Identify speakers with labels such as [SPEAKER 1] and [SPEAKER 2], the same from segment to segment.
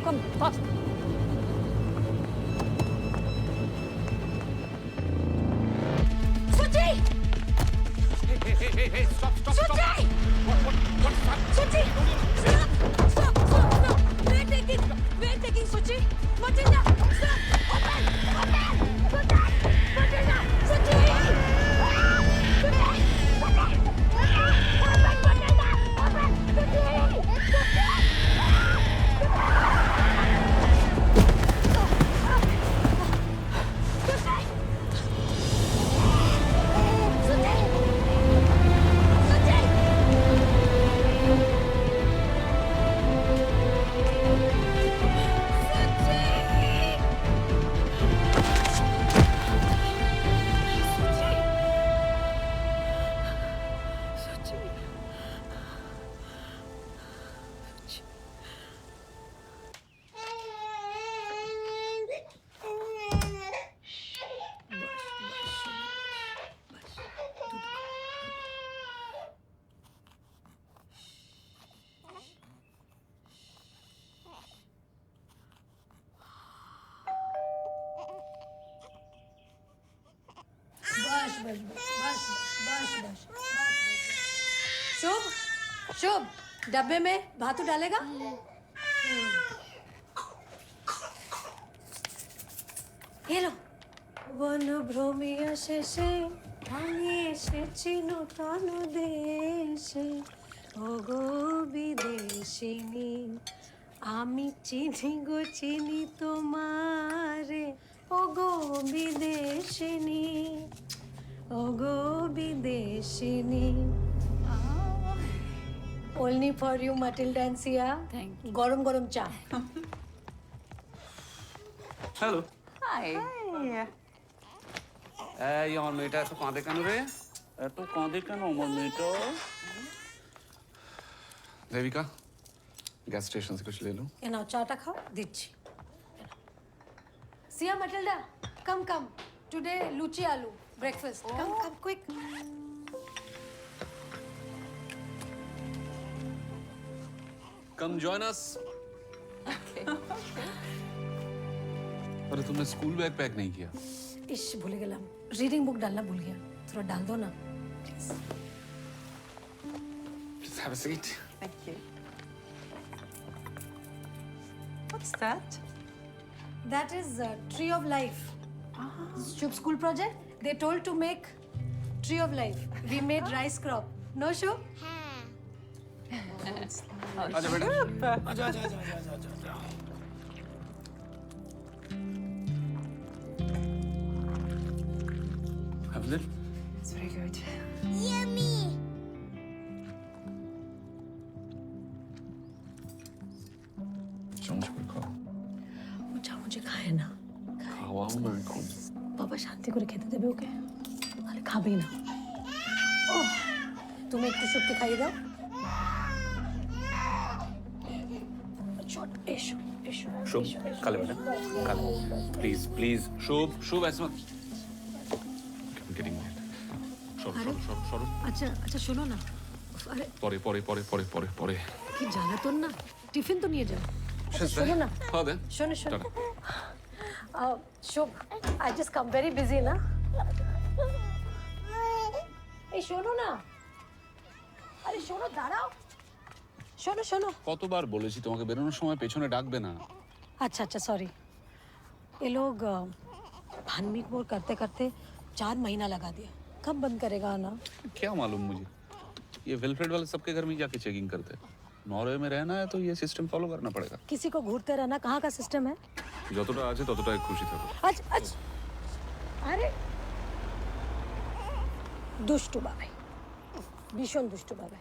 [SPEAKER 1] come fast. Suchi!
[SPEAKER 2] Hey, stop.
[SPEAKER 1] Suchi!
[SPEAKER 2] What's that?
[SPEAKER 1] Suchi! Stop! We're taking Suchi. Matilda, stop! Open! Matilda! Suchi! शुभ डब्बे में भातू डालेगा ये लो one भ्रमिया शेषे আমি এসেছি নতুন দেশে ওগো বিদেশিনী আমি চিনি গো চিনি তোমারে ওগো বিদেশিনী ওগো বিদেশিনী Only for you, Matilda and Sia.
[SPEAKER 3] Thank you.
[SPEAKER 1] গরম গরম চা।
[SPEAKER 2] Hello
[SPEAKER 3] Hi.
[SPEAKER 2] এই আমার মেয়েটা এত কাঁদে কেন রে?
[SPEAKER 4] এত কাঁদে কেন আমার মেয়েটা?
[SPEAKER 2] देविका गैस स्टेशन से कुछ ले लो।
[SPEAKER 1] ये नाउ चाटा खाओ दिच्छी। Sia, Matilda, come. Today luchi aloo breakfast. Come quick.
[SPEAKER 2] Come join us. अरे तुमने स्कूल बैग पैक नहीं किया?
[SPEAKER 1] इश भूल गया रीडिंग बुक डालना भूल गया थोड़ा डाल दो ना please
[SPEAKER 2] Just have a seat.
[SPEAKER 3] Thank you. What's that?
[SPEAKER 1] That is tree of life. Shubh school project. They told to make tree of life. We made rice crop. No Shubh?
[SPEAKER 2] आजा बेटा। आजा। Have a little.
[SPEAKER 3] It's very good.
[SPEAKER 2] चमच खाओ।
[SPEAKER 1] मुझे खाए ना
[SPEAKER 2] खाओ ना खाओ।
[SPEAKER 1] বাবা শান্তি করে খেতে দেবে ওকে তাহলে খাবেই না তুমি একটু শুকতে খাইয়ে দাও ছোট এসো
[SPEAKER 2] शुभ काले बेटा काले प्लीज शुभ ऐसे मत I'm getting mad সরো
[SPEAKER 1] আচ্ছা শোনো না আরে
[SPEAKER 2] পরে
[SPEAKER 1] কি জ্বালাতন না টিফিন তো নিয়ে যাও শোনো না
[SPEAKER 2] খাওয়া দে
[SPEAKER 1] শোনো
[SPEAKER 2] tata.
[SPEAKER 1] Shubho I just come very busy না এই শোনো না আরে শোনো দাঁড়াও শোনো
[SPEAKER 2] কতবার বলেছি তোমাকে বেরোনোর সময় পেছনে ডাকবে না
[SPEAKER 1] अच्छा सॉरी ये लोग भानमीक मोर करते करते 4 महीना लगा दिया कब बंद करेगा आना
[SPEAKER 2] क्या मालूम मुझे ये वेलफेयर वाले सबके घर में जाके चेकिंग करते हैं नॉर्वे में रहना है तो ये सिस्टम फॉलो करना पड़ेगा
[SPEAKER 1] किसी को घूरते रहना कहाँ का सिस्टम है
[SPEAKER 2] যতটা আছে ততটাই খুশি থাকো
[SPEAKER 1] अच्छा अरे दुष्टू बाबा भीषण दुष्टू बाबा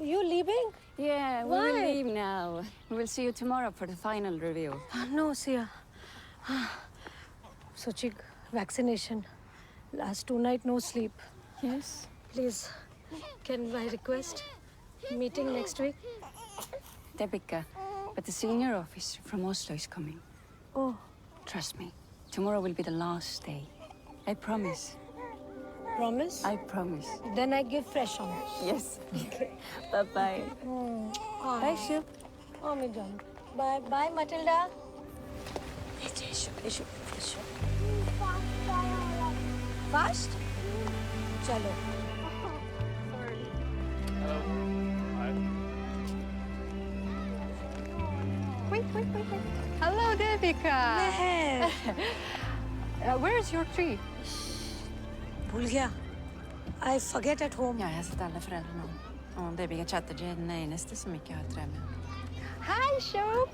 [SPEAKER 1] You leaving?
[SPEAKER 3] Yeah, we
[SPEAKER 1] Why?
[SPEAKER 3] will leave now. We will see you tomorrow for the final review.
[SPEAKER 1] No, Sia. Suchi, vaccination. Last 2 nights, no sleep.
[SPEAKER 3] Yes.
[SPEAKER 1] Please, can I request meeting next week?
[SPEAKER 3] Debika, but the senior officer from Oslo is coming.
[SPEAKER 1] Oh,
[SPEAKER 3] Trust me. Tomorrow will be the last day. I promise.
[SPEAKER 1] promise?
[SPEAKER 3] I promise.
[SPEAKER 1] Then I give fresh honors.
[SPEAKER 3] Yes. Bye-bye.
[SPEAKER 1] Bye, Shiv. Oh, मैं जाऊँ. Bye, bye, Matilda. Fast? Chalo.
[SPEAKER 3] Wait. Hello, Devika.
[SPEAKER 1] Meher.
[SPEAKER 3] Where is your tree?
[SPEAKER 1] भूल गया. I forget at home.
[SPEAKER 3] Ja, jag har sett alla föräldrarna. Och Devika Chatterjee är den enaste som inte har trä med. Hi, Shub.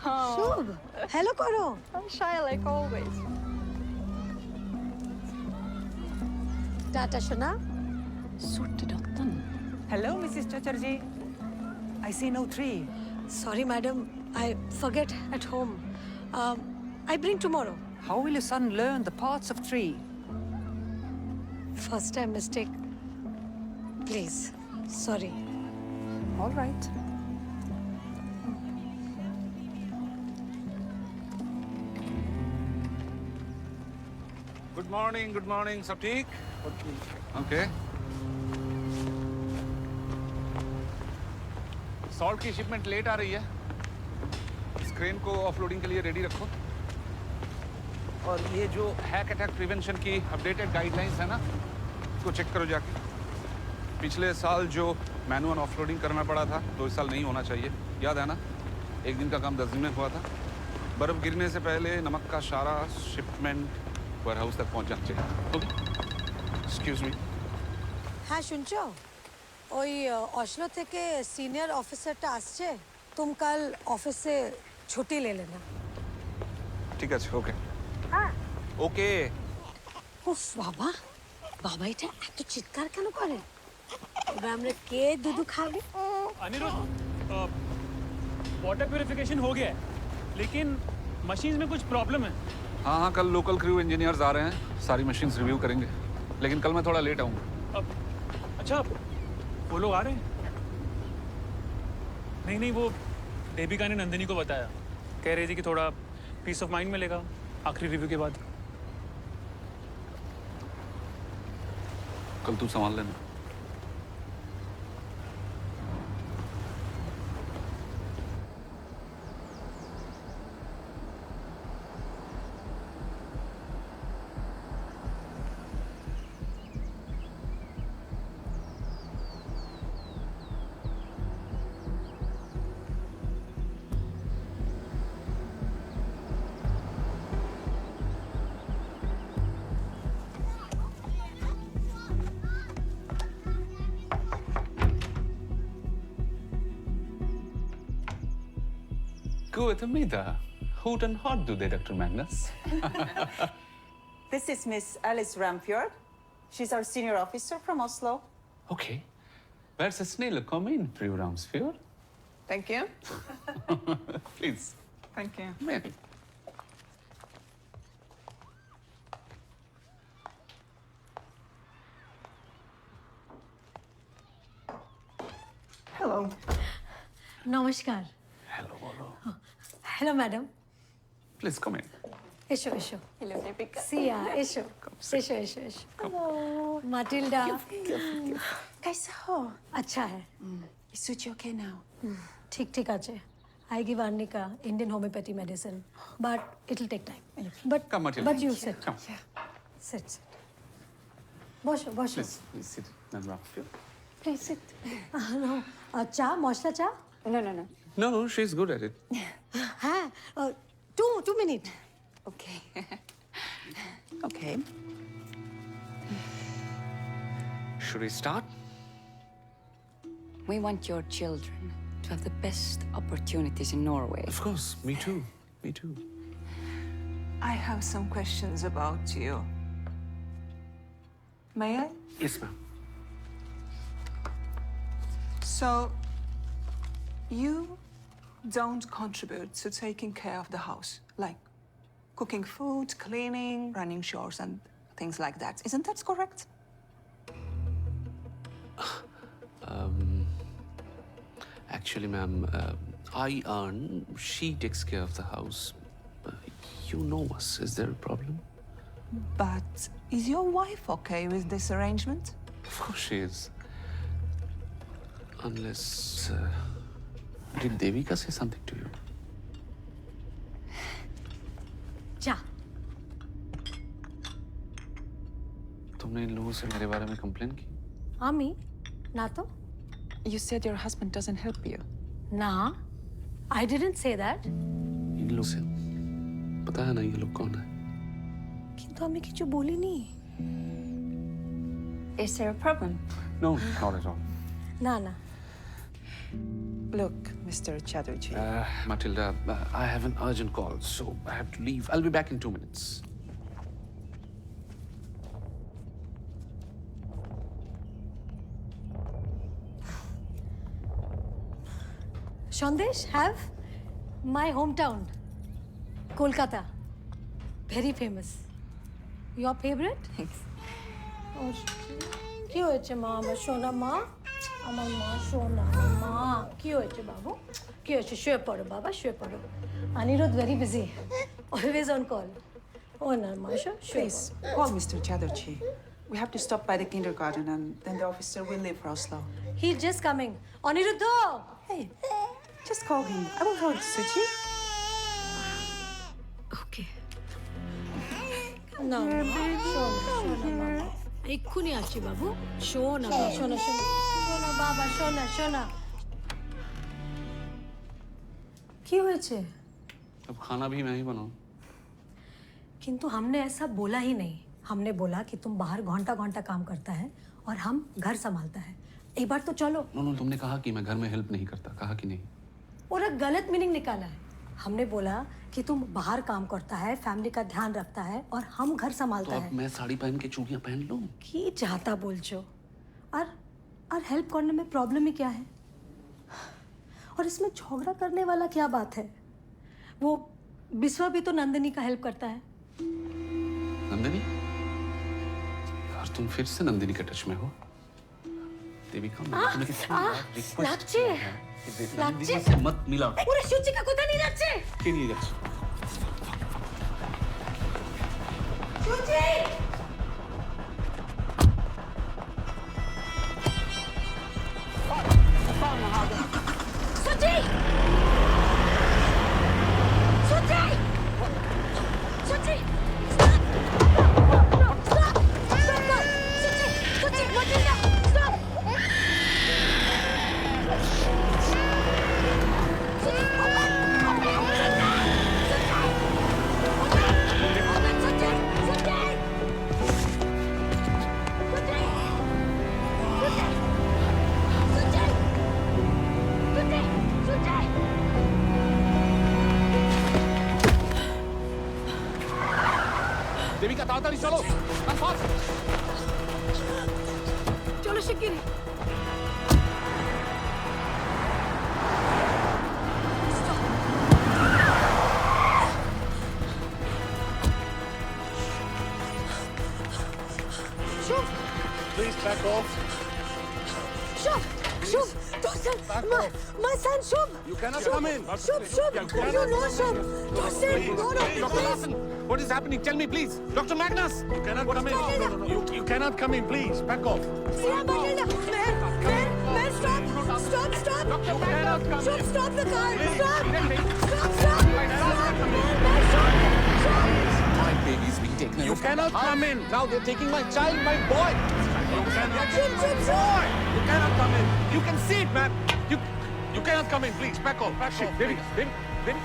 [SPEAKER 1] Shubh. Hello, Koro.
[SPEAKER 3] I'm shy like always.
[SPEAKER 1] Tata Shana.
[SPEAKER 3] Sortedottern.
[SPEAKER 5] Hello, Mrs. Chatterjee. I see no tree.
[SPEAKER 1] Sorry, madam. I forget at home. I bring tomorrow.
[SPEAKER 5] How will your son learn the parts of tree?
[SPEAKER 1] First time mistake. Please. Sorry.
[SPEAKER 5] All right.
[SPEAKER 2] Good morning सब ठीक? Okay. Salt की shipment late आ रही है। इस crane को offloading के लिए ready रखो। और ये जो हैक अटैक प्रिवेंशन की अपडेटेड गाइडलाइंस है ना, उसको चेक करो जाके। पिछले साल जो मैनुअल ऑफलोडिंग करना पड़ा था, तो इस साल नहीं होना चाहिए। याद है ना, एक दिन का काम 10 दिन में हुआ था। बर्फ गिरने से पहले नमक का सारा शिपमेंट वेयर हाउस तक पहुंच जाना चाहिए। Excuse me.
[SPEAKER 1] হ্যাঁ শুনছো ওই অসলো থেকে সিনিয়র অফিসারটা আসছে তুমি কাল অফিসে ছুটি লে লেনা
[SPEAKER 2] ঠিক আছে, ওকে
[SPEAKER 1] হ্যাঁ
[SPEAKER 2] ওকে।
[SPEAKER 1] উফ বাবা বাবা এটা এত চিৎকার কেন করে এবার আমরা কে দুধু খাবে
[SPEAKER 6] अनिरुद्ध वाटर प्यूरिफिकेशन हो गया है लेकिन मशीन में कुछ प्रॉब्लम है।
[SPEAKER 2] हाँ, कल लोकल क्रू इंजीनियर्स आ रहे हैं, सारी मशीन्स रिव्यू करेंगे। लेकिन कल मैं थोड़ा लेट आऊँगा।
[SPEAKER 6] अच्छा, वो लोग आ रहे हैं? नहीं, वो देविका ने नंदिनी को बताया, कह रही थी कि थोड़ा पीस ऑफ माइंड मिलेगा आखिरी रिव्यू के बाद।
[SPEAKER 2] कल तू संभाल लेना। Guten Mittag. Guten Hot do they, Dr. Magnus?
[SPEAKER 7] This is Miss Alice Ramfjord. She's our senior officer from Oslo.
[SPEAKER 2] Okay. Where's the snail? Come in, Fru Ramsfjord.
[SPEAKER 7] Thank you.
[SPEAKER 2] Please.
[SPEAKER 7] Thank you.
[SPEAKER 2] Come in.
[SPEAKER 7] Hello.
[SPEAKER 1] নমস্কার
[SPEAKER 2] Hello, hello.
[SPEAKER 1] Hello madam
[SPEAKER 2] Please come in.
[SPEAKER 1] এসো এসো
[SPEAKER 3] Hello, Devika.
[SPEAKER 1] সিয়া এসো এসো এসো এসো Matilda
[SPEAKER 3] कैसा हो?
[SPEAKER 1] अच्छा है
[SPEAKER 3] Is Suchi okay now?
[SPEAKER 1] ठीक ठीक আছে I give Arnika Indian homeopathy medicine but it'll take time but
[SPEAKER 2] Come, Matilda.
[SPEAKER 1] but you sit
[SPEAKER 2] Come.
[SPEAKER 1] sit বসো বসো
[SPEAKER 2] Please sit. And Ramsfjord.
[SPEAKER 3] Please sit.
[SPEAKER 1] no চা মশলা চা
[SPEAKER 3] No.
[SPEAKER 2] No, she's good at it.
[SPEAKER 1] হ্যাঁ 2 minute
[SPEAKER 3] Okay. Okay.
[SPEAKER 2] Should we start?
[SPEAKER 3] We want your children to have the best opportunities in Norway.
[SPEAKER 2] Of course. Me too. Me too.
[SPEAKER 7] I have some questions about you. May I?
[SPEAKER 2] Yes, ma'am.
[SPEAKER 7] So, you don't contribute to taking care of the house, like cooking food, cleaning, running chores, and things like that. Isn't that correct?
[SPEAKER 2] Actually, ma'am, I earn. She takes care of the house. You know us. Is there a problem?
[SPEAKER 7] But is your wife okay with this arrangement?
[SPEAKER 2] Of course she is. Unless Did Devika say something to you?
[SPEAKER 1] जा।
[SPEAKER 2] तुमने इन लोगों से मेरे बारे में complain की?
[SPEAKER 1] आमी ना तो
[SPEAKER 3] You said your husband doesn't help you.
[SPEAKER 1] ना I didn't say that.
[SPEAKER 2] इन लोग से पता है ना ये लोग कौन है?
[SPEAKER 1] किंतु आमी किछु बोली नहीं।
[SPEAKER 3] Is there a problem?
[SPEAKER 2] No, not at all.
[SPEAKER 1] ना ना।
[SPEAKER 3] Look, Mr. Chatterjee.
[SPEAKER 2] Matilda, I have an urgent call, so I have to leave. I'll be back in 2 minutes.
[SPEAKER 1] Sandesh, have my hometown, Kolkata, very famous. Your favorite?
[SPEAKER 3] Thanks.
[SPEAKER 1] কি হয়েছে মা আমার সোনা মা আমার মা সোনা মা কি হয়েছে বাবু কি হয়েছে শুয়ে পড়ো বাবা শুয়ে পড়ো Aniruddha very busy always on call ও না মা শুয়ে
[SPEAKER 5] Please, call Mr. Chatterjee. We have to stop by the kindergarten and then the officer will leave for Oslo.
[SPEAKER 1] He just coming Aniruddha
[SPEAKER 5] Hey, just call him. I will hold Suchi.
[SPEAKER 1] Okay না শোনা এক্ষুনি আসছি বাবু শোনা শোনা শোনা শোনা বাবা শোনা শোনা কি হয়েছে
[SPEAKER 2] अब खाना भी मैं ही बनाऊं।
[SPEAKER 1] किंतु हमने ऐसा बोला ही नहीं हमने बोला कि तुम बाहर घंटा घंटा काम करता है और हम घर संभालता है एक बार तो चलो
[SPEAKER 2] नो, तुमने कहा कि मैं घर में हेल्प नहीं करता, कहा कि नहीं?
[SPEAKER 1] और एक गलत मीनिंग निकाला है हमने बोला कि तुम बाहर काम करता है फैमिली का ध्यान रखता है और हम घर
[SPEAKER 2] तो
[SPEAKER 1] संभालता
[SPEAKER 2] अब
[SPEAKER 1] है
[SPEAKER 2] मैं साड़ी पहन के चूड़ियां पहन लूं?
[SPEAKER 1] की चाहता बोल छो और हेल्प करने में प्रॉब्लम ही क्या है और इसमें झगड़ा करने वाला क्या बात है वो बिस्वा भी तो नंदिनी का हेल्प करता है
[SPEAKER 2] नंदिनी? यार तुम फिर से नंदिनी के टच में हो? देविका मैंने तुम्हें कितनी बार रिक्वेस्ट
[SPEAKER 1] লাগছে
[SPEAKER 2] किया है कि
[SPEAKER 1] লাগছে
[SPEAKER 2] नंदिनी से मत मिला।
[SPEAKER 1] ওরে সুচিকা কোথায় নিয়ে যাচ্ছে
[SPEAKER 2] के लिए जाओ?
[SPEAKER 1] সুচি সুচি সুচি সুচি স্টপ সুচি মজিনা স্টপ
[SPEAKER 2] देविका ताड़ाताड़ी चलो, come fast!
[SPEAKER 1] চলো শিগগিরই
[SPEAKER 8] Please back off.
[SPEAKER 1] Shub! Shub! Dorsen! My son Shub!
[SPEAKER 8] You cannot
[SPEAKER 1] Shub!
[SPEAKER 8] come in.
[SPEAKER 1] Shub! Shub! You know Shub! Dorsen! No,
[SPEAKER 2] Dr.
[SPEAKER 1] please!
[SPEAKER 2] Larson, what is happening? Tell me, please. Dr. Magnus!
[SPEAKER 8] You cannot come in.
[SPEAKER 1] No.
[SPEAKER 8] You cannot come in, please. Back off.
[SPEAKER 1] Siya Matilda! Man, stop! Stop! Shub, stop the car! Stop! Stop!
[SPEAKER 2] My baby's being taken away.
[SPEAKER 8] You cannot come in.
[SPEAKER 2] Now they're taking my child, my boy.
[SPEAKER 8] You cannot.
[SPEAKER 1] Shub!
[SPEAKER 8] You cannot come in. You can see it, man. You cannot come in, please. Back off. Back off.
[SPEAKER 2] Devi, Devi, Devi.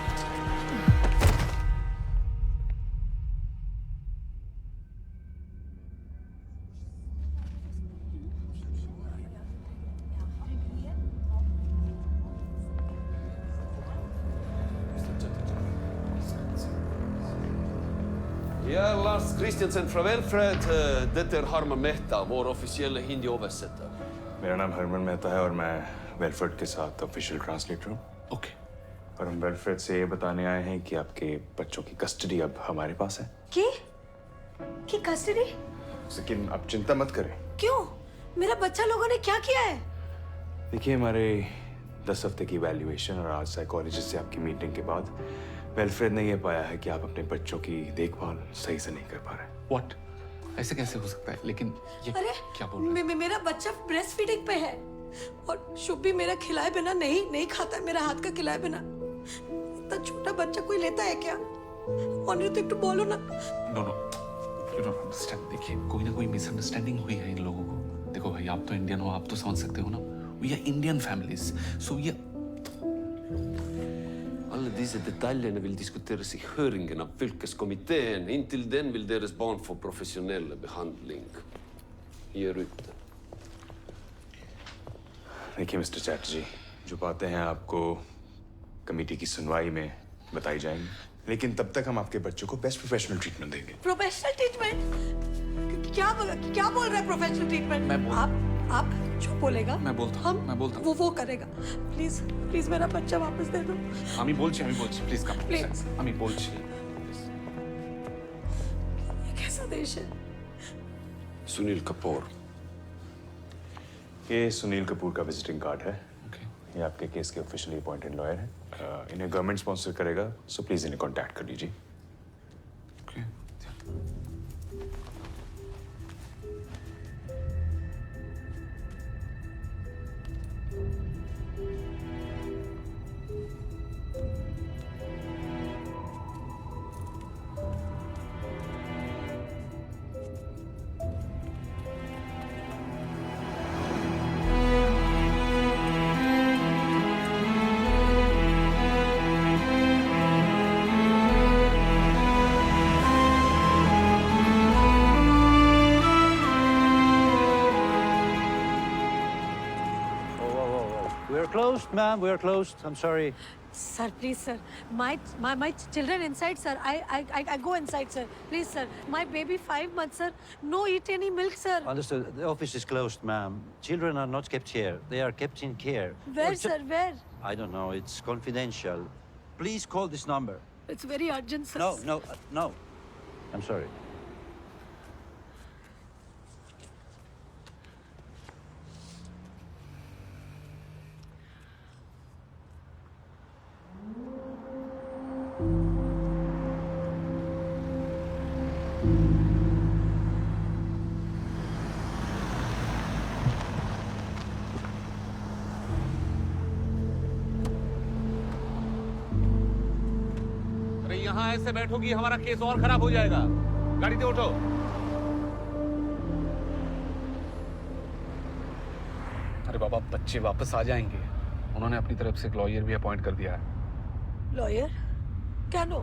[SPEAKER 9] Ja, Lars Christiansen fra Velfred. Dette er Harman Mehta, vår offisielle hindi-oversetter.
[SPEAKER 10] मेरा नाम हरमन मेहता है और मैं वेलफेड के साथ official translator हूँ।
[SPEAKER 2] Okay.
[SPEAKER 10] और हम वेलफेड से ये बताने आए हैं कि आपके बच्चों की कस्टडी अब हमारे पास है।
[SPEAKER 1] की कस्टडी?
[SPEAKER 10] लेकिन आप चिंता मत करें।
[SPEAKER 1] क्यों? मेरा बच्चा लोगों ने क्या किया है?
[SPEAKER 10] देखिए हमारे 10 हफ्ते की वैल्यूएशन और आज साइकोलॉजिस्ट से आपकी मीटिंग के बाद वेलफेड ने ये पाया है कि आप अपने बच्चों की देखभाल सही से नहीं कर पा रहे।
[SPEAKER 2] What? ऐसे कैसे हो सकता है? लेकिन ये
[SPEAKER 1] अरे
[SPEAKER 2] क्या बोल रहे हैं?
[SPEAKER 1] मेरा बच्चा ब्रेस्ट फीडिंग पे है और शुभ भी मेरा खिलाए बिना नहीं खाता है, मेरा हाथ का खिलाए बिना। इतना छोटा बच्चा कोई लेता है क्या? ऑनर तो एक तो बोलो ना।
[SPEAKER 2] No you don't understand. देखिए कोई ना कोई मिसअंडरस्टैंडिंग हुई है इन लोगों को। देखो भाई आप तो इंडियन हो, आप तो समझ सकते हो ना। We are Indian families so we
[SPEAKER 9] Alla dessa detaljerna vill diskuteras i höringen av fylkeskomiteen. Intill den vill deras barn få professionell behandling. Ge ut det.
[SPEAKER 10] देखिए मिस्टर चैटर्जी, जो बातें हैं आपको कमेटी की सुनवाई में बताई जाएंगी, लेकिन तब तक हम आपके बच्चों को बेस्ट प्रोफेशनल ट्रीटमेंट देंगे।
[SPEAKER 1] Professional treatment? क्या बोल रहे हैं प्रोफेशनल ट्रीटमेंट? आप जो बोलेगा
[SPEAKER 2] मैं बोलता हूँ।
[SPEAKER 1] वो करेगा। प्लीज मेरा बच्चा वापस दे दो।
[SPEAKER 2] আমি বলছি প্লিজ কাম
[SPEAKER 1] Please.
[SPEAKER 2] আমি বলছি।
[SPEAKER 1] ये कैसा देश है?
[SPEAKER 9] Sunil Kapoor.
[SPEAKER 10] ये सुनील कपूर का विजिटिंग कार्ड है।
[SPEAKER 2] ओके
[SPEAKER 10] ये आपके केस के ऑफिशियली अपॉइंटेड लॉयर हैं। इन्हें गवर्नमेंट स्पॉन्सर करेगा, सो प्लीज इन्हें कांटेक्ट कर लीजिए।
[SPEAKER 2] Okay
[SPEAKER 11] We're closed, ma'am. We're closed. I'm sorry.
[SPEAKER 1] Sir, please, sir. My children inside, sir. I go inside, sir. Please, sir. My baby 5 months, sir. No eat any milk, sir.
[SPEAKER 11] Understood. The office is closed, ma'am. Children are not kept here. They are kept in care.
[SPEAKER 1] Where, sir? Where?
[SPEAKER 11] I don't know. It's confidential. Please call this number.
[SPEAKER 1] It's very urgent, sir.
[SPEAKER 11] No. I'm sorry.
[SPEAKER 2] अरे यहाँ ऐसे बैठोगी हमारा case और खराब हो जाएगा। गाड़ी से उठो। अरे बाबा बच्चे वापस आ जाएंगे। उन्होंने अपनी तरफ से एक लॉयर भी अपॉइंट कर दिया है।
[SPEAKER 1] लॉयर? क्या नो?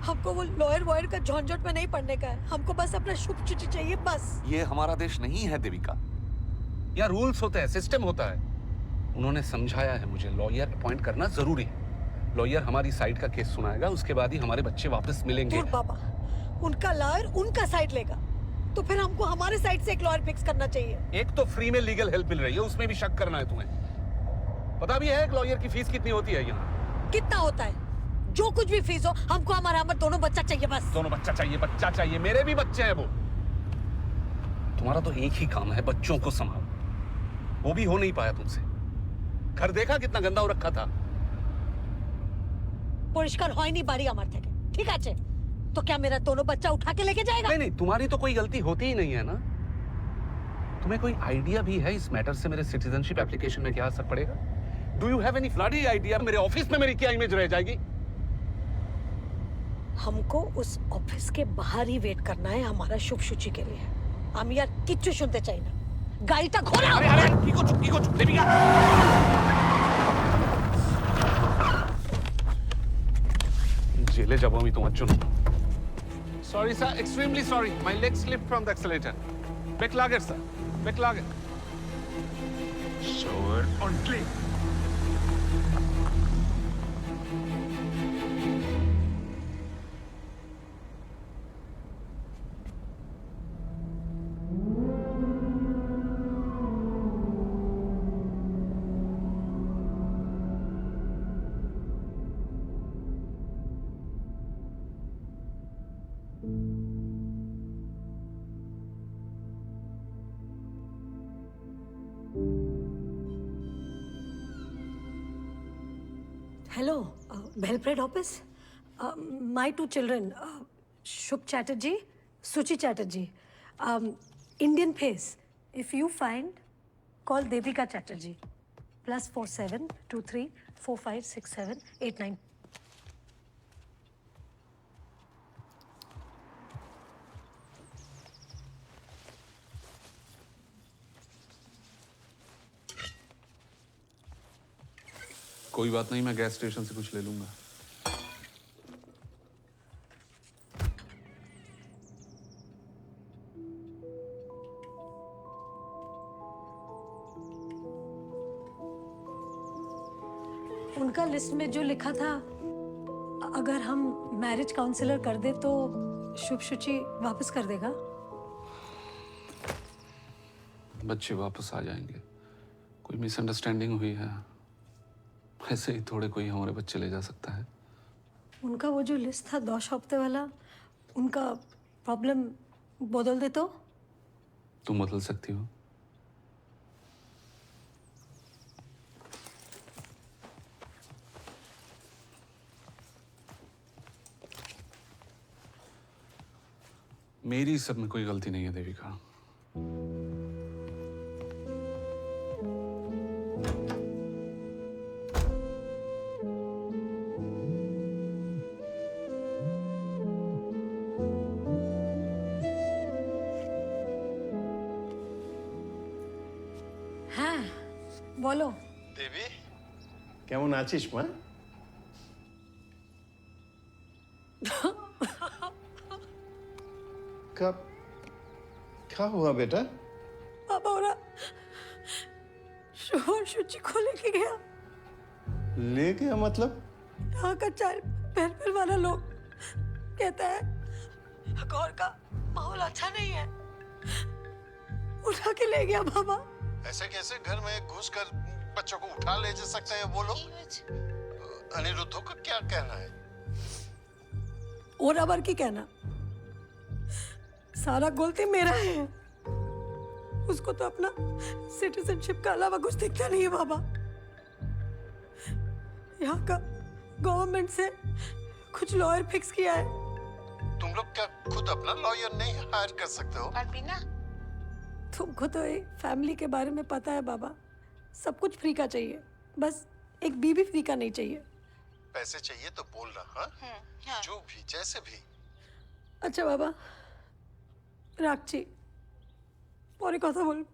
[SPEAKER 1] हमको वो लॉयर का झंझट में नहीं पड़ने का है। हमको बस अपना शुभ चिट्ठी चाहिए, बस।
[SPEAKER 2] ये हमारा देश नहीं है देविका। यहाँ रूल्स होते हैं, सिस्टम होता है। उन्होंने समझाया है मुझे, लॉयर अपॉइंट करना जरूरी है। लॉयर हमारी साइड का केस सुनाएगा, उसके बाद ही हमारे बच्चे वापस मिलेंगे।
[SPEAKER 1] दूर बाबा, उनका लॉयर उनका साइड लेगा, तो फिर हमको हमारे साइड से एक लॉयर फिक्स करना चाहिए।
[SPEAKER 2] एक तो फ्री में लीगल हेल्प मिल रही है, उसमें भी शक करना है तुम्हें। पता भी है एक लॉयर की फीस कितनी होती है यहाँ?
[SPEAKER 1] कितना होता है? जो कुछ भी फीस हो, हमको हमारा दोनों बच्चा चाहिए, बस।
[SPEAKER 2] दोनों बच्चा चाहिए। मेरे भी बच्चे हैं वो। तुम्हारा तो एक ही काम है, बच्चों को संभालो। वो भी हो नहीं पाया तुमसे। घर देखा कितना गंदा हो रखा था।
[SPEAKER 1] পরিষ্কার হয়নি বাড়ি আমার থেকে, ঠিক আছে? तो क्या मेरा दोनों बच्चा उठा के लेके जाएगा?
[SPEAKER 2] नहीं, तुम्हारी तो कोई गलती होती ही नहीं है ना। तुम्हें कोई आइडिया भी है इस मैटर से मेरे सिटीजनशिप एप्लीकेशन में क्या असर पड़ेगा? Do you have any bloody idea मेरे ऑफिस में मेरी क्या इमेज रह जाएगी?
[SPEAKER 1] हमको उस ऑफिस के बाहर ही वेट करना है हमारा शुभ सूची के लिए। हम यार किच्चू सुनते चाहिए ना। गाड़ीটা ঘোরাও।
[SPEAKER 2] আরে কি করছো দেবিকা? জেলে যাব আমি তোমার জন্য। Sorry sir, extremely sorry. My leg slipped from the accelerator. বেকলাগের স্যার, বেকলাগের।
[SPEAKER 6] Shower on play.
[SPEAKER 1] Hello, Belgrade office. My 2 children, Shubh Chatterjee, Suchi Chatterjee. Indian face. If you find, call Devika Chatterjee. +4723456789।
[SPEAKER 2] कोई बात नहीं, मैं gas station से कुछ ले लूंगा।
[SPEAKER 1] उनका लिस्ट में जो लिखा था, अगर हम मैरिज काउंसलर कर दे तो शुभ शुचि वापस कर देगा।
[SPEAKER 2] बच्चे वापस आ जाएंगे। कोई मिसअंडरस्टैंडिंग हुई है, ऐसे ही थोड़े कोई हमारे बच्चे ले जा सकता है।
[SPEAKER 1] उनका वो जो लिस्ट था 2 हफ्ते वाला, उनका प्रॉब्लम बदल दे तो?
[SPEAKER 2] तुम बदल सकती हो। मेरी सब में कोई गलती नहीं है देविका।
[SPEAKER 1] হ্যাঁ বলো।
[SPEAKER 8] দেবী কেমন আছিস মা? कब क्या हुआ बेटा?
[SPEAKER 1] पापा हो रहा शुभ और शुचि को लेके गया।
[SPEAKER 8] ले गया मतलब?
[SPEAKER 1] यहाँ का चाइल्ड वेलफेयर वाला लोग कहता है गौर का माहौल अच्छा नहीं है, उठा के ले गया पापा।
[SPEAKER 8] ऐसे कैसे घर में घुसकर बच्चों को उठा ले जा सकते हैं वो लोग? अनिरुद्ध का क्या कहना है?
[SPEAKER 1] और अबर की कहना, सारा गलती मेरा है। उसको तो अपना सिटीजनशिप का अलावा कुछ दिखता नहीं है बाबा। यहाँ का गवर्नमेंट से कुछ लॉयर फिक्स किया है।
[SPEAKER 8] तुम लोग क्या खुद अपना लॉयर नहीं हायर कर सकते हो?
[SPEAKER 1] तुमको तो एक फैमिली के बारे में पता है बाबा, सब कुछ फ्री का चाहिए, बस एक बीबी फ्री का नहीं चाहिए।
[SPEAKER 8] पैसे चाहिए तो बोलना, हाँ? जो भी जैसे भी।
[SPEAKER 1] अच्छा बाबा রাখছি, পরে কথা বলবো।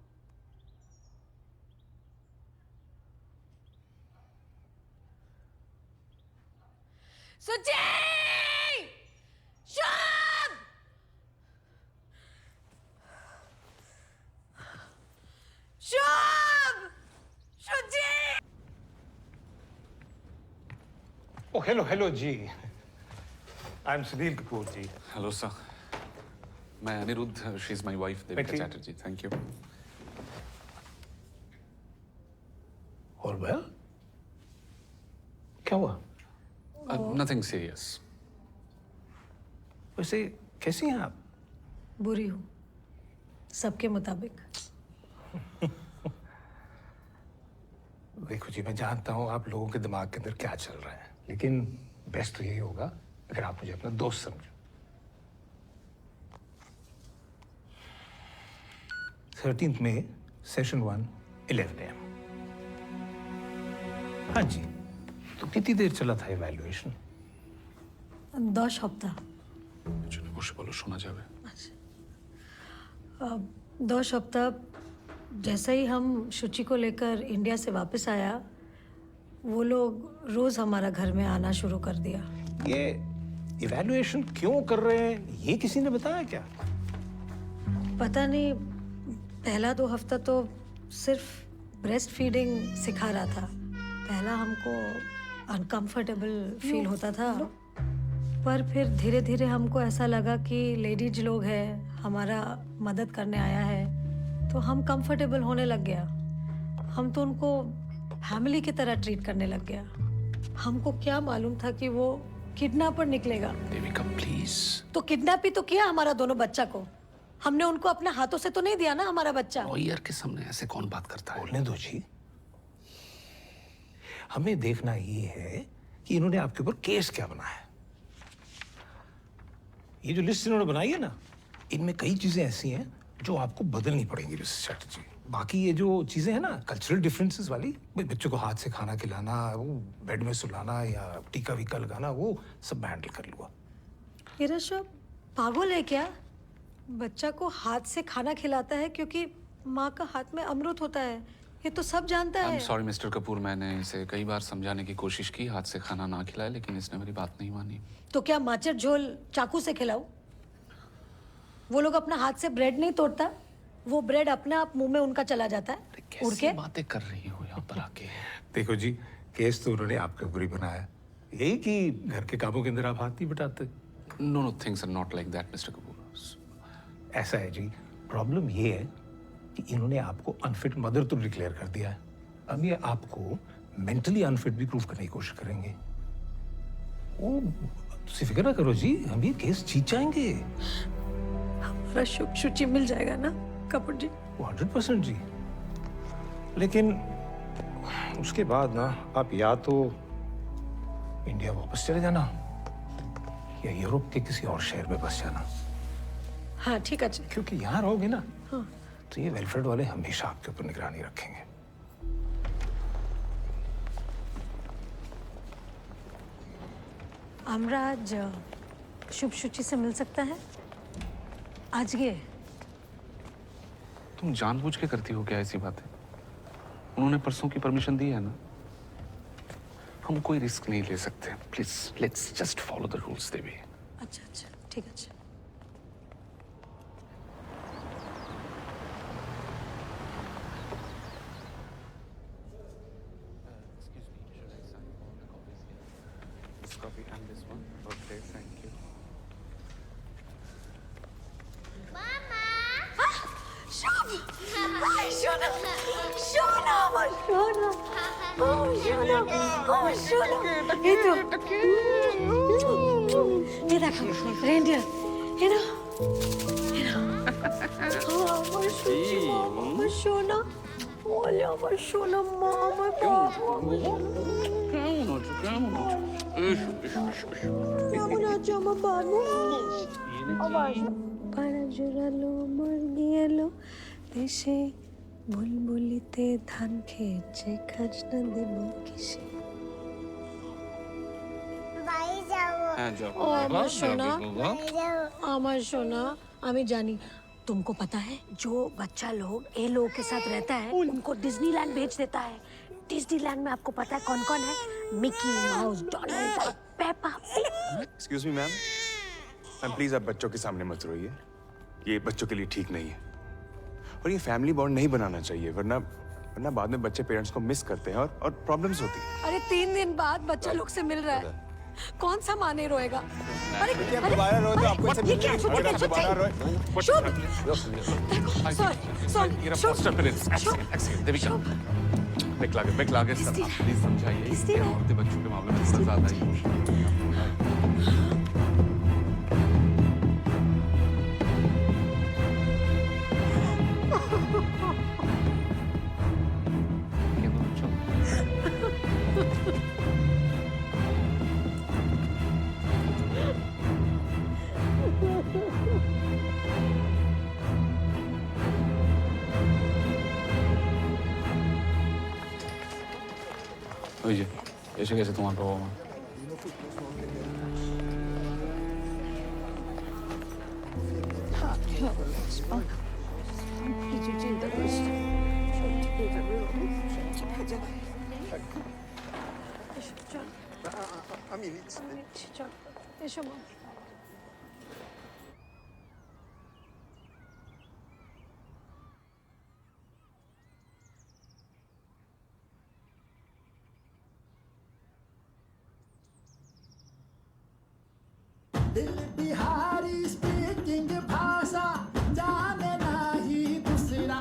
[SPEAKER 1] Suchi! Shubh! Shubh! Suchi!
[SPEAKER 10] Oh, hello, ji. I'm Sunil Kapoor ji.
[SPEAKER 2] Hello sir, मैं Aniruddha, she is my wife Devika Chatterjee. Thank you.
[SPEAKER 10] और वेल, क्या हुआ?
[SPEAKER 2] Nothing serious.
[SPEAKER 10] वैसे कैसी हैं आप?
[SPEAKER 1] बुरी हूँ, सबके मुताबिक।
[SPEAKER 10] देखो जी, मैं जानता हूँ आप लोगों के दिमाग के अंदर क्या चल रहा है, लेकिन बेस्ट तो यही होगा अगर आप मुझे अपना दोस्त समझो। 13th May, Session 1, 11 AM। हाँ जी, तो कितनी देर चला था इवैल्यूएशन?
[SPEAKER 1] 10 সপ্তাহ।
[SPEAKER 2] বসে বলো, শোনা যাবে।
[SPEAKER 1] 2 सप्ताह जैसे ही हम शुचि को लेकर इंडिया से वापस आया, वो लोग रोज हमारा घर में आना शुरू कर दिया।
[SPEAKER 10] ये इवैल्यूएशन क्यों कर रहे हैं, ये किसी ने बताया क्या?
[SPEAKER 1] पता नहीं, पहला 2 हफ्ता तो सिर्फ ब्रेस्ट फीडिंग सिखा रहा था। पहला हमको अनकंफर्टेबल फील होता था, पर फिर धीरे धीरे हमको ऐसा लगा कि लेडीज लोग हैं, हमारा मदद करने आया है, तो हम कंफर्टेबल होने लग गया। हम तो उनको फैमिली की तरह ट्रीट करने लग गया। हमको क्या मालूम था कि वो किडनैपर निकलेगा।
[SPEAKER 2] देविका प्लीज।
[SPEAKER 1] तो किडनैप ही तो किया हमारा दोनों बच्चा को। हमने उनको अपने हाथों से तो नहीं दिया ना हमारा बच्चा।
[SPEAKER 2] लॉयर के सामने ऐसे कौन बात करता है?
[SPEAKER 10] बोलने दो जी। हमें देखना ये है कि इन्होंने आपके ऊपर केस क्या बनाया है। ये जो लिस्ट इन्होंने बनाई है ना, इनमें कई चीजें ऐसी हैं
[SPEAKER 12] जो आपको बदलनी पड़ेंगी मिसेस चैटर्जी। बाकी ये जो चीजें हैं ना कल्चरल डिफरेंसेस वाली, भाई बच्चों को हाथ से खाना खिलाना, वो बेड में सुलाना या टीका वीका लगाना, वो सब मैं हैंडल कर लूँगा।
[SPEAKER 1] ये ऋषभ पागल है क्या? बच्चा को हाथ से खाना खिलाता है क्योंकि माँ का हाथ में अमृत होता है, ये तो सब जानता है।
[SPEAKER 2] सॉरी मिस्टर कपूर, मैंने इसे कई बार समझाने की कोशिश की हाथ से खाना ना खिलाए, लेकिन इसने मेरी बात नहीं मानी।
[SPEAKER 1] तो क्या माचर झोल चाकू से खिलाऊं? वो लोग अपना हाथ से ब्रेड नहीं तोड़ता, वो ब्रेड अपने आप मुंह में उनका चला जाता है उड़ के।
[SPEAKER 2] कैसी बातें कर रही हो यहाँ पर आके?
[SPEAKER 12] देखो जी, केस तो उन्होंने आपके ऊपर ही बनाया, यही कि घर के कामों के अंदर आप हाथ नहीं बटाते।
[SPEAKER 2] No, things are not like that mister Kapoor.
[SPEAKER 12] ऐसा है जी, प्रॉब्लम ये है कि इन्होंने आपको अनफिट मदर तो डिक्लेयर कर दिया है, अब ये आपको मेंटली अनफिट भी प्रूव करने की कोशिश करेंगे। वो तुम फिक्र ना करो जी, हम ये केस जीत जाएंगे।
[SPEAKER 1] हमारा शुभ शुचि मिल जाएगा ना कपूर जी?
[SPEAKER 12] 100% जी। लेकिन उसके बाद ना आप या तो इंडिया वापस चले जाना या यूरोप के किसी और शहर में बस जाना।
[SPEAKER 1] हाँ ठीक है जी।
[SPEAKER 12] क्योंकि यहाँ रहोगे ना,
[SPEAKER 1] हाँ।
[SPEAKER 12] तो ये वेलफेयर वाले हमेशा आपके ऊपर निगरानी रखेंगे।
[SPEAKER 1] हमरा आज शुभ शुचि से मिल सकता है आज? ये
[SPEAKER 2] तुम जानबूझ के करती हो क्या ऐसी बातें? उन्होंने परसों की परमिशन दी है ना, हम कोई रिस्क नहीं ले सकते। Please let's just follow the rules Devi.
[SPEAKER 1] अच्छा अच्छा ठीक है। अच्छा
[SPEAKER 2] Copy and this one. Okay, thank you.
[SPEAKER 1] शुभ! हाय शोना! शोना! আমার শোনা! ও শোনা! আমার শোনা! এই তো! এই দেখো রেন্ডিয়ার! এরা! এরা! আমার শুচি মা, আমার শোনা! ওলে আমার শোনা মা, আমার বাবা! কেমন আছো আমার বাবু? আবার পাড়া জোড়ালো মুরগি এলো দেশে, বুলবুলিতে ধান খেয়েছে, খাজনা দেব কিসে? ও আমার সোনা, আমার সোনা, আমি জানি तुमको पता है जो बच्चा लोग ये लोगों के साथ रहता है उनको डिज्नीलैंड भेज देता है। डिज्नीलैंड में आपको पता है कौन कौन है? Mickey mouse, Donald duck, Peppa pig.
[SPEAKER 10] Excuse me ma'am, please आप बच्चों के सामने मत रोइए, ये बच्चों के लिए ठीक नहीं है और ये फैमिली बॉन्ड नहीं बनाना चाहिए, वरना बाद में बच्चे पेरेंट्स को मिस करते हैं और प्रॉब्लम्स होती है।
[SPEAKER 1] अरे 3 दिन बाद बच्चा लोग से मिल रहा है, कौन सा माँ नहीं रोएगा? अरे
[SPEAKER 10] दोबारा रोए तो आपको
[SPEAKER 1] ये क्या है?
[SPEAKER 2] बेकलागे सर, आप प्लीज समझाइए, ये औरतें बच्चों के मामले में थोड़ा ज्यादा ही ওই যে এসে গেছে তোমার বাবা মা।
[SPEAKER 1] কিছু চিন্তা করিস না, সব ঠিক হয়ে যাবে। চল আমি নিচ্ছি, চল এসো মা।
[SPEAKER 13] बिहारी स्पीकिंग भाषा जाने नाही दूसरा।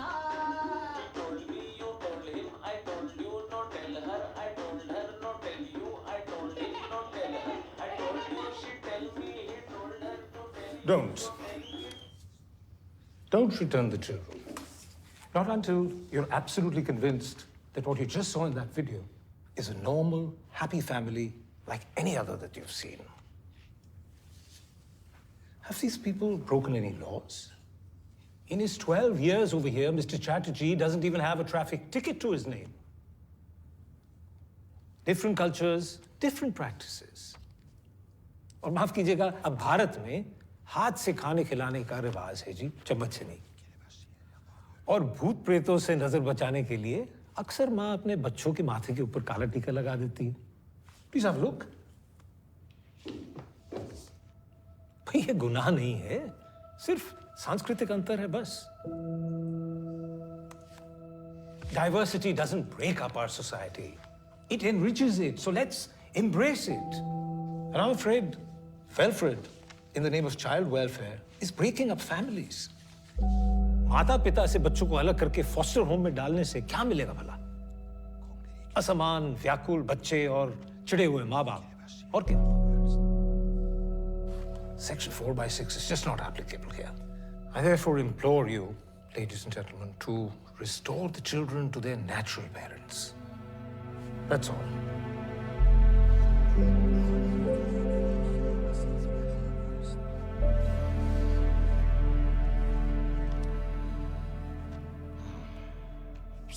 [SPEAKER 12] Don't return the children. Not until you're absolutely convinced that what you just saw in that video is a normal, happy family like any other that you've seen. Have these people broken any laws? In his 12 years over here, Mr. Chatterjee doesn't even have a traffic ticket to his name. Different cultures, different practices. और माफ कीजिएगा, अब भारत में हाथ से खाने खिलाने का रिवाज है जी, चम्मच से नहीं। और भूत प्रेतों से नजर बचाने के लिए अक्सर माँ अपने बच्चों के माथे के ऊपर काला टीका लगा देती है। Please have look. भाई ये गुनाह नहीं है, सिर्फ सांस्कृतिक अंतर है बस। Diversity doesn't break up our society. It enriches it. So let's embrace it. And I'm afraid welfare, in the name of child welfare, is breaking up families. माता पिता से बच्चों को अलग करके फॉस्टर होम में डालने से क्या मिलेगा भला? असमान, व्याकुल बच्चे और चिढ़े हुए माँ बाप। और क्या? Section 4/6 is just not applicable here. I therefore implore you, ladies and gentlemen, to restore the children to their natural parents. That's all.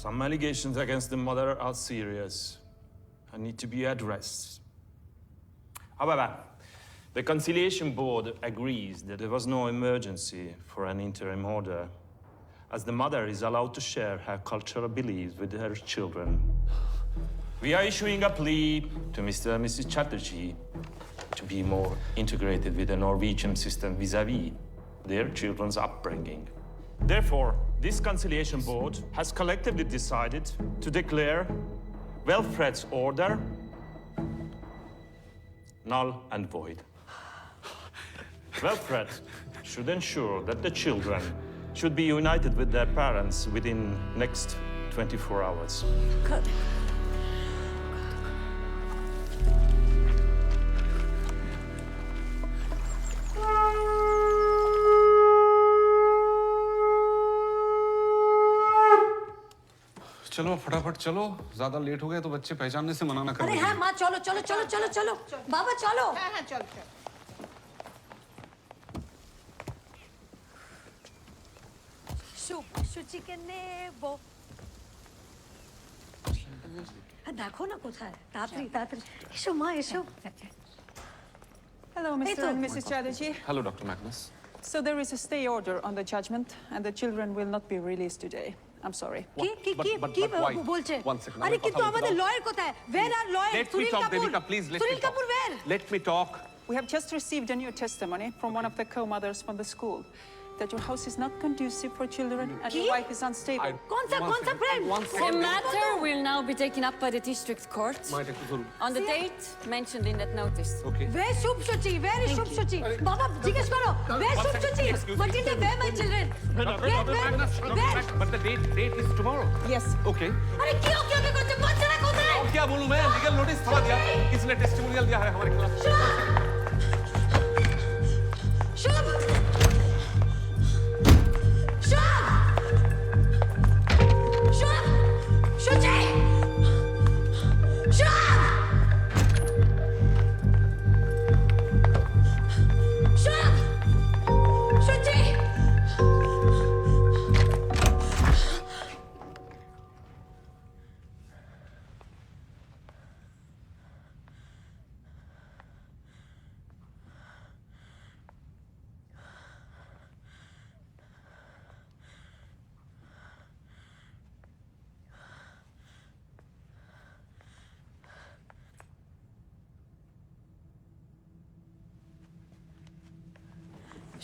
[SPEAKER 14] Some allegations against the mother are serious and need to be addressed. However, the Conciliation Board agrees that there was no emergency for an interim order, as the mother is allowed to share her cultural beliefs with her children. We are issuing a plea to Mr. and Mrs. Chatterjee to be more integrated with the Norwegian system vis-à-vis their children's upbringing. Therefore, this Conciliation Board has collectively decided to declare Welfred's order null and void. Welfred should ensure that the children should be united with their parents within next 24 hours.
[SPEAKER 1] Good.
[SPEAKER 2] चलो फटाफट चलो, ज्यादा late हो गए तो बच्चे पहचानने से मना ना कर
[SPEAKER 1] अरे
[SPEAKER 2] देंगे।
[SPEAKER 1] हाँ माँ, चलो चलो चलो चलो चलो बाबा चलो।
[SPEAKER 5] हाँ, चल।
[SPEAKER 1] शुचि के नेबो। देखो ना कोথায় तातरी तातरी एसो माँ एसो।
[SPEAKER 5] Hello, Mr. and Mrs. Chatterjee.
[SPEAKER 2] Hello, Dr. Magnus.
[SPEAKER 5] So there is a stay order on the judgment, and the children will not be released today. I'm sorry.
[SPEAKER 1] কি
[SPEAKER 2] why?
[SPEAKER 1] বলছে?
[SPEAKER 2] One second,
[SPEAKER 1] আরে
[SPEAKER 2] আমি
[SPEAKER 1] কিন্তু
[SPEAKER 2] কথা
[SPEAKER 1] আমাদের
[SPEAKER 2] বলতে দাও।
[SPEAKER 1] লয়ার কোথায়? Where are lawyers?
[SPEAKER 2] Let me talk, Devika, please. Let me
[SPEAKER 1] Sunil
[SPEAKER 2] talk.
[SPEAKER 1] Kapoor where?
[SPEAKER 2] Let me talk.
[SPEAKER 5] We have just received a new testimony from one of the co-mothers from the school that your house is not conducive for children and your wife is unstable.
[SPEAKER 1] कौन सा friend?
[SPEAKER 3] The matter will now be taken up by the district court on the date mentioned in that notice.
[SPEAKER 2] Okay.
[SPEAKER 1] Where Shubh Shuchi? Where is Shubh Shuchi? Baba, jigesh karo. Where Shubh Shuchi? Matilda, where my children? Where?
[SPEAKER 2] But the date is tomorrow.
[SPEAKER 5] Yes.
[SPEAKER 2] Okay.
[SPEAKER 1] अरे क्यों करते बच्चा कोথায়?
[SPEAKER 2] और क्या बोलूं मैं? Legal notice थमा दिया। इसने टेस्टिमोनियल दिया है हमारे खिलाफ।
[SPEAKER 1] शुभ शुचि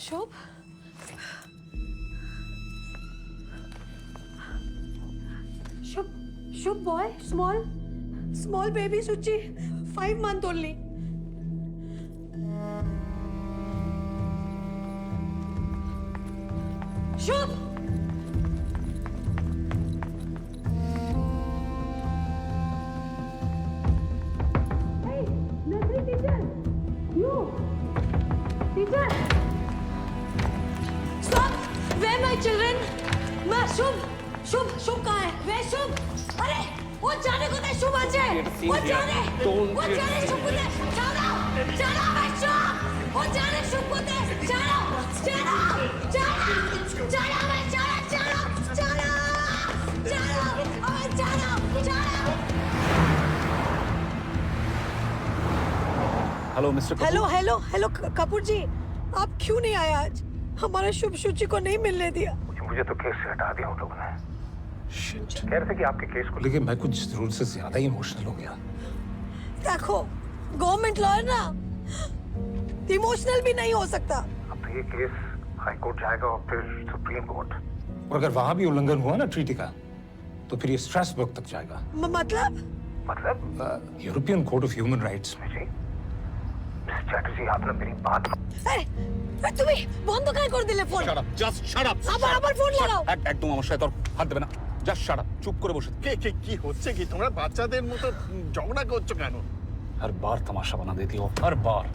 [SPEAKER 1] Shubh? Shubh boy, small baby Suchi, 5 months only. Shubh! Hey, nursery teacher! You! Teacher! Stop! Where my children? Ma, Shubh कहाँ है? Where Shubh? अरे, वो जाने को दे Shubh आजे! वो जाने Shubh को दे! चलो मैं Shubh! वो जाने Shubh को दे! चलो मैं
[SPEAKER 2] hello mister Kapoor.
[SPEAKER 1] Hello hello hello Kapoor ji, आप क्यों नहीं आए आज? हमारा शुभ शुचि को नहीं मिलने दिया।
[SPEAKER 12] मुझे तो केस से हटा दिया उन लोगों ने। कह रहे थे कि आपके केस को लेके मैं कुछ जरूरत से ज्यादा ही इमोशनल हो गया।
[SPEAKER 1] देखो, गवर्नमेंट लॉयर ना इमोशनल भी नहीं हो सकता।
[SPEAKER 12] अब तो ये केस हाई कोर्ट जाएगा और फिर सुप्रीम कोर्ट, और अगर वहां भी उल्लंघन हुआ ना ट्रीटी का, तो फिर ये स्ट्रासबर्ग तक जाएगा। मतलब European court of human rights में। जी मिस्टर चैटर्जी, आपने मेरी बात
[SPEAKER 1] তুমি বন্ধ কাই করে দিলে phone?
[SPEAKER 2] Shut up, just shut up.
[SPEAKER 1] আবার ফোন লাগাও।
[SPEAKER 2] একদম আমার সাথে তোর হাত দেবে না। জাস্ট শাট আপ, চুপ করে বসে।
[SPEAKER 8] কি হচ্ছে কি? তোমরা বাচ্চাদের মতো ঝগড়া করছো কেন?
[SPEAKER 2] हर बार तमाशा बना देती हो, हर बार।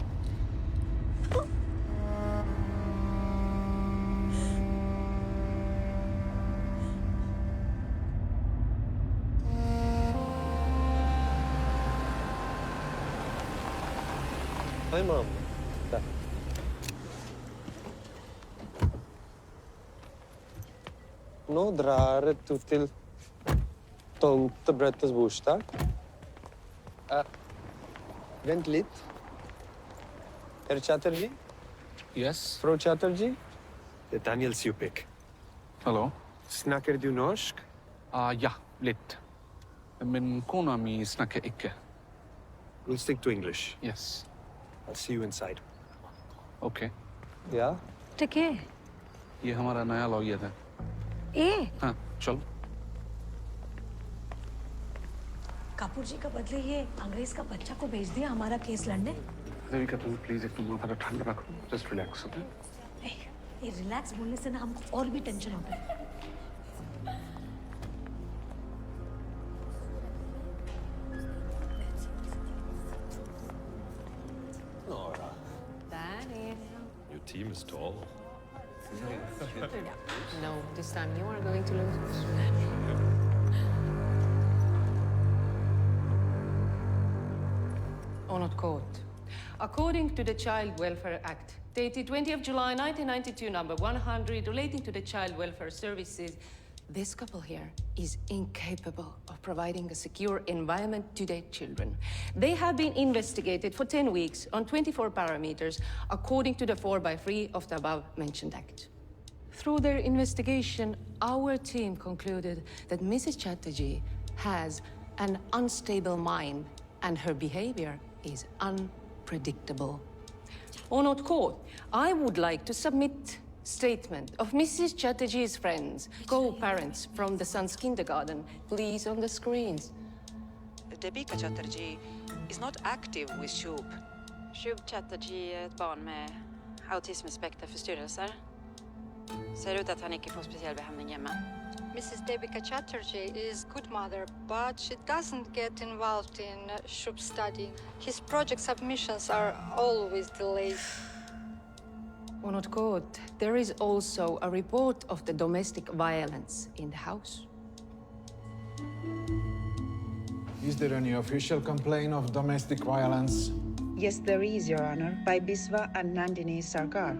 [SPEAKER 9] Hi, Mom. Nå drar du till Tomtebrettes bostad. Vent lite. Herr Chatterjee?
[SPEAKER 2] Yes?
[SPEAKER 9] Frau Chatterjee? Det är Daniel Supik.
[SPEAKER 2] Hello?
[SPEAKER 9] Snackar du norsk?
[SPEAKER 2] Ja, lite. Men kona mi snackar icke.
[SPEAKER 9] We'll stick to English.
[SPEAKER 2] Yes.
[SPEAKER 9] I'll see you inside.
[SPEAKER 2] Okay.
[SPEAKER 9] Yeah?
[SPEAKER 1] ठीक है।
[SPEAKER 2] ये हमारा नया lawyer है।
[SPEAKER 1] ए
[SPEAKER 2] हाँ, चलो।
[SPEAKER 1] कपूर जी का बदले ये अंग्रेज का बच्चा को भेज दिया हमारा केस लड़ने।
[SPEAKER 2] देविका तुम प्लीज एक माथा ठंडा रखो, जस्ट रिलैक्स, ओके?
[SPEAKER 1] ये रिलैक्स बोलने से ना हमको और भी टेंशन होता है।
[SPEAKER 15] Your team is tall. No, this time you are going to lose. Honored Court. According to the Child Welfare Act, dated 20th of July 1992, number 100, relating to the Child Welfare Services, this couple here is incapable of providing a secure environment to their children. They have been investigated for 10 weeks on 24 parameters, according to the 4x3 of the above-mentioned Act. Through their investigation, our team concluded that Mrs. Chatterjee has an unstable mind and her behavior is unpredictable. Honored Court, I would like to submit statement of Mrs. Chatterjee's friends, co-parents from the son's kindergarten, please on the screens.
[SPEAKER 3] Debika Chatterjee is not active with Shub. Shub Chatterjee är ett barn med autismspektrförstyrrelser. Ser ut att han inte får speciell behandling hemma.
[SPEAKER 16] Mrs. Debika Chatterjee is good mother, but she doesn't get involved in Shub's study. His project submissions are always delayed.
[SPEAKER 15] Honored Court, there is also a report of the domestic violence in the house.
[SPEAKER 17] Is there any official complaint of domestic violence?
[SPEAKER 18] Yes, there is, Your Honor, by Biswa and Nandini Sarkar.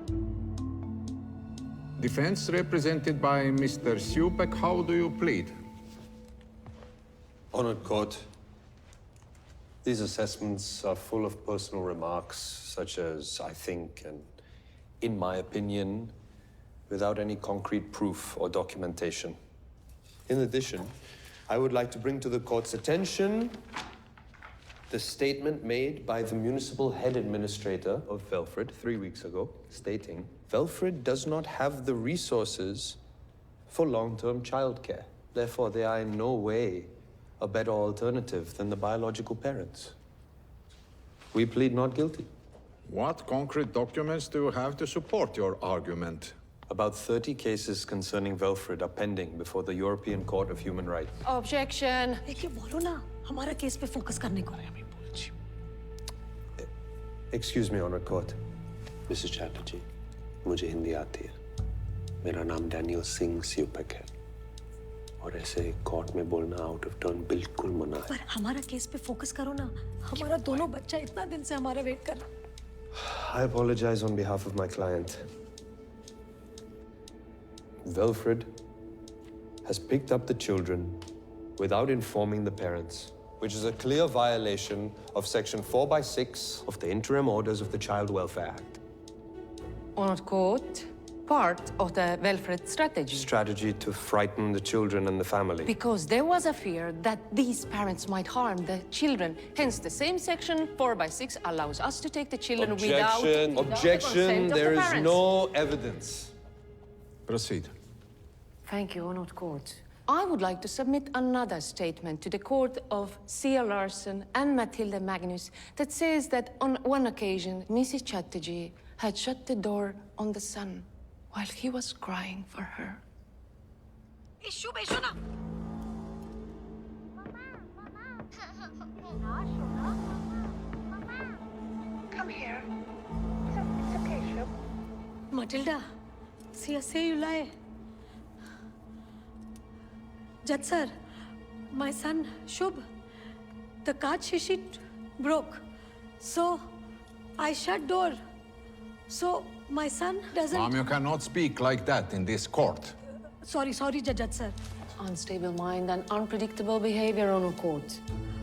[SPEAKER 17] Defense represented by Mr. Supek, how do you plead?
[SPEAKER 9] Honored Court, these assessments are full of personal remarks, such as I think and in my opinion, without any concrete proof or documentation. In addition, I would like to bring to the court's attention the statement made by the municipal head administrator of Velfred 3 weeks ago, stating, Velfred does not have the resources for long-term childcare. Therefore, they are in no way a better alternative than the biological parents. We plead not guilty.
[SPEAKER 17] What concrete documents do you have to support your argument?
[SPEAKER 9] About 30 cases concerning Velfred are pending before the European Court of Human Rights.
[SPEAKER 15] Objection.
[SPEAKER 1] देखिए बोलो ना, हमारा case पे focus करने को।
[SPEAKER 9] Excuse me, Honored Court. Mrs. Chatterjee, मुझे हिंदी आती है। मेरा नाम डैनियल सिंह स्यूपेक है। और ऐसे कोर्ट में बोलना आउट ऑफ टर्न बिल्कुल मना है।
[SPEAKER 1] पर हमारा केस पे फोकस करो ना, हमारा दोनों बच्चा इतना दिन से हमारा वेट कर रहा।
[SPEAKER 9] I apologize on behalf of my client. Velfred has picked up the children without informing the parents, which is a clear violation of Section 4/6 of the Interim Orders of the Child Welfare Act.
[SPEAKER 15] Or not court, part of the welfare strategy.
[SPEAKER 9] Strategy to frighten the children and the family.
[SPEAKER 15] Because there was a fear that these parents might harm the children. Hence, the same section 4/6 allows us to take the children
[SPEAKER 9] Objection.
[SPEAKER 15] without the
[SPEAKER 9] Objection.
[SPEAKER 15] consent of
[SPEAKER 9] There
[SPEAKER 15] the
[SPEAKER 9] is
[SPEAKER 15] parents.
[SPEAKER 9] no evidence.
[SPEAKER 17] Proceed.
[SPEAKER 15] Thank you, Honored Court. I would like to submit another statement to the court of Sia Larson and Matilda Magnus that says that on one occasion, Mrs. Chatterjee had shut the door on the son while he was crying for her.
[SPEAKER 1] Come here. It's okay, Shub. Matilda, see, I say you lie. Judge sir, my son Shubh, the kaach shishi broke. So I shut door. So my son doesn't...
[SPEAKER 17] Mom, you cannot speak like that in this court.
[SPEAKER 1] Sorry, Judge sir.
[SPEAKER 15] Unstable mind and unpredictable behavior, Honored Court.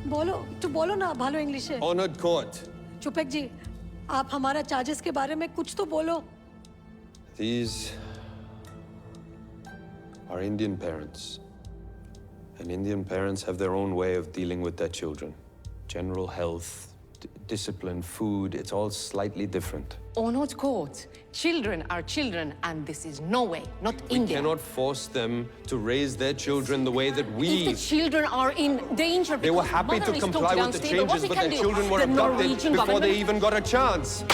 [SPEAKER 1] बोलो ना भालो English है.
[SPEAKER 9] Honored Court.
[SPEAKER 1] चुपेक जी, आप हमारा charges के बारे में कुछ तो बोलो.
[SPEAKER 9] These are Indian parents. And Indian parents have their own way of dealing with their children. General health, discipline, food, it's all slightly different.
[SPEAKER 15] Honored Court, children are children, and this is no way, not
[SPEAKER 9] We
[SPEAKER 15] India.
[SPEAKER 9] cannot force them to raise their children the way that we...
[SPEAKER 15] If the children are in danger,
[SPEAKER 9] They were
[SPEAKER 15] because
[SPEAKER 9] happy
[SPEAKER 15] mother
[SPEAKER 9] to
[SPEAKER 15] is
[SPEAKER 9] comply
[SPEAKER 15] totally
[SPEAKER 9] with the
[SPEAKER 15] unstable, what
[SPEAKER 9] changes,
[SPEAKER 15] we
[SPEAKER 9] but
[SPEAKER 15] can
[SPEAKER 9] their
[SPEAKER 15] do?
[SPEAKER 9] children were
[SPEAKER 15] The
[SPEAKER 9] abducted
[SPEAKER 15] Norwegian
[SPEAKER 9] before they
[SPEAKER 15] government-
[SPEAKER 9] even got a chance.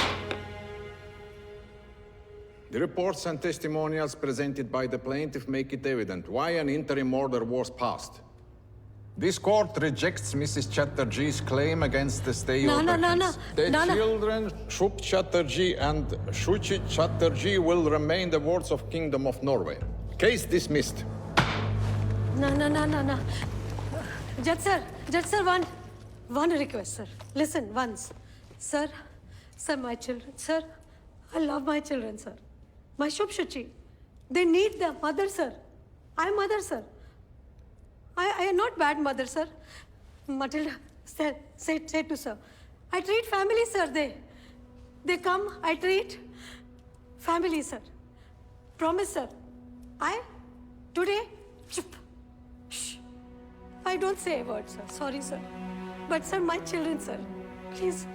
[SPEAKER 17] The reports and testimonials presented by the plaintiff make it evident why an interim order was passed. This court rejects Mrs. Chatterjee's claim against the stay
[SPEAKER 1] No,
[SPEAKER 17] order.
[SPEAKER 1] no, no, no.
[SPEAKER 17] The
[SPEAKER 1] No, no.
[SPEAKER 17] children, Shubh Chatterjee and Shuchi Chatterjee, will remain the wards of Kingdom of Norway. Case dismissed.
[SPEAKER 1] No. Judge sir, one request, sir. Listen, once. Sir, my children, sir. I love my children, sir. My Shubh Shuchi. They need their mother, sir. I'm mother, sir. I am not bad mother, sir. Matilda, say to sir. I treat family, sir. They come, I treat family, sir. Promise, sir. Today, chup. Shh. I don't say a word, sir. Sorry, sir. But, sir, my children, sir. Please.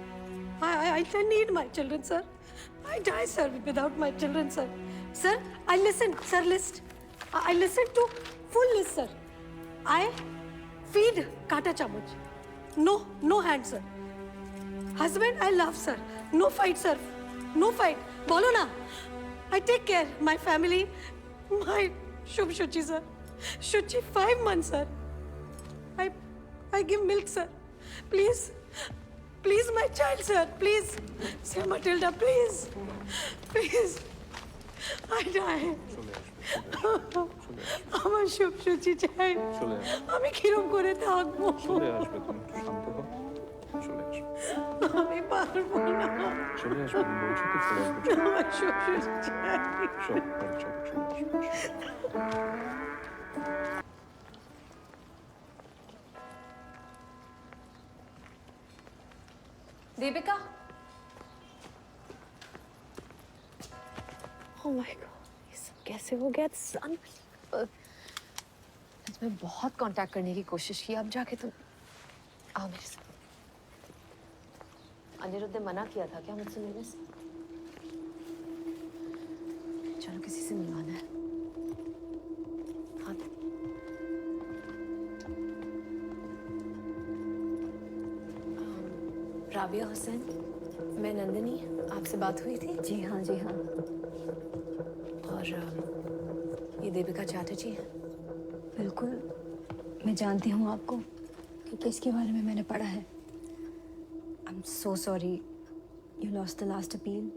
[SPEAKER 1] I need my children, sir. I die, sir, without my children, sir. Sir, I listen, sir, list. I listen to full list, sir. I feed kata chamuch. No hand, sir. Husband, I love, sir. No fight, sir. No fight. Bolo na. I take care. My family, my Shubh Shuchi, sir. Shuchi, 5 months, sir. I give milk, sir. Please, my child, sir. Please. Sir Matilda, please. I die. আমার সব সূচি চাই আমি কিরম করে থাকবো
[SPEAKER 10] চলে আসবে তুমি একটু শান্ত হও চলে আসবে
[SPEAKER 1] আমি পারবো না
[SPEAKER 10] চলে আসবে আমি বলছি তো চলে আসবে
[SPEAKER 1] আমার সব সূচি চাই
[SPEAKER 10] চলে আসবে
[SPEAKER 1] दीपिका ओह माय गॉड ये सब कैसे हो गया सन
[SPEAKER 19] मैं बहुत कांटेक्ट करने की कोशिश की अब जाके तुम आओ मेरे साथ अनिरुद्ध ने मना किया था क्या मुझसे मिलने से चलो किसी से मिलवाना है हाँ राबिया हुसैन मैं नंदिनी आपसे बात हुई थी जी हाँ और ये दीपिका चैटर्जी है
[SPEAKER 20] बिल्कुल मैं जानती हूँ आपको क्योंकि इसके बारे में मैंने पढ़ा है I am so sorry you lost the last appeal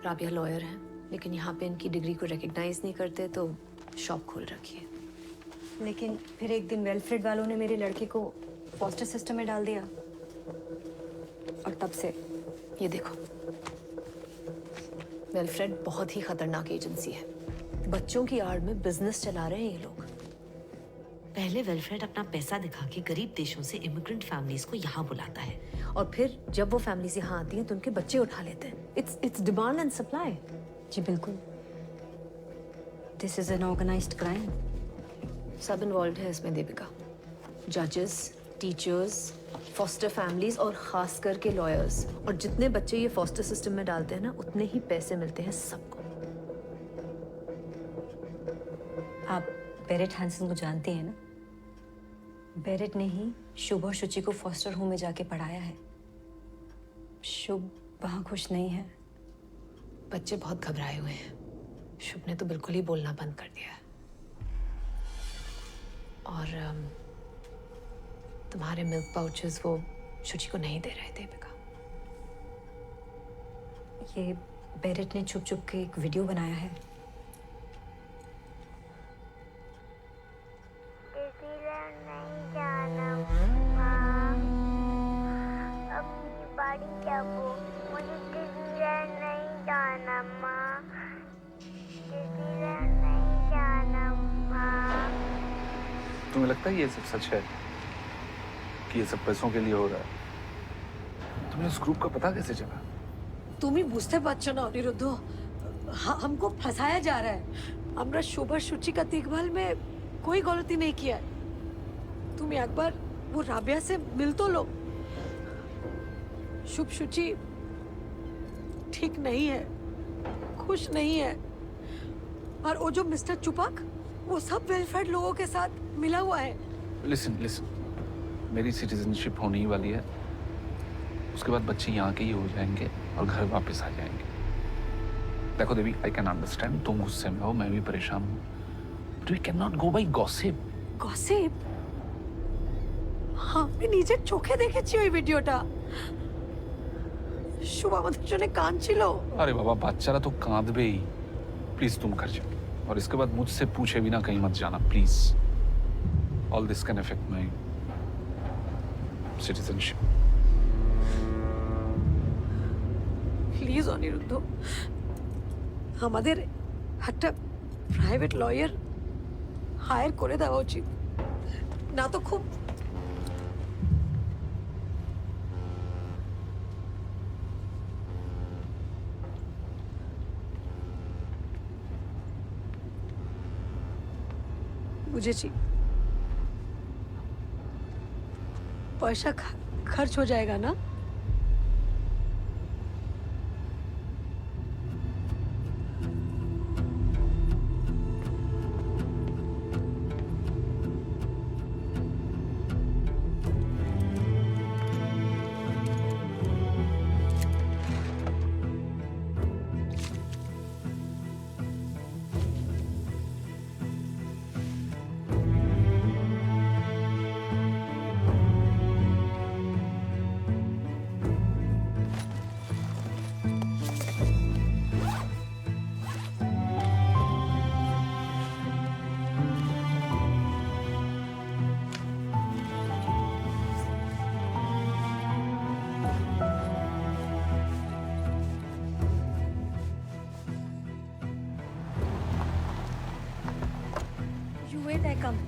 [SPEAKER 19] Rabia lawyer है लेकिन यहाँ पे इनकी डिग्री को रिकग्नाइज नहीं करते तो शॉप खोल रखी है
[SPEAKER 20] लेकिन फिर एक दिन वेलफ्रेड वालों ने मेरे लड़के को फॉस्टर सिस्टम में डाल दिया और तब से
[SPEAKER 19] ये देखो वेलफ्रेड बहुत ही खतरनाक एजेंसी है बच्चों की आड़ में बिजनेस चला रहे हैं ये लोग पहले वेलफेयर अपना पैसा दिखा के गरीब देशों से इमिग्रेंट फैमिलीज को यहाँ बुलाता है और फिर जब वो फैमिलीज यहाँ आती हैं तो उनके बच्चे उठा लेते हैं। It's demand and supply.
[SPEAKER 20] जी बिल्कुल। This is an organised crime.
[SPEAKER 19] सब इन्वॉल्व है इसमें दीपिका, जजेस, टीचर्स, फॉस्टर फैमिलीज और खास करके लॉयर्स। और जितने बच्चे ये फॉस्टर सिस्टम में डालते हैं ना उतने ही पैसे मिलते हैं सबको।
[SPEAKER 20] आप बेरेट हैंसन को जानते हैं ना? बेरेट ने ही शुभ और शुचि को फॉस्टर होम में जाके पढ़ाया है। शुभ वहाँ खुश नहीं है।
[SPEAKER 19] बच्चे बहुत घबराए हुए हैं। शुभ ने तो बिल्कुल ही बोलना बंद कर दिया है। और तुम्हारे मिल्क पाउचेस वो शुचि को नहीं दे रहे थे दीपिका।
[SPEAKER 20] ये बेरेट ने छुप छुप के एक वीडियो बनाया है।
[SPEAKER 10] तुम्हें लगता है ये सब सच है कि ये सब पैसों के लिए हो रहा है? तुम्हें उस ग्रुप का पता कैसे चला?
[SPEAKER 1] तुम ही बुझते पाচ্ছ ना अनिरुद्ध। हमको फंसाया जा रहा है। আমরা शुभ शुचि का देखभाल में कोई गलती नहीं किया है। तुम एक बार वो राबिया से मिल तो लो। शुभ शुचि ठीक नहीं है, खुश नहीं है। और वो जो मिस्टर चुपाक, वो सब वेलफेयर लोगों के साथ मिला हुआ है।
[SPEAKER 10] लिसन, मेरी सिटीजनशिप होने ही वाली है। उसके बाद बच्चे यहाँ के ही हो जाएंगे और घर वापस आ जाएंगे। देखो देवी, आई कैन अंडरस्टैंड तुम गुस्से में हो, मैं भी परेशान हूँ। But we can not go by gossip.
[SPEAKER 1] Gossip? আমি নিজের চোখে দেখেছি ওই ভিডিওটা। শুভ আমাদের জন্য কাঁদছিল।
[SPEAKER 2] अरे बाबा, बच्चारा तो कांदबे ही। प्लीज तुम घर जाओ और इसके बाद मुझसे पूछे बिना कहीं मत जाना please. All this can affect my citizenship.
[SPEAKER 1] Please Aniruddha, আমাদের একটা প্রাইভেট লয়ার হায়ার করে দেওয়া উচিত, না তো খুব বুঝেছি। पैसा खर्च हो जाएगा ना? You wait, I come.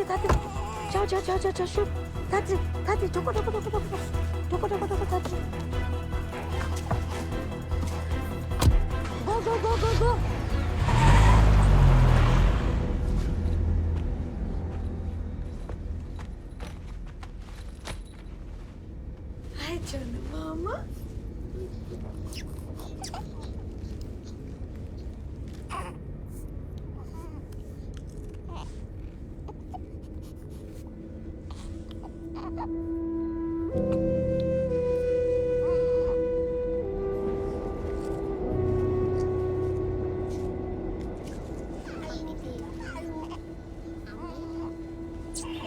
[SPEAKER 1] Tati, ciao, ciao, ciao, ciao, ciao, Shub. Tati, toko, Tati. Go. Hi, Chana Mama.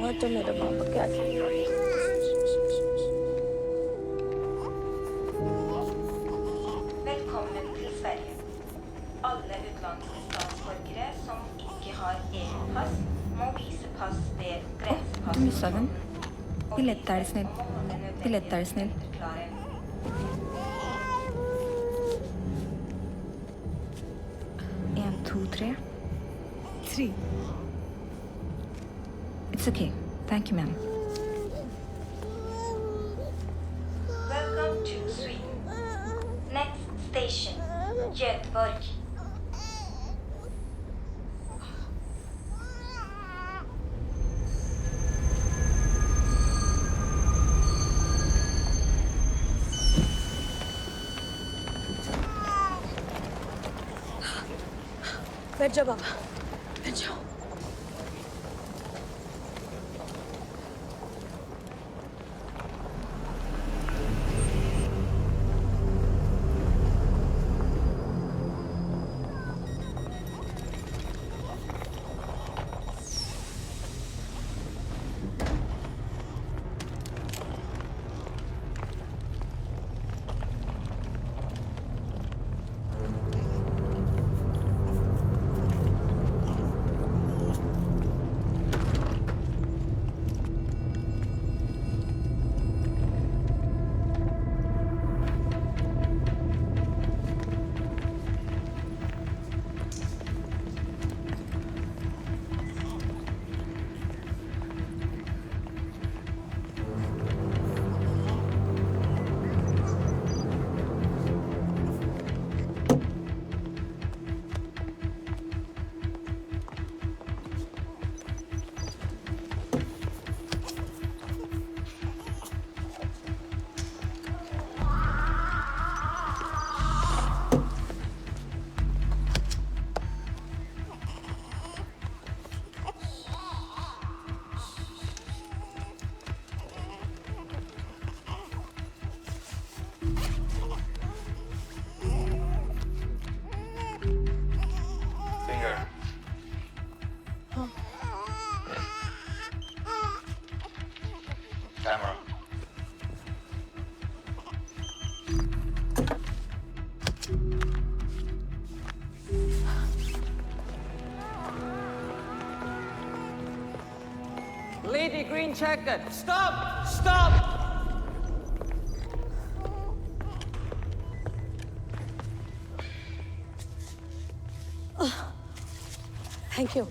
[SPEAKER 1] और तो मेरा बाबा क्या
[SPEAKER 21] Velkommen til Sverige. Alle utenlandsstatsborgere som ikke har EU-pass, må vise pass ved grensepass.
[SPEAKER 20] Du missa den. Billett, er snill. Billett, er snill. En, to, tre.
[SPEAKER 1] 3.
[SPEAKER 20] It's okay. Thank you, ma'am.
[SPEAKER 21] Welcome to Sweden. Next station, Göteborg.
[SPEAKER 1] बैठ जाओ बाबा, बैठ जाओ।
[SPEAKER 2] Camera.
[SPEAKER 22] Lady green jacket, stop! Stop!
[SPEAKER 1] Thank you.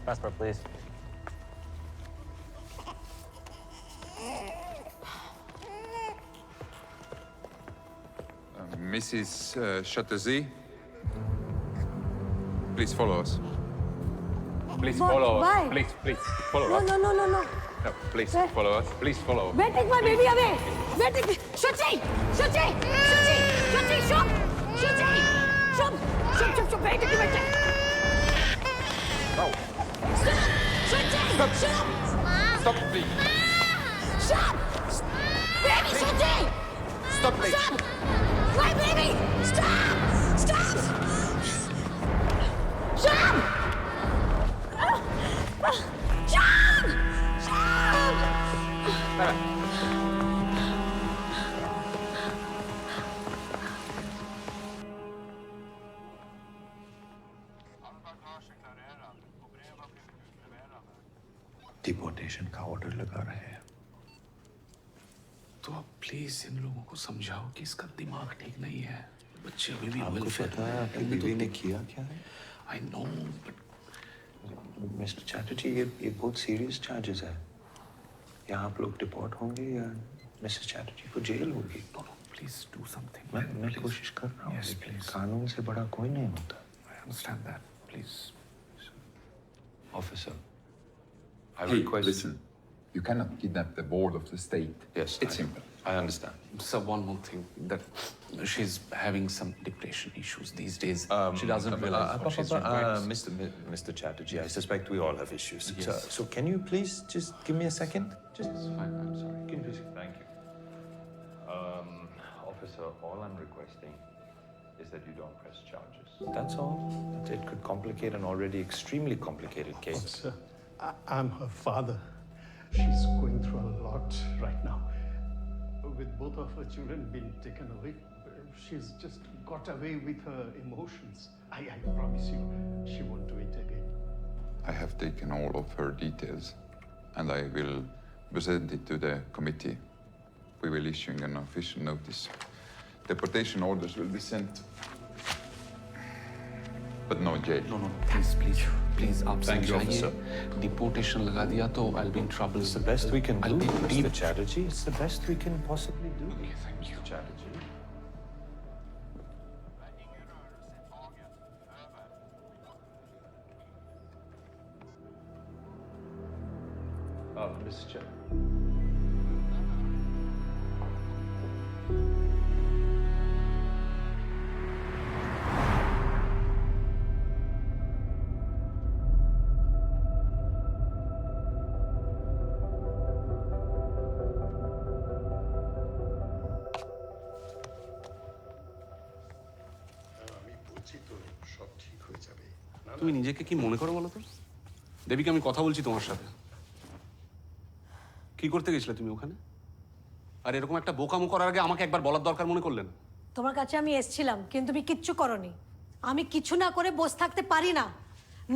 [SPEAKER 23] Passport, please.
[SPEAKER 10] Mrs. Chatterjee, please follow us. Please
[SPEAKER 1] What?
[SPEAKER 10] follow
[SPEAKER 1] Why?
[SPEAKER 10] us. Please, follow
[SPEAKER 1] No,
[SPEAKER 10] us.
[SPEAKER 1] no, no, no, no.
[SPEAKER 10] No, please
[SPEAKER 1] Where?
[SPEAKER 10] follow us. Please follow.
[SPEAKER 1] Where take my baby away? Where take Shuchi! Shuchi! Shuchi! Shuchi! Shub! Shuchi! Shub! Shub! Where take you?
[SPEAKER 10] No.
[SPEAKER 1] Stop! Shuchi!
[SPEAKER 10] Stop.
[SPEAKER 1] Shub!
[SPEAKER 10] Stop, please.
[SPEAKER 1] Shub! Baby Shuchi!
[SPEAKER 10] Stop, please.
[SPEAKER 1] Stop! My baby! Stop! Stop! Shub! Shub! Shub!
[SPEAKER 12] Deportation का order लगा रहे हैं।
[SPEAKER 24] तो अब please इन लोगों को समझाओ कि इसका दिमाग ठीक नहीं है।
[SPEAKER 2] बच्चे अभी भी
[SPEAKER 9] आपको पता है आपकी बीवी ने किया क्या है?
[SPEAKER 2] I know but
[SPEAKER 9] mister Chatterjee, ये बहुत सीरियस चार्जेस है। यहाँ आप लोग डिपोर्ट होंगे या मिसेस चैटर्जी को जेल होगी?
[SPEAKER 2] Please do something.
[SPEAKER 9] मैं कोशिश कर रहा हूँ।
[SPEAKER 2] Yes, please.
[SPEAKER 9] कानून से बड़ा कोई नहीं होता।
[SPEAKER 2] I understand that. Please.
[SPEAKER 9] Officer, I
[SPEAKER 4] Hey,
[SPEAKER 9] request.
[SPEAKER 4] listen. You cannot kidnap the board of the state.
[SPEAKER 9] Yes,
[SPEAKER 4] It's simple.
[SPEAKER 9] I understand.
[SPEAKER 2] Sir, one more thing, that she's having some depression issues these days. She doesn't realize what she's doing.
[SPEAKER 9] Mr. Chatterjee, I suspect we all have issues.
[SPEAKER 2] Yes.
[SPEAKER 9] So can you please just give me a second? Just
[SPEAKER 2] Fine, I'm sorry.
[SPEAKER 9] Can you please? Thank you. Officer, all I'm requesting is that you don't press charges. That's all. It could complicate an already extremely complicated case.
[SPEAKER 7] Sir, I'm her father. She's going through a lot right now. With both of her children being taken away, she's just got away with her emotions. I promise you, she won't do it again.
[SPEAKER 4] I have taken all of her details and I will present it to the committee. We will issue an official notice. Deportation orders will be sent, but no jail.
[SPEAKER 2] No, please, आप
[SPEAKER 9] Thank you,
[SPEAKER 2] समझाइए।
[SPEAKER 9] officer.
[SPEAKER 2] Deportation लगा दिया तो I'll be in trouble.
[SPEAKER 9] It's the best we can
[SPEAKER 2] I'll
[SPEAKER 9] do,
[SPEAKER 2] be
[SPEAKER 9] Mr.
[SPEAKER 2] deep.
[SPEAKER 9] Chatterjee. It's the best we can possibly do.
[SPEAKER 2] Okay, thank you.
[SPEAKER 9] Mr. Chatterjee. Mr. Chair.
[SPEAKER 2] তুমি নিজেকে কি মনে করো বলো তো? দেবীকে আমি কথা বলছি তোমার সাথে। কি করতে গেছিলে তুমি ওখানে? আর এরকম একটা বোকামো করার আগে আমাকে একবার বলার দরকার মনে করলে না?
[SPEAKER 1] তোমার কাছে আমি এসেছিলাম কিন্তু তুমি কিচ্ছু করনি। আমি কিছু না করে বসে থাকতে পারি না।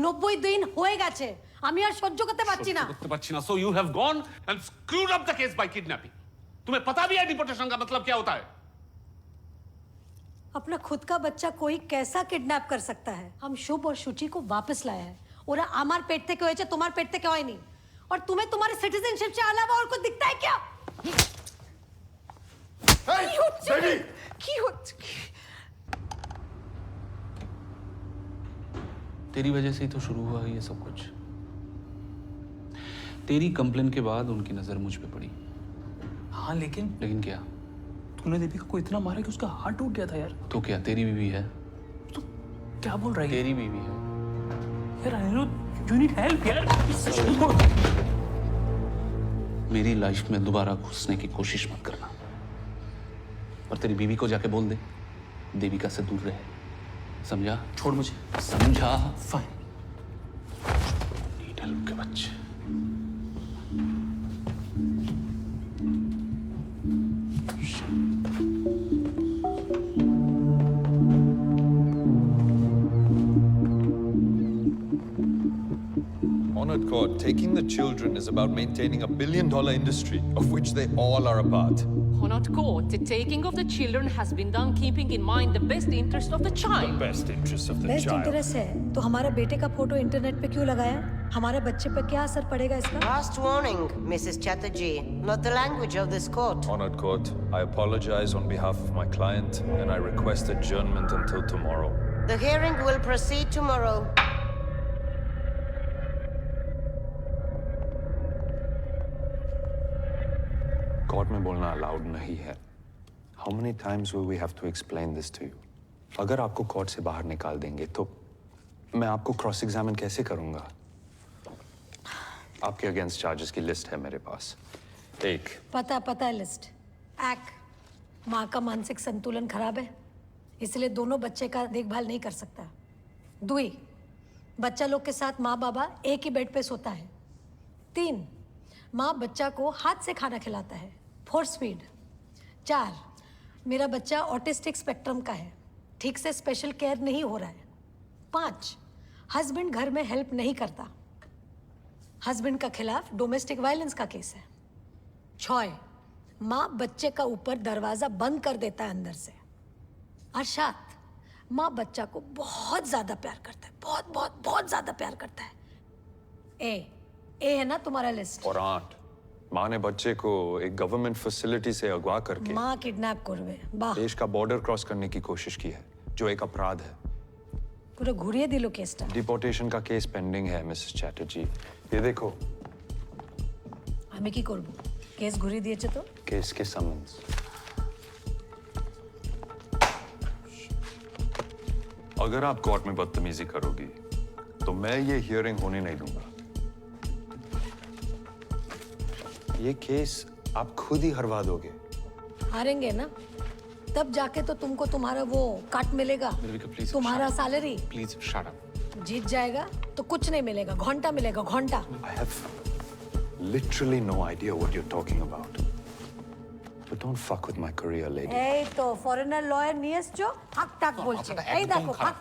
[SPEAKER 1] 90 দিন হয়ে গেছে, আমি আর সহ্য করতে পারছি না।
[SPEAKER 2] করতে পারছি না। So you have gone and screwed up the case by kidnapping. तुम्हें पता भी है डिपोर्टेशन का मतलब क्या होता है?
[SPEAKER 1] अपना खुद का बच्चा कोई कैसा किडनैप कर सकता है? हम शुभ और शुचि को वापस लाया है। ওরা আমার পেট থেকে হয়েছে, তোমার পেট থেকে হয়নি। और तुम्हें तुम्हारे सिटीजनशिप से अलावा और कुछ दिखता है क्या?
[SPEAKER 2] तेरी वजह से ही तो शुरू हुआ ये सब कुछ। तेरी कंप्लेन के बाद उनकी नजर मुझ पे पड़ी।
[SPEAKER 6] हाँ लेकिन
[SPEAKER 2] क्या?
[SPEAKER 6] तूने दीपिका को इतना मारा कि उसका हार्ट टूट गया था यार।
[SPEAKER 2] तो क्या तेरी बीवी है?
[SPEAKER 6] तो क्या बोल रही है?
[SPEAKER 2] तेरी बीवी है
[SPEAKER 6] यार अनिरुद्ध, यू नीड हेल्प यार।
[SPEAKER 2] मेरी लाइफ में दोबारा घुसने की कोशिश मत करना। और तेरी बीवी को जाके बोल दे देविका से दूर रहे। समझा?
[SPEAKER 6] छोड़ मुझे।
[SPEAKER 2] समझा?
[SPEAKER 6] फाइन।
[SPEAKER 2] नीडल के बच्चे।
[SPEAKER 9] Honored court, taking the children is about maintaining $1 billion industry, of which they all are a part.
[SPEAKER 15] Honored court, the taking of the children has been done keeping in mind the best interest of the child.
[SPEAKER 9] The best interest of the
[SPEAKER 1] best
[SPEAKER 9] child.
[SPEAKER 1] Interest है तो हमारे बेटे का photo internet पे क्यों लगाया? हमारे बच्चे पे क्या असर पड़ेगा इसका?
[SPEAKER 23] Last warning, Mrs. Chatterjee. Not the language of this court.
[SPEAKER 9] Honored court, I apologize on behalf of my client and I request adjournment until tomorrow.
[SPEAKER 23] The hearing will proceed tomorrow.
[SPEAKER 9] Court में बोलना allowed नहीं है। How many times will we have to explain this to you? अगर आपको court से बाहर निकाल देंगे तो मैं आपको क्रॉस एग्जामिन कैसे करूंगा? आपके अगेंस्ट चार्जेस की लिस्ट है मेरे पास। एक,
[SPEAKER 1] पता है लिस्ट। एक, माँ का मानसिक संतुलन खराब है, इसलिए दोनों बच्चे का देखभाल नहीं कर सकता। दुई, बच्चा लोग के साथ माँ बाबा एक ही बेड पे सोता है। 3, माँ बच्चा को हाथ से खाना खिलाता है। 4 स्पीड। 4, मेरा बच्चा ऑटिस्टिक स्पेक्ट्रम का है, ठीक से स्पेशल केयर नहीं हो रहा है। 5, हस्बैंड घर में हेल्प नहीं करता, हस्बैंड का खिलाफ डोमेस्टिक वायलेंस का केस है। 6, माँ बच्चे का ऊपर दरवाजा बंद कर देता है अंदर से। अरशद, माँ बच्चा को बहुत ज्यादा प्यार करता है, बहुत बहुत बहुत ज्यादा प्यार करता है। ए है ना तुम्हारा लिस्ट?
[SPEAKER 9] और आंट, माँ ने बच्चे को एक गवर्नमेंट फैसिलिटी से अगवा करके
[SPEAKER 1] माँ किडनैप करवे बाह
[SPEAKER 9] देश का बॉर्डर क्रॉस करने की कोशिश की है, जो एक अपराध है।
[SPEAKER 1] पूरा घुरिए दिलो केसटा।
[SPEAKER 9] डिपोर्टेशन का केस पेंडिंग है मिसेस चैटर्जी। ये देखो।
[SPEAKER 1] हमें की करबो? केस घुरी दिए तो?
[SPEAKER 9] केस के समन्स। अगर आप कोर्ट में बदतमीजी करोगी तो मैं ये हियरिंग होने नहीं दूंगा। ये केस आप खुद ही हरवा दोगे।
[SPEAKER 1] हारेंगे ना, तब जाके तो तुमको तुम्हारा वो काट मिलेगा, तुम्हारा सैलरी।
[SPEAKER 2] Please shut up.
[SPEAKER 1] जीत जाएगा तो कुछ नहीं मिलेगा, घंटा मिलेगा, घंटा।
[SPEAKER 9] I have literally no idea what you're talking about. But don't fuck with my career, lady.
[SPEAKER 1] এই তো ফরেনার লয়ার নিয়ে এসছো, হাক টাক বলছে। এই দেখো হাক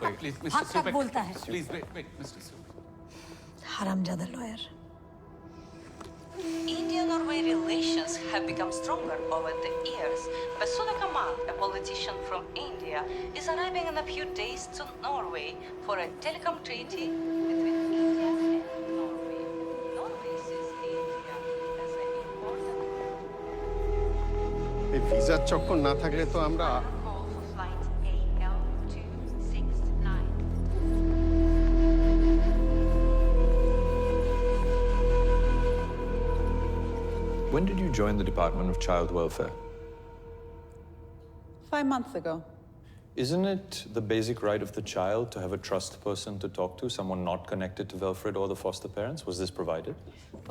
[SPEAKER 1] টাক बोलता है।
[SPEAKER 2] Please wait, Mr. Su.
[SPEAKER 1] হারামজাদা lawyer.
[SPEAKER 11] India-Norway relations have become stronger over the years. Basudha Kamal, a politician from India, is arriving in a few days to Norway for a telecom treaty between India and Norway. Norway sees India as an important
[SPEAKER 7] এই ভিসার চক্কর না থাকলে তো আমরা
[SPEAKER 11] call for flight AL269.
[SPEAKER 9] When did you join the Department of Child Welfare?
[SPEAKER 5] 5 months ago.
[SPEAKER 9] Isn't it the basic right of the child to have a trust person to talk to, someone not connected to Wilfred or the foster parents? Was this provided?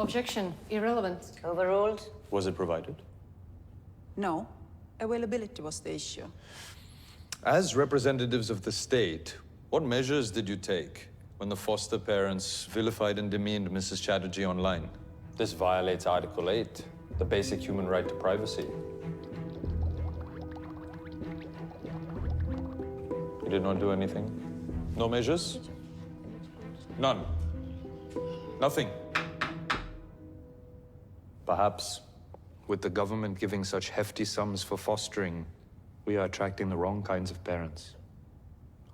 [SPEAKER 15] Objection. Irrelevant.
[SPEAKER 23] Overruled.
[SPEAKER 9] Was it provided?
[SPEAKER 5] No. Availability was the issue.
[SPEAKER 9] As representatives of the state, what measures did you take when the foster parents vilified and demeaned Mrs. Chatterjee online? This violates Article 8, the basic human right to privacy. You did not do anything? No measures? None? Nothing? Perhaps, with the government giving such hefty sums for fostering, we are attracting the wrong kinds of parents.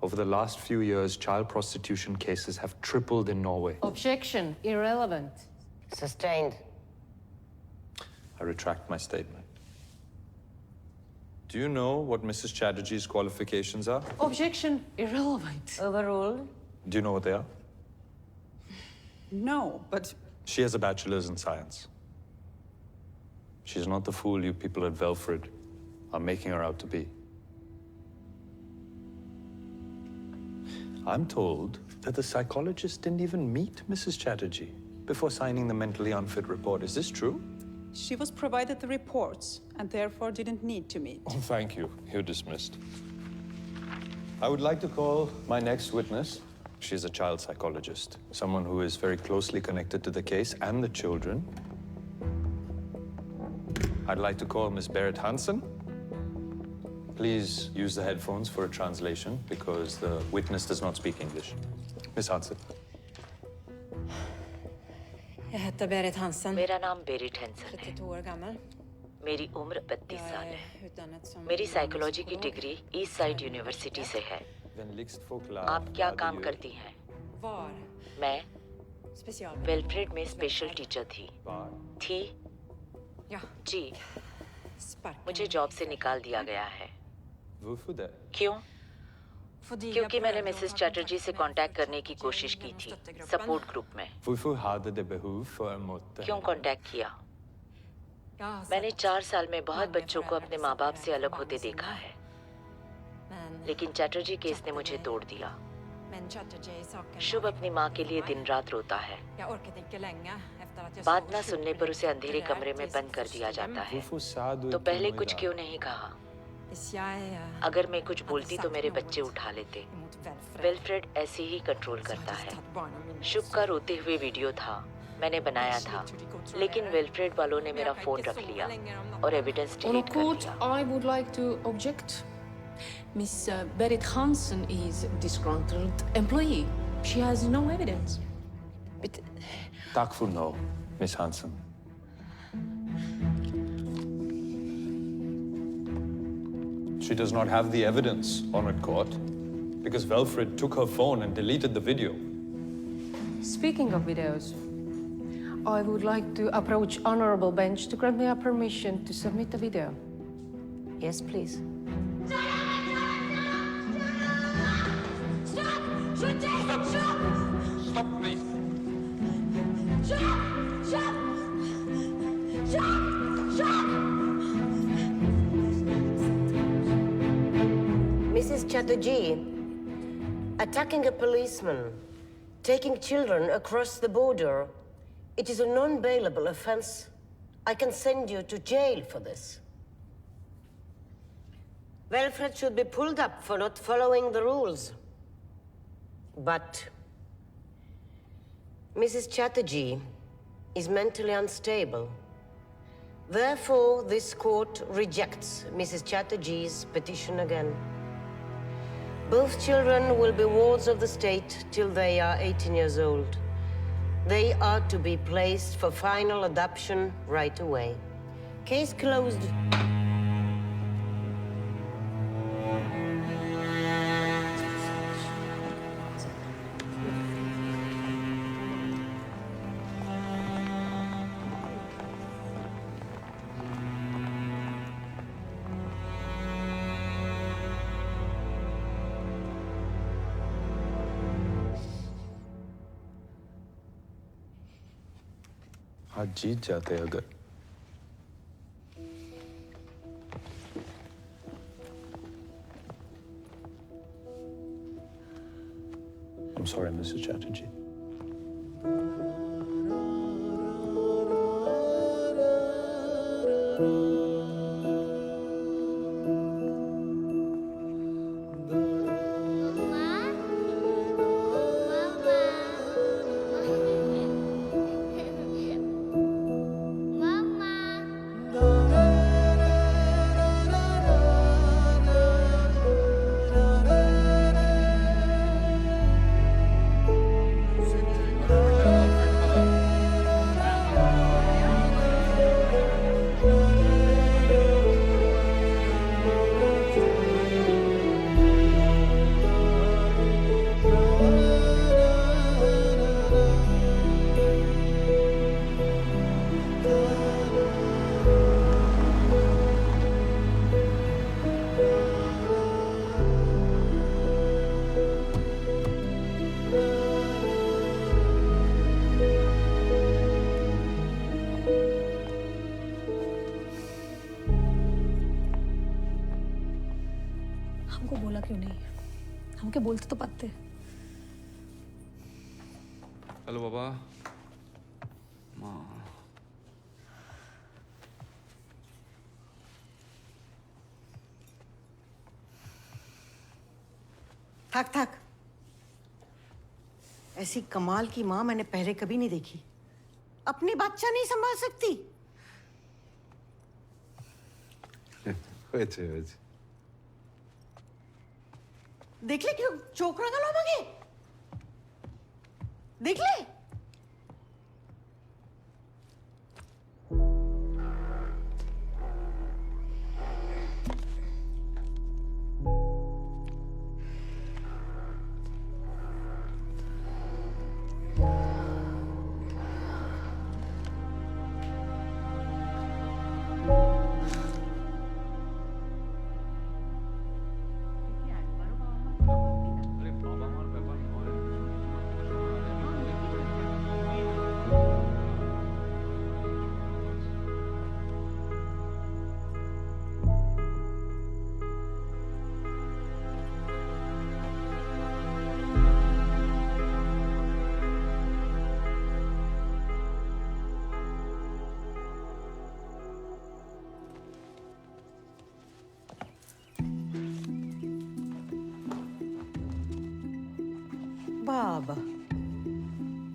[SPEAKER 9] Over the last few years, child prostitution cases have tripled in Norway.
[SPEAKER 15] Objection. Irrelevant.
[SPEAKER 23] Sustained.
[SPEAKER 9] I retract my statement. Do you know what Mrs. Chatterjee's qualifications are?
[SPEAKER 15] Objection. Irrelevant.
[SPEAKER 23] Overruled.
[SPEAKER 9] Do you know what they are?
[SPEAKER 5] No, but
[SPEAKER 9] She has a bachelor's in science. She's not the fool you people at Velfred are making her out to be. I'm told that the psychologist didn't even meet Mrs. Chatterjee before signing the mentally unfit report. Is this true?
[SPEAKER 5] she was provided the reports and therefore didn't need to meet.
[SPEAKER 9] Oh, thank you. You're dismissed. I would like to call my next witness. She's a child psychologist, someone who is very closely connected to the case and the children. I'd like to call Miss Berit Hansen. Please use the headphones for a translation because the witness does not speak English. Miss Hansen.
[SPEAKER 3] Jag heter Berit Hansen.
[SPEAKER 23] मेरा नाम Beirut Hansen है।
[SPEAKER 3] 32 år gammal.
[SPEAKER 23] मेरी उम्र 32 साल है।
[SPEAKER 3] Utdannet som
[SPEAKER 23] मेरी psychology की degree east side university से है। आप क्या काम करती हैं?
[SPEAKER 3] Var.
[SPEAKER 23] मैं
[SPEAKER 3] Special.
[SPEAKER 23] वेलफ्रेड में स्पेशल टीचर थी।
[SPEAKER 3] Ja.
[SPEAKER 23] जी,
[SPEAKER 3] Sparken.
[SPEAKER 23] मुझे जॉब से निकाल दिया गया है। क्यों?
[SPEAKER 3] Fordi
[SPEAKER 23] क्योंकि
[SPEAKER 3] jag
[SPEAKER 23] मैंने
[SPEAKER 3] prövade
[SPEAKER 23] मिसेस
[SPEAKER 3] att
[SPEAKER 23] चैटर्जी से
[SPEAKER 3] kontakta
[SPEAKER 23] कांटेक्ट करने की
[SPEAKER 3] Chatterjee
[SPEAKER 23] कोशिश की
[SPEAKER 3] genom
[SPEAKER 23] थी,
[SPEAKER 3] stöttegruppen.
[SPEAKER 23] सपोर्ट ग्रुप में। क्यों कांटेक्ट किया?
[SPEAKER 3] Jag har
[SPEAKER 23] मैंने
[SPEAKER 3] sett
[SPEAKER 23] 4 साल में बहुत
[SPEAKER 3] många
[SPEAKER 23] बच्चों को
[SPEAKER 3] föräldrar
[SPEAKER 23] अपने
[SPEAKER 3] som
[SPEAKER 23] माँ बाप से
[SPEAKER 3] är
[SPEAKER 23] अलग
[SPEAKER 3] barn
[SPEAKER 23] होते
[SPEAKER 3] sina.
[SPEAKER 23] देखा है,
[SPEAKER 3] Men,
[SPEAKER 23] लेकिन चैटर्जी केस ने मुझे तोड़ दिया।
[SPEAKER 3] men Chatterjee-saken
[SPEAKER 23] शुभ
[SPEAKER 3] var
[SPEAKER 23] अपनी माँ के लिए दिन रात रोता है।
[SPEAKER 3] Jag orkade inte länge efter att jag
[SPEAKER 23] बात
[SPEAKER 3] såg
[SPEAKER 23] ना
[SPEAKER 3] Shub
[SPEAKER 23] सुनने पर उसे अंधेरे
[SPEAKER 3] bli
[SPEAKER 23] कमरे में
[SPEAKER 3] till
[SPEAKER 23] बंद कर दिया
[SPEAKER 3] fosterhem.
[SPEAKER 23] जाता है। तो पहले कुछ क्यों नहीं कहा?
[SPEAKER 3] Hvis jag
[SPEAKER 23] अगर मैं कुछ बोलती तो मेरे बच्चे उठा लेते।
[SPEAKER 3] mot Velfred
[SPEAKER 23] वेलफ्रेड ऐसे ही कंट्रोल करता है। शुभ का रोते हुए वीडियो था, मैंने बनाया था, लेकिन वेलफ्रेड वालों ने मेरा फोन रख लिया और एविडेंस
[SPEAKER 15] On
[SPEAKER 23] डिलीट कर
[SPEAKER 15] court,
[SPEAKER 23] दिया।
[SPEAKER 15] I would like to object. Miss Berit Hansen is a disgruntled employee. She has no evidence.
[SPEAKER 9] Tack för no, Miss Hansen. She does not have the evidence, Honored Court, because Wilfred took her phone and deleted the video.
[SPEAKER 15] Speaking of videos, I would like to approach Honorable Bench to grant me a permission to submit a video.
[SPEAKER 19] Yes, please.
[SPEAKER 2] Stop, please.
[SPEAKER 8] Mrs. Chatterjee, attacking a policeman, taking children across the border, it is a non-bailable offense. I can send you to jail for this. Wilfred should be pulled up for not following the rules. But Mrs. Chatterjee is mentally unstable. Therefore, this court rejects Mrs. Chatterjee's petition again. Both children will be wards of the state till they are 18 years old. They are to be placed for final adoption right away. Case closed.
[SPEAKER 9] आज जीत जाते अगर I'm sorry, Mrs. Chatterjee.
[SPEAKER 1] हमको बोला क्यों नहीं? हमके बोलते तो पाते।
[SPEAKER 2] हेलो बाबा। माँ।
[SPEAKER 13] थक थक। ऐसी कमाल की माँ मैंने पहले कभी नहीं देखी। अपनी बच्चा नहीं संभाल सकती। देख ले क्यों चोकरा गला मांगे? देख ले। बाबा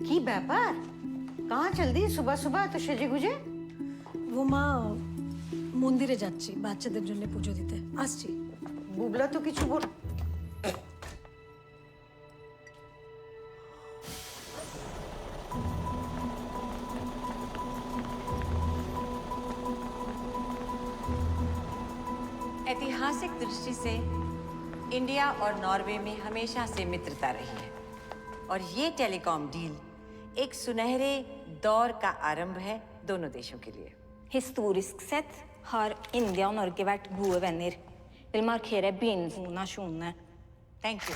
[SPEAKER 13] की ব্যাপার कहाँ चल दी सुबह सुबह तो সেজে গুজে
[SPEAKER 1] वो মা মন্দিরে যাচ্ছি বাচ্চাদের জন্য পুজো দিতে আসছি
[SPEAKER 13] বুবলা তো কিছু বল
[SPEAKER 3] ऐतिहासिक दृष्टि से इंडिया और नॉर्वे में हमेशा से मित्रता रही है और ये टेलीकॉम डील एक सुनहरे दौर का आरंभ है दोनों देशों के लिए.
[SPEAKER 21] Historisk sett har India og Norge vært gode venner. Vil markere begynnelsen av nasjonene.
[SPEAKER 3] Thank you.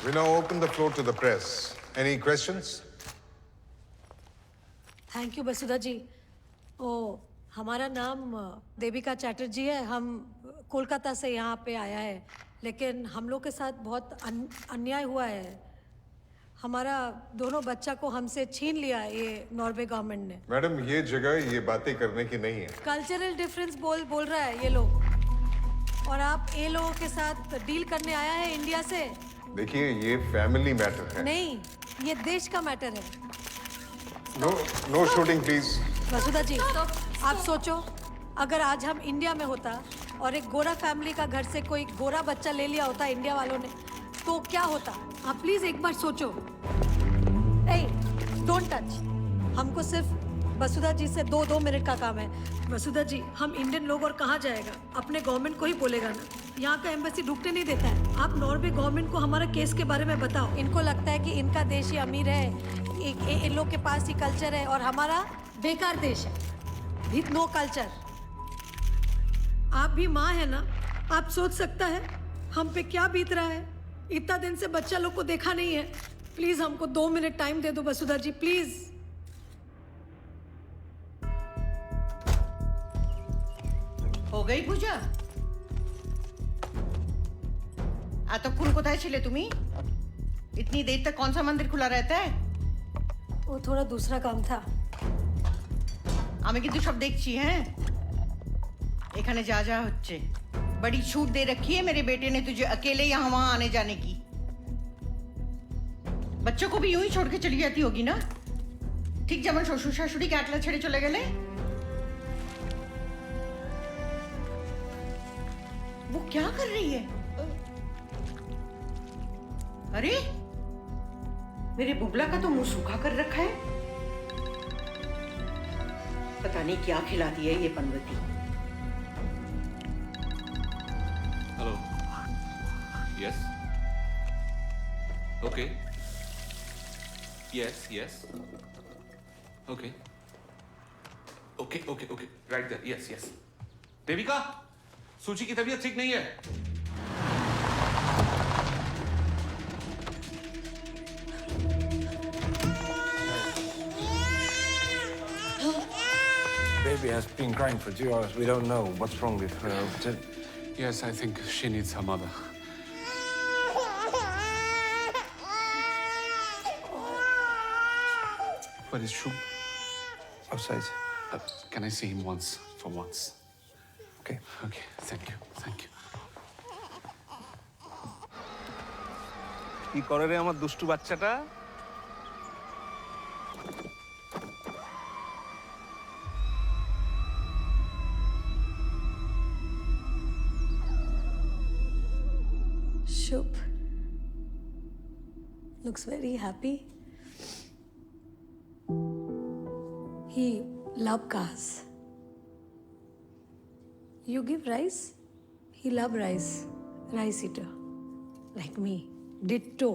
[SPEAKER 14] We now open the floor to the press. Any questions?
[SPEAKER 1] Thank you Vasudha ji. ओ हमारा नाम देविका चैटर्जी है. हम कोलकाता से यहाँ पे आया है, लेकिन हम लोग के साथ बहुत अन्याय हुआ है. हमारा दोनों बच्चा को हमसे छीन लिया ये नॉर्वे गवर्नमेंट ने.
[SPEAKER 14] मैडम, ये जगह ये बातें करने की नहीं है.
[SPEAKER 1] कल्चरल डिफरेंस बोल रहा है ये लोग, और आप ये लोगों के साथ डील करने आया है इंडिया से.
[SPEAKER 14] देखिए, ये फैमिली मैटर है.
[SPEAKER 1] नहीं, ये देश का मैटर है.
[SPEAKER 14] No shooting please.
[SPEAKER 1] Vasudha ji, आप सोचो, अगर आज हम इंडिया में होता और एक गोरा फैमिली का घर से कोई गोरा बच्चा ले लिया होता इंडिया वालों ने, तो क्या होता? आप प्लीज एक बार सोचो. Don't touch. हमको सिर्फ वसुधा जी से दो मिनट का काम है. वसुधा जी, हम इंडियन लोग और कहाँ जाएगा? अपने गवर्नमेंट को ही बोलेगा ना. यहाँ का एम्बेसी ढूंढने नहीं देता है. आप नॉर्वे गवर्नमेंट को हमारा केस के बारे में बताओ. इनको लगता है कि इनका देश ही अमीर है, इन लोग के पास ही कल्चर है, और हमारा बेकार देश है विथ नो कल्चर. आप भी माँ है ना, आप सोच सकता है हम पे क्या बीत रहा है. इतना दिन से बच्चा लोग को देखा नहीं है. प्लीज हमको 2 मिनट टाइम दे दो वसुधा जी, प्लीज.
[SPEAKER 13] हो गई पूजा? आता खून कोथाय छिले तुम्ही? इतनी देर तक कौन सा मंदिर खुला रहता है?
[SPEAKER 1] वो थोड़ा दूसरा काम था.
[SPEAKER 13] আমি কিন্তু সব দেখছি. হ্যাঁ, এখানে যা যা হচ্ছে, बड़ी छूट दे रखी है मेरे बेटे ने तुझे अकेले यहाँ वहां आने जाने की. बच्चों को भी यूं ही छोड़ के चली जाती होगी ना, ठीक যেমন শ্বশুর শাশুড়ি একলা ছেড়ে চলে গেলে. वो क्या कर रही है? अरे, मेरे बुबला का तो मुंह सूखा कर रखा है. पता नहीं क्या खिलाती है ये पनवती.
[SPEAKER 2] Hello. Yes. Okay. Yes yes. Okay. Okay okay okay. Right there. Yes yes. Devika, Suchi की तबीयत ठीक नहीं है.
[SPEAKER 12] Baby has been crying for 2 hours. We don't know what's wrong with her.
[SPEAKER 2] Yes, I think she needs her mother. Where is Shub?
[SPEAKER 12] Outside.
[SPEAKER 2] Can I see him once, for once?
[SPEAKER 12] Okay.
[SPEAKER 2] Okay, thank you, thank you.
[SPEAKER 10] কি করে রে আমার দুষ্টু বাচ্চাটা?
[SPEAKER 1] Shub looks very happy. He loves cars. You give rice, he loves rice. Rice eater. Like me. Ditto.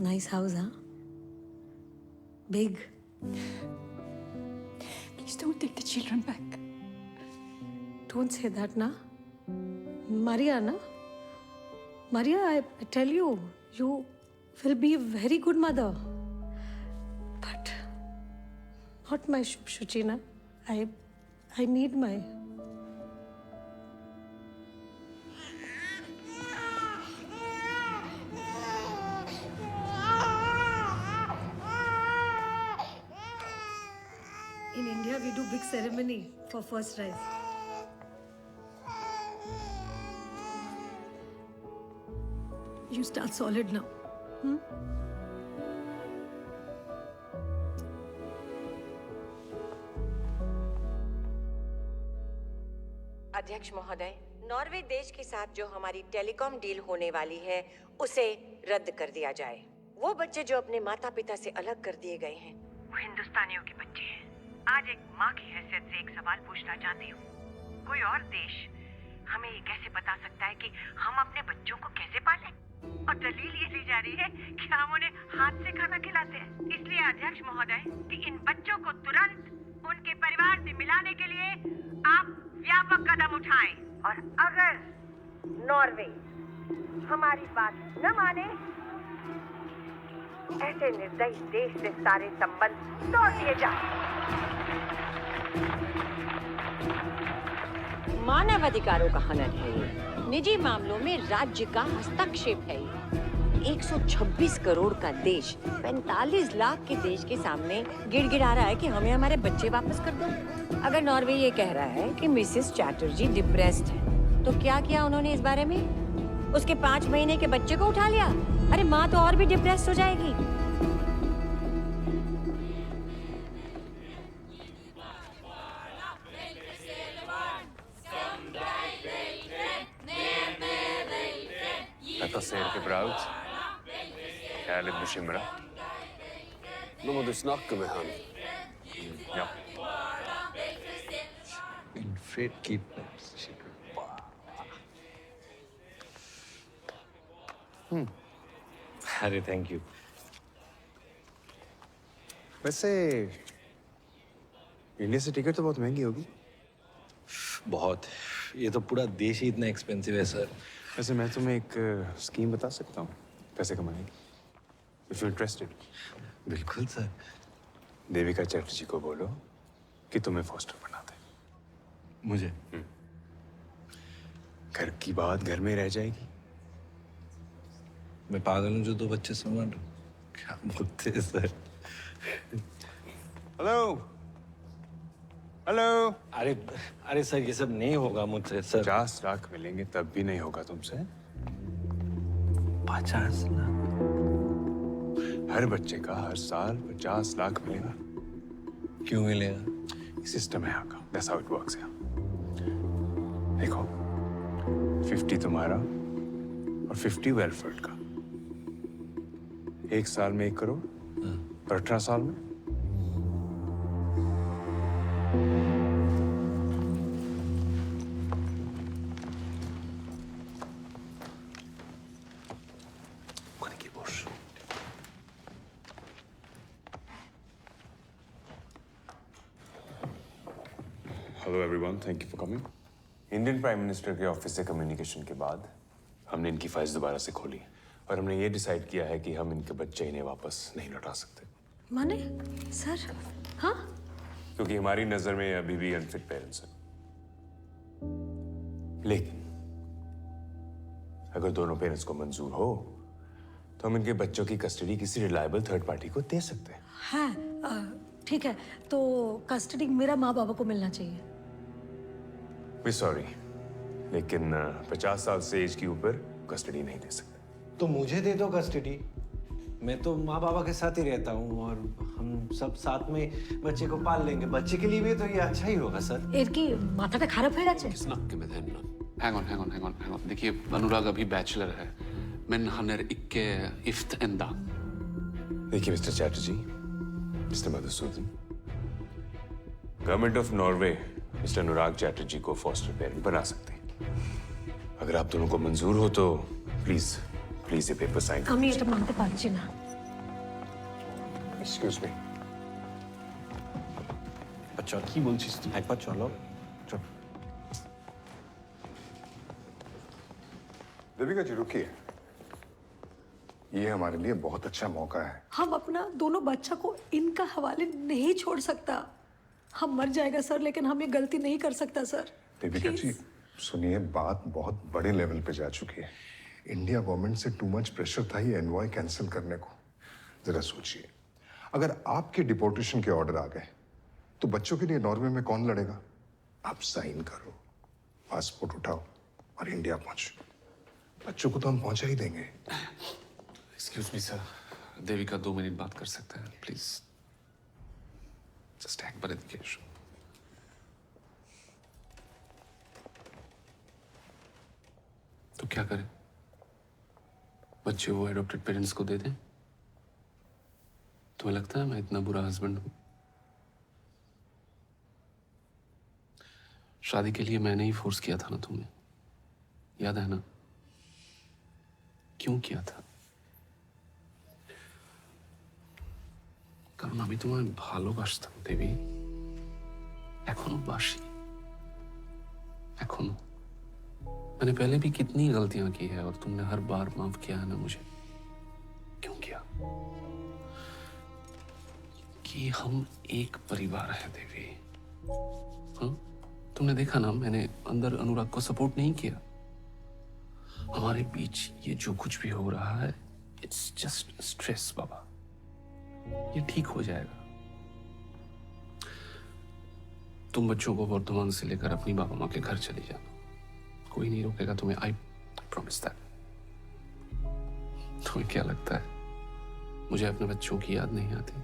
[SPEAKER 1] Nice house, huh? Big.
[SPEAKER 5] Please don't take the children back.
[SPEAKER 1] Don't say that, na. Maria, na. Maria, I tell you, you will be a very good mother. But not my Shuchi, na. I need my. In India, we do big ceremony for first rice. You start solid now.
[SPEAKER 23] अध्यक्ष महोदय,
[SPEAKER 8] Norway देश के साथ जो हमारी telecom deal होने वाली है उसे रद्द कर दिया जाए। वो बच्चे जो अपने माता पिता से अलग कर दिए गए हैं,
[SPEAKER 16] वो हिंदुस्तानियों के बच्चे हैं। आज एक माँ की हैसियत से एक सवाल पूछना चाहती हूँ। कोई और देश हमें ये कैसे बता सकता है कि हम अपने बच्चों को कैसे पालें? और दलील ये दी जा रही है कि हम उन्हें हाथ से खाना खिलाते हैं। इसलिए अध्यक्ष महोदय कि इन बच्चों को तुरंत उनके परिवार से मिलाने के लिए आप व्यापक कदम उठाएं। और अगर नॉर्वे हमारी बात न माने, ऐसे निर्दयी देश से सारे संबंध तोड़ दिए जाए।
[SPEAKER 8] मानव अधिकारों का हनन है ये, निजी मामलों में राज्य का हस्तक्षेप है ये। 126 करोड़ का देश 45 लाख के देश के सामने गिड़गिड़ा रहा है कि हमें हमारे बच्चे वापस कर दो। अगर नॉर्वे ये कह रहा है कि मिसेस चैटर्जी डिप्रेस्ड है, तो क्या किया उन्होंने इस बारे में? उसके 5 महीने के बच्चे को उठा लिया। अरे माँ तो और भी डिप्रेस्ड हो जाएगी।
[SPEAKER 10] Detta ser ikke bra ut. Jeg er litt bekymra.
[SPEAKER 9] Nå må du snakke med han.
[SPEAKER 10] Ja.
[SPEAKER 12] Wilfred kidnaps Shubha. अरे थैंक यू।
[SPEAKER 10] वैसे इंडिया से टिकट तो बहुत महंगी होगी।
[SPEAKER 12] बहुत। ये तो पूरा देश ही इतना एक्सपेंसिव है सर।
[SPEAKER 10] वैसे मैं तुम्हें एक स्कीम बता सकता हूँ पैसे कमाने की, इफ यू इंटरेस्टेड।
[SPEAKER 12] बिल्कुल सर।
[SPEAKER 10] देविका चैटर्जी को बोलो कि तुम्हें फॉस्टर बना दे।
[SPEAKER 12] मुझे?
[SPEAKER 10] घर की बात घर में रह जाएगी।
[SPEAKER 12] मैं पागल हूँ जो 2 बच्चे संभाल रहा हूँ? क्या बोलते हैं सर?
[SPEAKER 10] Hello hello.
[SPEAKER 12] अरे सर ये सब नहीं होगा मुझसे सर।
[SPEAKER 10] 50 लाख मिलेंगे तब भी नहीं होगा तुमसे।
[SPEAKER 12] 50 लाख?
[SPEAKER 10] हर बच्चे का हर साल 50 लाख मिलेगा।
[SPEAKER 12] क्यों मिलेगा?
[SPEAKER 10] सिस्टम है यहाँ का। That's how it works यहाँ। देखो 50 तुम्हारा और 50 वेलफेयर का। 1 साल में 1 करोड़ और 18 साल में hello everyone, thank you for coming. Indian prime minister के ऑफिस से कम्युनिकेशन के बाद हमने इनकी फाइल्स दोबारा से खोली और हमने ये डिसाइड किया है कि हम इनके बच्चे इन्हें वापस नहीं लौटा सकते।
[SPEAKER 1] माने सर? हाँ?
[SPEAKER 10] क्योंकि हमारी नजर में अभी भी अनफिट पेरेंट्स हैं। लेकिन अगर दोनों पेरेंट्स को मंजूर हो तो हम इनके बच्चों की कस्टडी किसी रिलायबल थर्ड पार्टी को दे सकते हैं।
[SPEAKER 1] हाँ, ठीक है। तो कस्टडी मेरा माँ बाबा को मिलना चाहिए।
[SPEAKER 10] वी सॉरी, लेकिन 50 साल से एज के ऊपर कस्टडी नहीं दे सकते।
[SPEAKER 12] तो मुझे दे दो कस्टडी। मैं तो माँ बाबा के साथ ही रहता हूँ और हम सब साथ में बच्चे को पाल लेंगे। बच्चे के लिए भी तो ये अच्छा ही होगा सर।
[SPEAKER 1] इनकी माथा खाराप है गाचे।
[SPEAKER 2] Hang on. देखिए अनुराग अभी बैचलर है, men han är icke gift ända.
[SPEAKER 10] देखिए mister Chatterjee, mister Madhusudan, government of Norway mister Anurag Chatterjee को फॉस्टर पेरेंट बना सकते हैं। अगर आप दोनों को मंजूर हो तो प्लीज ये पेपर साइन कर।
[SPEAKER 1] আমি এটা মানতে পারছি না।
[SPEAKER 10] Excuse me.
[SPEAKER 12] अच्छा কি বলছিস তুই? একবার চলো। চল।
[SPEAKER 14] देविका जी रुकिए, ये हमारे लिए बहुत अच्छा मौका है।
[SPEAKER 1] हम अपना दोनों बच्चा को इनका हवाले नहीं छोड़ सकता। हम मर जाएगा सर, लेकिन हम ये गलती नहीं कर सकता सर।
[SPEAKER 14] देविका जी सुनिए, बात बहुत बड़े लेवल पे जा चुकी है। इंडिया गवर्नमेंट से टू मच प्रेशर था ये एनवॉय कैंसिल करने को। जरा सोचिए, अगर आपके डिपोर्टेशन के ऑर्डर आ गए तो बच्चों के लिए नॉर्वे में कौन लड़ेगा? आप साइन करो, पासपोर्ट उठाओ और इंडिया पहुंचो। बच्चों को तो हम पहुंचा ही देंगे।
[SPEAKER 2] Excuse me sir, Devika 2 minute बात कर सकते हैं प्लीज? जस्ट एक बार एजुकेशन।
[SPEAKER 17] तो क्या करें? बच्चे वो एडॉप्टेड पेरेंट्स को दे दें? तुम्हें लगता है मैं इतना बुरा हस्बैंड हूं? शादी के लिए मैंने ही फोर्स किया था ना तुम्हें, याद है ना? क्यों किया था? কারণ আমি তোমায় ভালোবাসতাম দেবী, এখনো বাসি, এখনো। मैंने पहले भी कितनी गलतियां की है और तुमने हर बार माफ किया है ना मुझे। क्यों किया? कि हम एक परिवार है देवी। हाँ? तुमने देखा ना, मैंने अंदर अनुराग को सपोर्ट नहीं किया। हमारे बीच ये जो कुछ भी हो रहा है, इट्स जस्ट स्ट्रेस बाबा। ये ठीक हो जाएगा। तुम बच्चों को वर्धमान से लेकर अपनी बाबा माँ के घर चली जाना, कोई नहीं रोकेगा तुम्हें। I promise that. तुम्हें क्या लगता है मुझे अपने बच्चों की याद नहीं आती?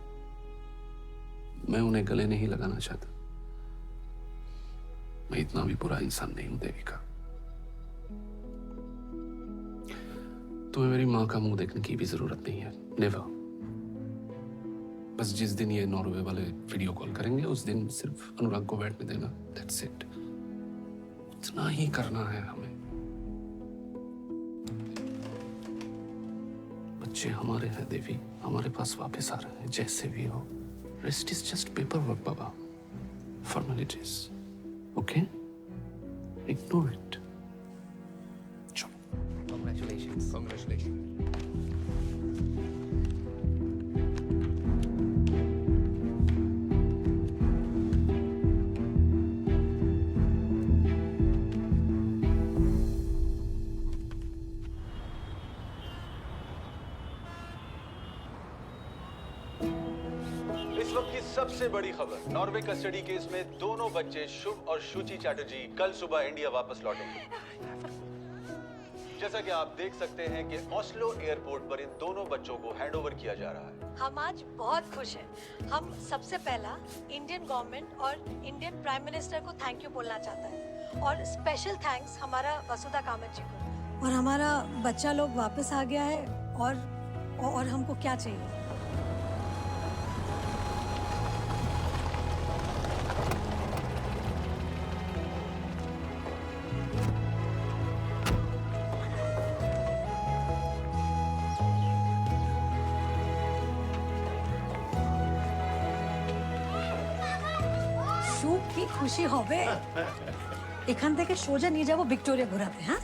[SPEAKER 17] मैं उन्हें गले नहीं लगाना चाहता। मैं इतना भी बुरा इंसान नहीं हूं देविका। तुम्हें मेरी माँ का मुंह देखने की भी जरूरत नहीं है, नेवर। बस जिस दिन ये नॉर्वे वाले वीडियो कॉल करेंगे उस दिन सिर्फ अनुराग को बैठने देना, दैट्स इट। इतना ही करना है हमें। बच्चे हमारे हैं देवी, हमारे पास वापस आ रहे हैं जैसे भी हो। Rest is just paper work Baba, formalities, okay? Ignore it.
[SPEAKER 9] Congratulations. Congratulations.
[SPEAKER 18] इस वक्त की सबसे बड़ी खबर, नॉर्वे कस्टडी केस में दोनों बच्चे शुभ और शुचि चैटर्जी कल सुबह इंडिया वापस लौटेंगे। जैसा कि आप देख सकते हैं कि ऑस्लो एयरपोर्ट पर इन दोनों बच्चों को हैंडओवर किया जा रहा है।
[SPEAKER 1] हम आज बहुत खुश हैं। हम सबसे पहला इंडियन गवर्नमेंट और इंडियन प्राइम मिनिस्टर को थैंक यू बोलना चाहता है, और स्पेशल थैंक्स हमारा वसुधा कामत जी को। और हमारा बच्चा लोग वापस आ गया है, और हमको क्या चाहिए? কি খুশি হবে এখান থেকে সোজা নিয়ে যাব ভিক্টোরিয়া ঘোরাতে। হ্যাঁ,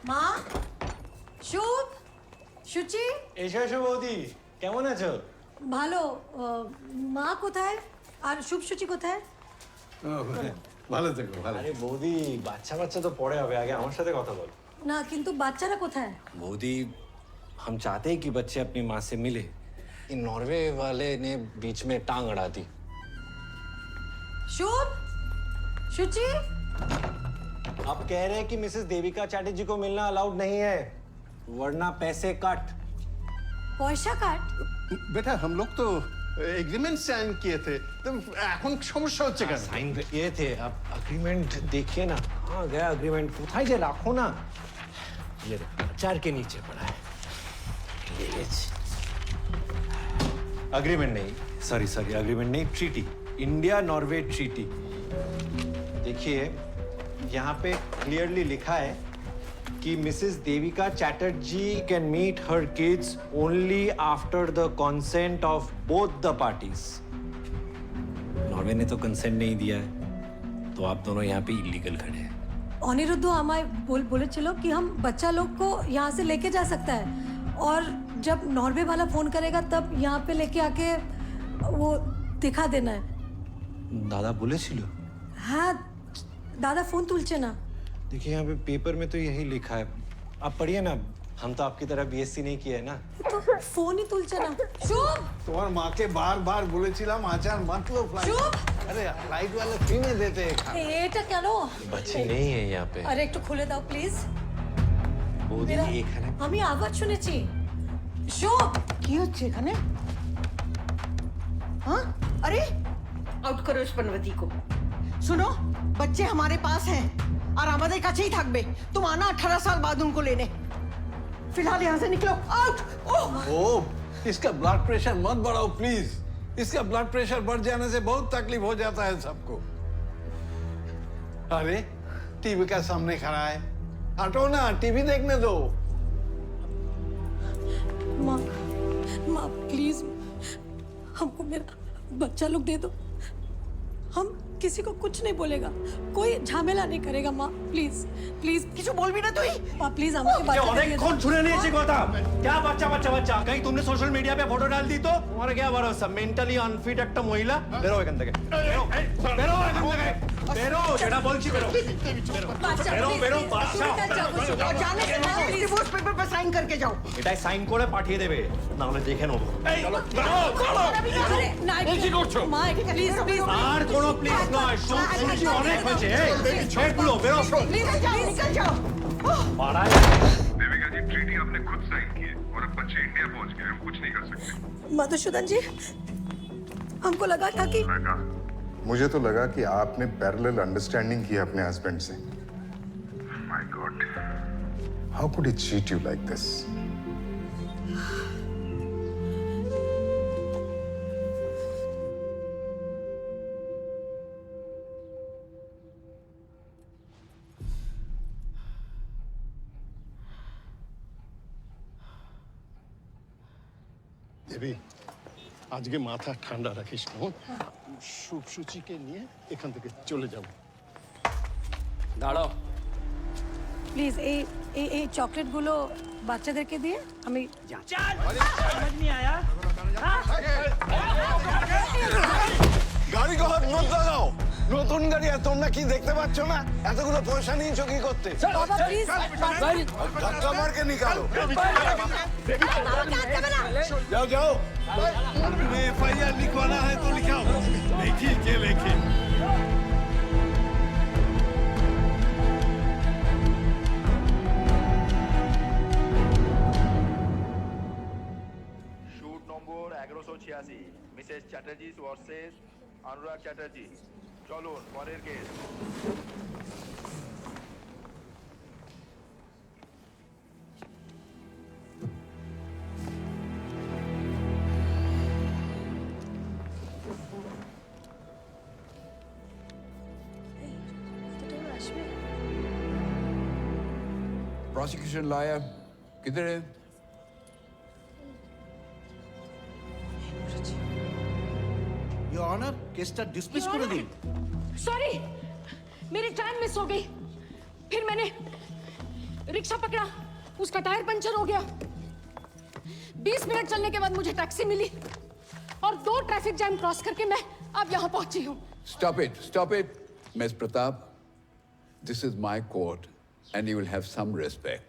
[SPEAKER 1] মা, শুভ, সুচি,
[SPEAKER 20] এসো এসো বৌদি, কেমন আছো?
[SPEAKER 1] ভালো। মা কোথায় আর শুভ সুচি কোথায়?
[SPEAKER 20] ভালো থেকো, ভালো। আরে বৌদি, বাচ্চা বাচ্চা তো পরে হবে, আগে আমার সাথে কথা বল।
[SPEAKER 1] না, কিন্তু বাচ্চারা কোথায়?
[SPEAKER 20] बूदी, हम चाहते हैं कि बच्चे अपनी माँ से मिले। इन नॉर्वे वाले ने बीच में टांग अड़ा दी।
[SPEAKER 1] शुभ, सुचि,
[SPEAKER 20] अब कह रहे हैं कि मिसेस देविका चैटर्जी को मिलना अलाउड नहीं है, वरना पैसे कट।
[SPEAKER 1] पैसा कट?
[SPEAKER 7] बेटा, हम लोग तो एग्रीमेंट साइन किए थे, तो এখন সমস্যা হচ্ছে কেন?
[SPEAKER 20] साइन किए थे, अब एग्रीमेंट देखिए ना, कहाँ गया एग्रीमेंट? उठाई जे रखो ना, ये चार के नीचे पड़ा है। एग्रीमेंट नहीं, सॉरी एग्रीमेंट नहीं, ट्रीटी, इंडिया नॉर्वे ट्रीटी। देखिए, यहाँ पे क्लियरली लिखा है कि Mrs Devika Chatterjee can meet her kids only after the consent of both the parties. Norway ने तो कंसेंट नहीं दिया है, तो आप दोनों यहाँ पे इलीगल खड़े हैं।
[SPEAKER 1] अनिरुद्ध हमारे बोले कि हम बच्चा लोग को यहाँ से लेके जा सकता है, और जब नॉर्वे वाला फोन करेगा तब यहाँ पे लेके आके वो दिखा देना है।
[SPEAKER 20] दादा बोले छिलो?
[SPEAKER 1] हाँ, दादा फोन तुलचे ना।
[SPEAKER 20] देखिए, यहाँ पे पेपर में तो यही लिखा है, आप पढ़िए ना। हम तो आपकी तरह बीएससी नहीं किया है ना।
[SPEAKER 1] तो फोन ही तुलचे ना। शुभ,
[SPEAKER 7] তোমার মাকে বারবার বলেছিলাম আচার মাতলো ফ্লাইট।
[SPEAKER 1] শুভ,
[SPEAKER 20] अरे फ्लाइट वाले फ्री में देते हैं।
[SPEAKER 1] এটা কেন?
[SPEAKER 20] बच्चे नहीं है यहाँ पे।
[SPEAKER 1] আরে একটু খুলে দাও প্লিজ।
[SPEAKER 20] বৌদি,
[SPEAKER 1] মেরা-
[SPEAKER 20] এখানে
[SPEAKER 1] আমি আওয়াজ শুনেছি।
[SPEAKER 13] शुभ কি হচ্ছে এখানে? हाँ? अरे आउट करो इस पनवती को। सुनो, बच्चे हमारे पास हैं और हमारे काछे ही থাকবে। तुम आना 18 साल बाद उनको लेने। फिलहाल यहाँ से निकलो। आउट।
[SPEAKER 4] ओह, इसका ब्लड प्रेशर मत बढ़ाओ प्लीज। इसका ब्लड प्रेशर बढ़ जाने से बहुत तकलीफ हो जाता है सबको। अरे टीवी का सामने खड़ा है, हटो ना, टीवी देखने दो।
[SPEAKER 1] माँ, माँ प्लीज हमको मेरा बच्चा लोग दे दो। हम किसी को कुछ नहीं बोलेगा, कोई झमेला नहीं करेगा। माँ प्लीज प्लीज
[SPEAKER 13] কিছু বলবি না তুই?
[SPEAKER 1] माँ प्लीज আমাকে বাচ্চা
[SPEAKER 6] অনেক
[SPEAKER 1] दे
[SPEAKER 6] কোন
[SPEAKER 1] दो।
[SPEAKER 6] শুনে নিয়েছি
[SPEAKER 1] माँ,
[SPEAKER 6] কথা। क्या बच्चा बच्चा बच्चा? कहीं तुमने सोशल मीडिया पे फोटो डाल दी तो तुम्हारा क्या भरोसा? मेंटली अनफिट একটা মহিলা। বেরো এখান থেকে। বেরো বেরো এখান থেকে। বেরো, যেটা বলছি বেরো। বেরো বেরো বাচ্চা।
[SPEAKER 13] और जाने से पहले डिवोर्स पेपर पर साइन करके जाओ।
[SPEAKER 6] এটাই সাইন করে পাঠিয়ে দেবে, না হলে দেখে নেবো। চলো
[SPEAKER 1] अरे नहीं
[SPEAKER 6] কি করছো?
[SPEAKER 1] माँ प्लीज प्लीज
[SPEAKER 6] আর কোনো প্লিজ নয়, শুনছি অনেক হয়েছে। এই ছেড়গুলো বেরো।
[SPEAKER 13] निकल जाओ, निकल जाओ।
[SPEAKER 6] পাড়ায়
[SPEAKER 14] देविका जी, ट्रीटी आपने खुद साइन की है और अब बच्चे इंडिया पहुंच गए, हम कुछ नहीं कर सकते।
[SPEAKER 1] मधुसूदन जी, हमको लगा था कि
[SPEAKER 14] मुझे तो लगा कि आपने पैरेलल अंडरस्टैंडिंग की अपने हस्बैंड से। My god, how could he cheat you like this?
[SPEAKER 7] Devi, আজকে মাথা ঠান্ডা রাখিস না। শুভ সূচিকে নিয়ে এখান থেকে চলে যাব।
[SPEAKER 17] দাঁড়াও।
[SPEAKER 1] প্লিজ এই চকলেটগুলো বাচ্চাদেরকে দিয়ে আমি
[SPEAKER 6] समझ नहीं आया।
[SPEAKER 4] গাড়ি কখন নোট লাগাও, নতুন গাড়ি আর তোমরা কি দেখতে পাচ্ছ না? এতগুলো পয়সা নিয়েছো কি করতে?
[SPEAKER 1] বাবা প্লিজ
[SPEAKER 4] धक्का मार के निकालो। जाओ जाओ, तुम्हें FIR लिखवाना है तो लिखाओ। लिखी के लिखी।
[SPEAKER 22] শুট নম্বর 1186, মিসেস চ্যাটার্জি ভার্সেস অনুরাগ চ্যাটার্জি। চলুন পরের কেস।
[SPEAKER 2] प्रोसिक्यूशन लॉयर किधर है?
[SPEAKER 6] योर ऑनर, केसটা ডিসমিস করে দিন।
[SPEAKER 15] सॉरी, मेरी ट्रेन मिस हो गई। फिर मैंने रिक्शा पकड़ा, उसका टायर पंचर हो गया। 20 मिनट चलने के बाद मुझे टैक्सी मिली और 2 ट्रैफिक जैम क्रॉस करके मैं अब यहाँ पहुंची हूँ।
[SPEAKER 2] Stop it, Ms. Pratap. This is my court and you will have some respect.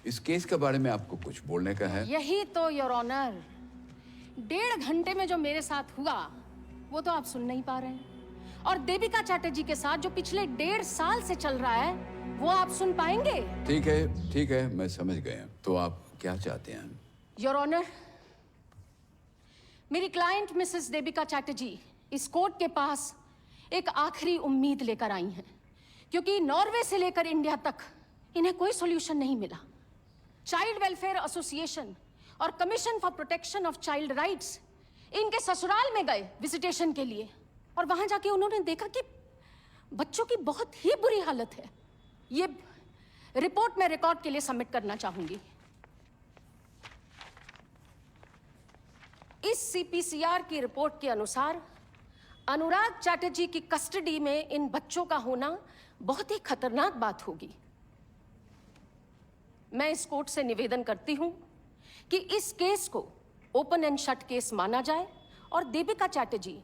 [SPEAKER 2] इस केस के बारे में आपको कुछ बोलने का है?
[SPEAKER 15] यही तो योर ऑनर, 1.5 घंटे में जो मेरे साथ हुआ वो तो आप सुन नहीं पा रहे हैं, और देविका चैटर्जी के साथ जो पिछले 1.5 साल से चल रहा है वो आप सुन पाएंगे?
[SPEAKER 2] ठीक है, मैं समझ गया। तो आप क्या चाहते हैं?
[SPEAKER 15] योर ऑनर, मेरी क्लाइंट मिसेस देविका चैटर्जी इस कोर्ट के पास एक आखिरी उम्मीद लेकर आई हैं, क्योंकि नॉर्वे से लेकर इंडिया तक इन्हें कोई सॉल्यूशन नहीं मिला। चाइल्ड वेलफेयर एसोसिएशन और commission for protection of child rights इनके ससुराल में गए विजिटेशन के लिए, और वहां जाके उन्होंने देखा कि बच्चों की बहुत ही बुरी हालत है। ये रिपोर्ट मैं रिकॉर्ड के लिए सबमिट करना चाहूंगी। इस सीपीसीआर की रिपोर्ट के अनुसार अनुराग चैटर्जी की कस्टडी में इन बच्चों का होना बहुत ही खतरनाक बात होगी। मैं इस कोर्ट से निवेदन करती हूं कि इस केस को ओपन एंड शट केस माना जाए और देविका चैटर्जी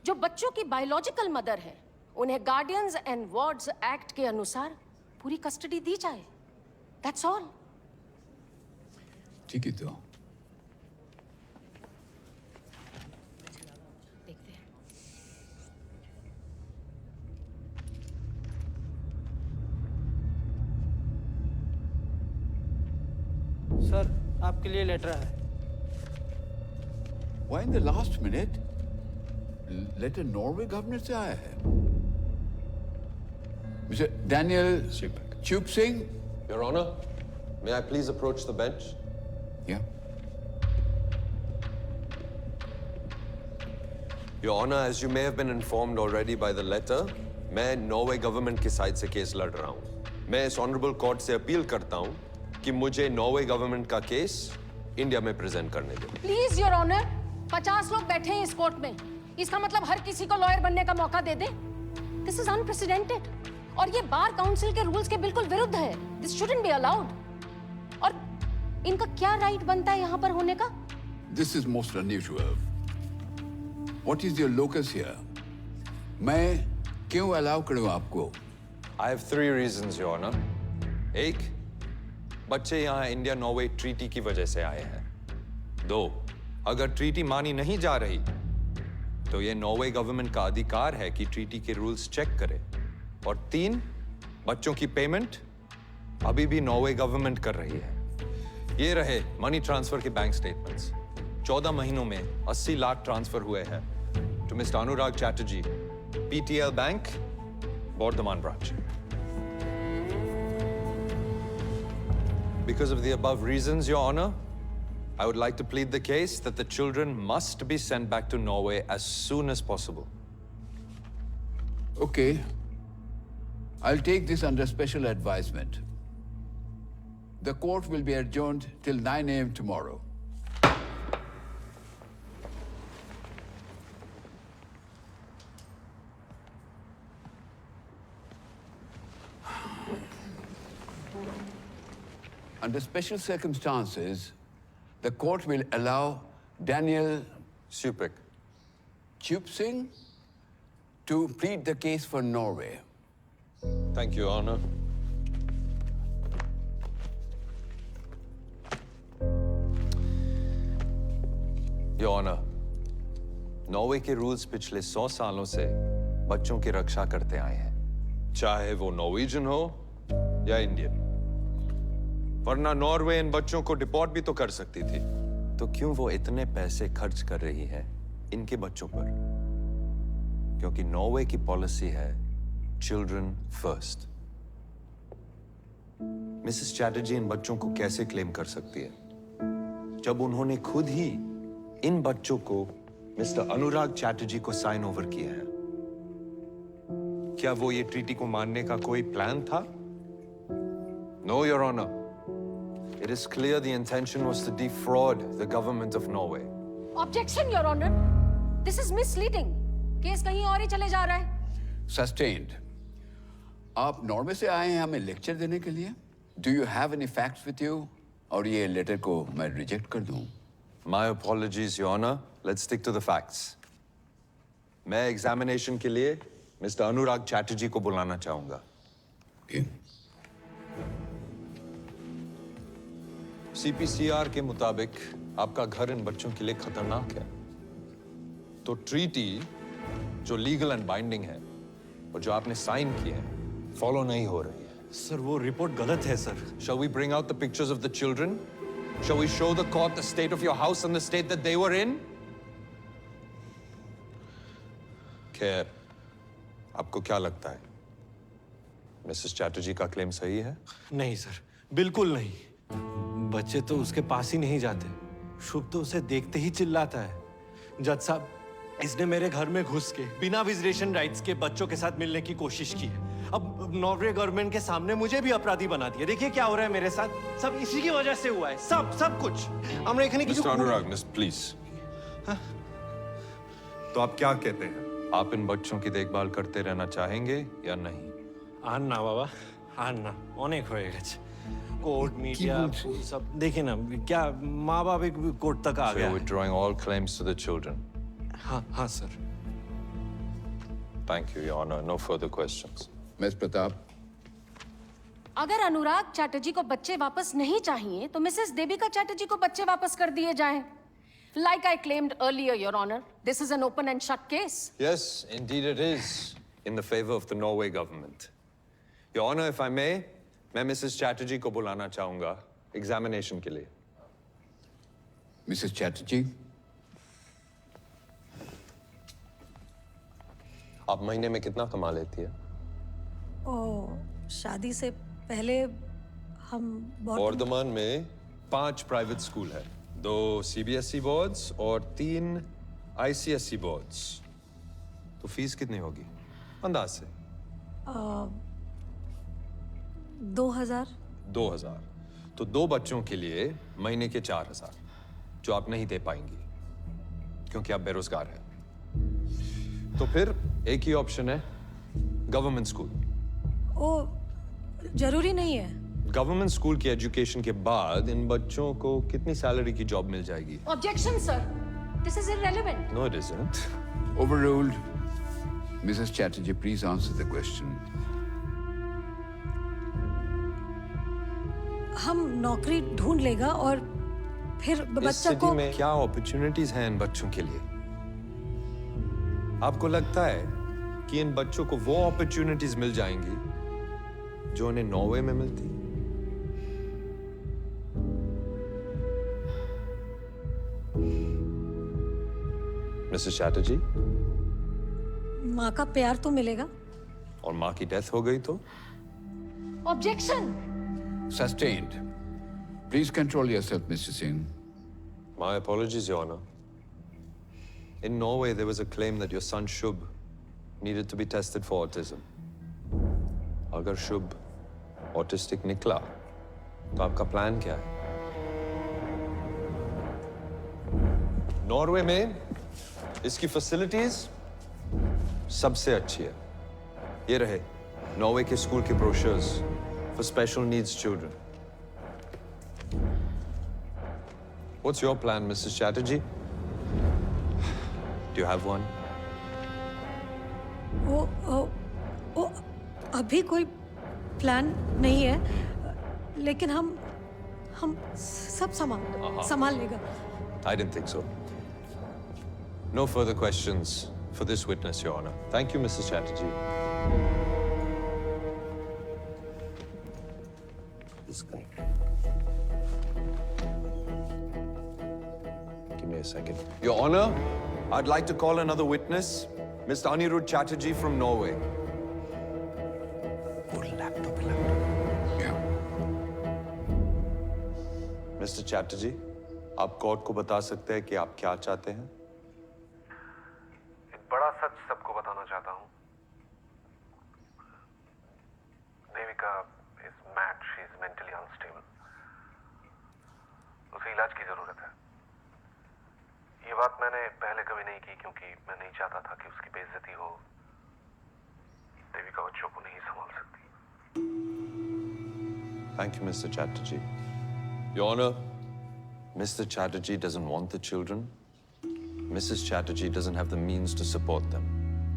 [SPEAKER 15] जो बच्चों की बायोलॉजिकल मदर है उन्हें गार्डियंस एंड वार्ड्स एक्ट के अनुसार पूरी कस्टडी दी जाए। That's all.
[SPEAKER 2] ठीक है तो
[SPEAKER 20] सर,
[SPEAKER 11] आपके लिए लेटर है।
[SPEAKER 19] Why in the last minute? Letter Norway government से आया है। Mr. Daniel Chup Singh.
[SPEAKER 9] Your Honor, may I please approach the bench?
[SPEAKER 19] Yeah.
[SPEAKER 9] Your Honor, as you may have been informed already by the letter, मैं Norway government की side से case लड़ रहा हूँ। मैं इस ऑनरेबल कोर्ट से appeal करता हूँ कि मुझे नॉर्वे गवर्नमेंट का केस इंडिया में प्रेजेंट करने दें।
[SPEAKER 21] प्लीज योर ऑनर, 50 लोग बैठे हैं इस कोर्ट में, इसका मतलब हर किसी को लॉयर बनने का मौका दे दे। दिस इज अनप्रेसिडेंटेड और ये बार काउंसिल के रूल्स के बिल्कुल विरुद्ध है। This shouldn't be allowed. और इनका क्या राइट बनता है यहाँ पर होने का?
[SPEAKER 19] This is most unusual. What is your locus here? मैं क्यों अलाउ करूँ आपको?
[SPEAKER 9] I have 3 reasons, Your Honor. 1, बच्चे यहाँ इंडिया नॉर्वे ट्रीटी की वजह से आए हैं। 2, अगर ट्रीटी मानी नहीं जा रही तो ये नॉर्वे गवर्नमेंट का अधिकार है कि ट्रीटी के रूल्स चेक करे। और 3, बच्चों की पेमेंट अभी भी नॉर्वे गवर्नमेंट कर रही है। ये रहे मनी ट्रांसफर के बैंक स्टेटमेंट्स। 14 महीनों में 80 लाख ट्रांसफर हुए हैं to mister Anurag Chatterjee, PTL bank, Bordhaman branch. Because of the above reasons, Your Honor, I would like to plead the case that the children must be sent back to Norway as soon as possible.
[SPEAKER 19] Okay. I'll take this under special advisement. The court will be adjourned till 9 a.m. tomorrow. Under special circumstances, the court will allow Daniel Chup Singh to plead the case for Norway.
[SPEAKER 9] Thank you, Your Honor. Your Honor, Norway के rules पिछले 100 सालों से बच्चों की रक्षा करते आए हैं, चाहे वो नॉर्वेजियन हो या इंडियन। वरना नॉर्वे इन बच्चों को डिपोर्ट भी तो कर सकती थी। तो क्यों वो इतने पैसे खर्च कर रही है इनके बच्चों पर? क्योंकि नॉर्वे की पॉलिसी है चिल्ड्रन फर्स्ट। मिसेस चैटर्जी इन बच्चों को कैसे क्लेम कर सकती है जब उन्होंने खुद ही इन बच्चों को मिस्टर अनुराग चैटर्जी को साइन ओवर किया है? क्या वो ये ट्रीटी को मानने का कोई प्लान था? No, your honour. It is clear the intention was to defraud the government of Norway.
[SPEAKER 21] Objection, Your Honor. This is misleading. Case कहीं और ही चले जा रहा है।
[SPEAKER 19] Sustained. आप नॉर्वे से आए हैं हमें लेक्चर देने के लिए? Do you have any facts with you? और ये लेटर को मैं रिजेक्ट कर दूं?
[SPEAKER 9] My apologies, Your Honor. Let's stick to the facts. मैं एग्जामिनेशन के लिए मिस्टर अनुराग चैटर्जी को बुलाना चाहूंगा। CPCR के मुताबिक आपका घर इन बच्चों के लिए खतरनाक है। तो ट्रीटी जो लीगल एंड बाइंडिंग है और जो आपने साइन की है फॉलो नहीं हो रही है।
[SPEAKER 6] सर वो रिपोर्ट गलत है sir.
[SPEAKER 9] Shall we bring out the pictures of the children? Shall we show the court the state of your house and the state that they were in? खैर, आपको क्या लगता है? मिसेस चैटर्जी का क्लेम सही है?
[SPEAKER 6] नहीं सर, बिल्कुल नहीं। बच्चे तो उसके पास ही नहीं जाते। शुभ तो उसे देखते ही चिल्लाता है। जज साहब, इसने मेरे घर में घुस के बिना विजिटेशन राइट्स के बच्चों के साथ मिलने की कोशिश की है। अब नॉर्वे गवर्नमेंट के सामने मुझे भी अपराधी बना दिया। देखिए क्या हो रहा है मेरे साथ। सब इसी की वजह से हुआ है। सब कुछ। আমরা এখানে কিছু
[SPEAKER 9] मिस्टर अनुराग, मिस प्लीज। तो आप क्या कहते हैं? आप इन बच्चों की देखभाल करते रहना चाहेंगे या नहीं?
[SPEAKER 6] আর না বাবা, আর না, অনেক হয়ে গেছে। कोर्ट मीडिया सब देखिए ना, क्या माँ बाप एक कोर्ट तक आ गया।
[SPEAKER 9] Withdrawing all claims to the children.
[SPEAKER 6] हाँ sir.
[SPEAKER 9] Thank you, Your Honor. No further questions.
[SPEAKER 19] Miss Pratap.
[SPEAKER 21] अगर अनुराग चैटर्जी को बच्चे वापस नहीं चाहिए तो मिसेस देविका चैटर्जी को बच्चे वापस कर दिए जाएं। Like I claimed earlier, Your Honor, this is an open and shut case.
[SPEAKER 9] Yes, indeed it is, in the favor of the Norway government. Your Honor, if I may, मैं मिसेस चैटर्जी को बुलाना चाहूंगा एग्जामिनेशन के लिए।
[SPEAKER 19] Mrs Chatterjee,
[SPEAKER 9] आप महीने में कितना कमा लेती है?
[SPEAKER 1] शादी से पहले हम
[SPEAKER 9] वर्धमान में 5 प्राइवेट स्कूल है, 2 CBSE बोर्ड्स और 3 ICSE बोर्ड्स। तो फीस कितनी होगी अंदाज से?
[SPEAKER 1] 2000।
[SPEAKER 9] 2000। तो 2 बच्चों के लिए महीने के 4000, जो आप नहीं दे पाएंगी क्योंकि आप बेरोजगार हैं। तो फिर एक ही ऑप्शन है, गवर्नमेंट स्कूल।
[SPEAKER 1] जरूरी नहीं है।
[SPEAKER 9] गवर्नमेंट स्कूल की एजुकेशन के बाद इन बच्चों को कितनी सैलरी की जॉब मिल जाएगी?
[SPEAKER 21] Objection sir, this is irrelevant.
[SPEAKER 9] No it isn't.
[SPEAKER 19] Overruled. Mrs. Chatterjee, please answer the question.
[SPEAKER 1] हम नौकरी ढूंढ लेगा और फिर
[SPEAKER 9] इस
[SPEAKER 1] बच्चा
[SPEAKER 9] सिटी
[SPEAKER 1] को
[SPEAKER 9] में क्या अपॉर्चुनिटीज हैं इन बच्चों के लिए? आपको लगता है कि इन बच्चों को वो अपॉर्चुनिटीज मिल जाएंगी जो उन्हें नॉर्वे में मिलती? मिसेस चैटर्जी,
[SPEAKER 1] माँ का प्यार तो मिलेगा।
[SPEAKER 9] और माँ की डेथ हो गई तो?
[SPEAKER 1] Objection.
[SPEAKER 19] Sustained. Please control yourself, Mr. Singh.
[SPEAKER 9] My apologies, Your Honor. In Norway, there was a claim that your son Shubh needed to be tested for autism. अगर शुभ ऑटिस्टिक निकला तो आपका प्लान क्या है? नॉर्वे में इसकी फैसिलिटीज सबसे अच्छी है। ये रहे नॉर्वे के स्कूल के brochures for special needs children. What's your plan, Mrs. Chatterjee? Do you have one?
[SPEAKER 1] वो अभी कोई प्लान नहीं है, लेकिन हम सब संभाल लेगा।
[SPEAKER 9] I didn't think so. No further questions for this witness, Your Honor. Thank you, Mrs. Chatterjee. This guy. Give me a second. Your Honor, I'd like to call another witness, Mr. Anirudh Chatterjee from Norway. Mr. Chatterjee, आप court को बता सकते हैं कि आप क्या चाहते हैं?
[SPEAKER 3] एक बड़ा सच सबको बताना चाहता हूँ। Devika is mad, she is mentally unstable. उसे इलाज की जरूरत है। ये बात मैंने पहले कभी नहीं की क्योंकि मैं नहीं चाहता था कि उसकी बेइज्जती हो। देविका बच्चों को नहीं संभाल सकती।
[SPEAKER 9] Thank you, Mr. Chatterjee. Your Honor, Mr. Chatterjee doesn't want the children. Mrs. Chatterjee doesn't have the means to support them.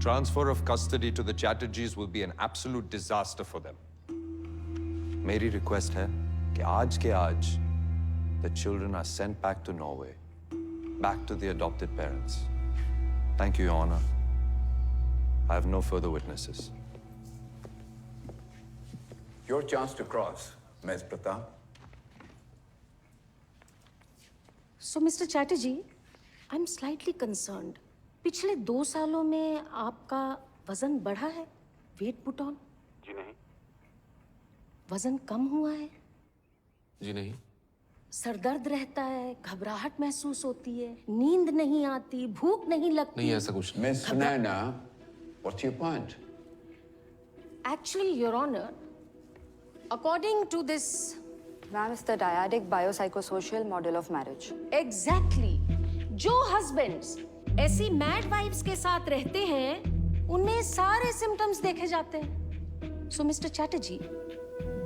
[SPEAKER 9] Transfer of custody to the Chatterjees will be an absolute disaster for them. मेरी request है कि आज के आज the children are sent back to Norway, back to the adopted parents. Thank you, Your Honor. I have no further witnesses.
[SPEAKER 19] Your chance to cross, Ms. Pratap.
[SPEAKER 21] So, Mr. Chatterjee, I'm slightly concerned. पिछले 2 सालों में आपका वजन बढ़ा है? Weight put on?
[SPEAKER 3] जी नहीं।
[SPEAKER 21] वजन कम हुआ है?
[SPEAKER 17] जी नहीं।
[SPEAKER 21] सर दर्द रहता है, घबराहट महसूस होती है, नींद नहीं आती, भूख नहीं लगती।
[SPEAKER 17] नहीं, ऐसा कुछ नहीं।
[SPEAKER 19] Miss Nana, what's your point?
[SPEAKER 21] Actually, Your Honor, according to this,
[SPEAKER 5] Ma'am, it's the dyadic biopsychosocial model of marriage.
[SPEAKER 21] Exactly. जो husbands ऐसी mad wives के साथ रहते हैं, उनमें सारे symptoms देखे जाते हैं। So, Mr. Chatterjee,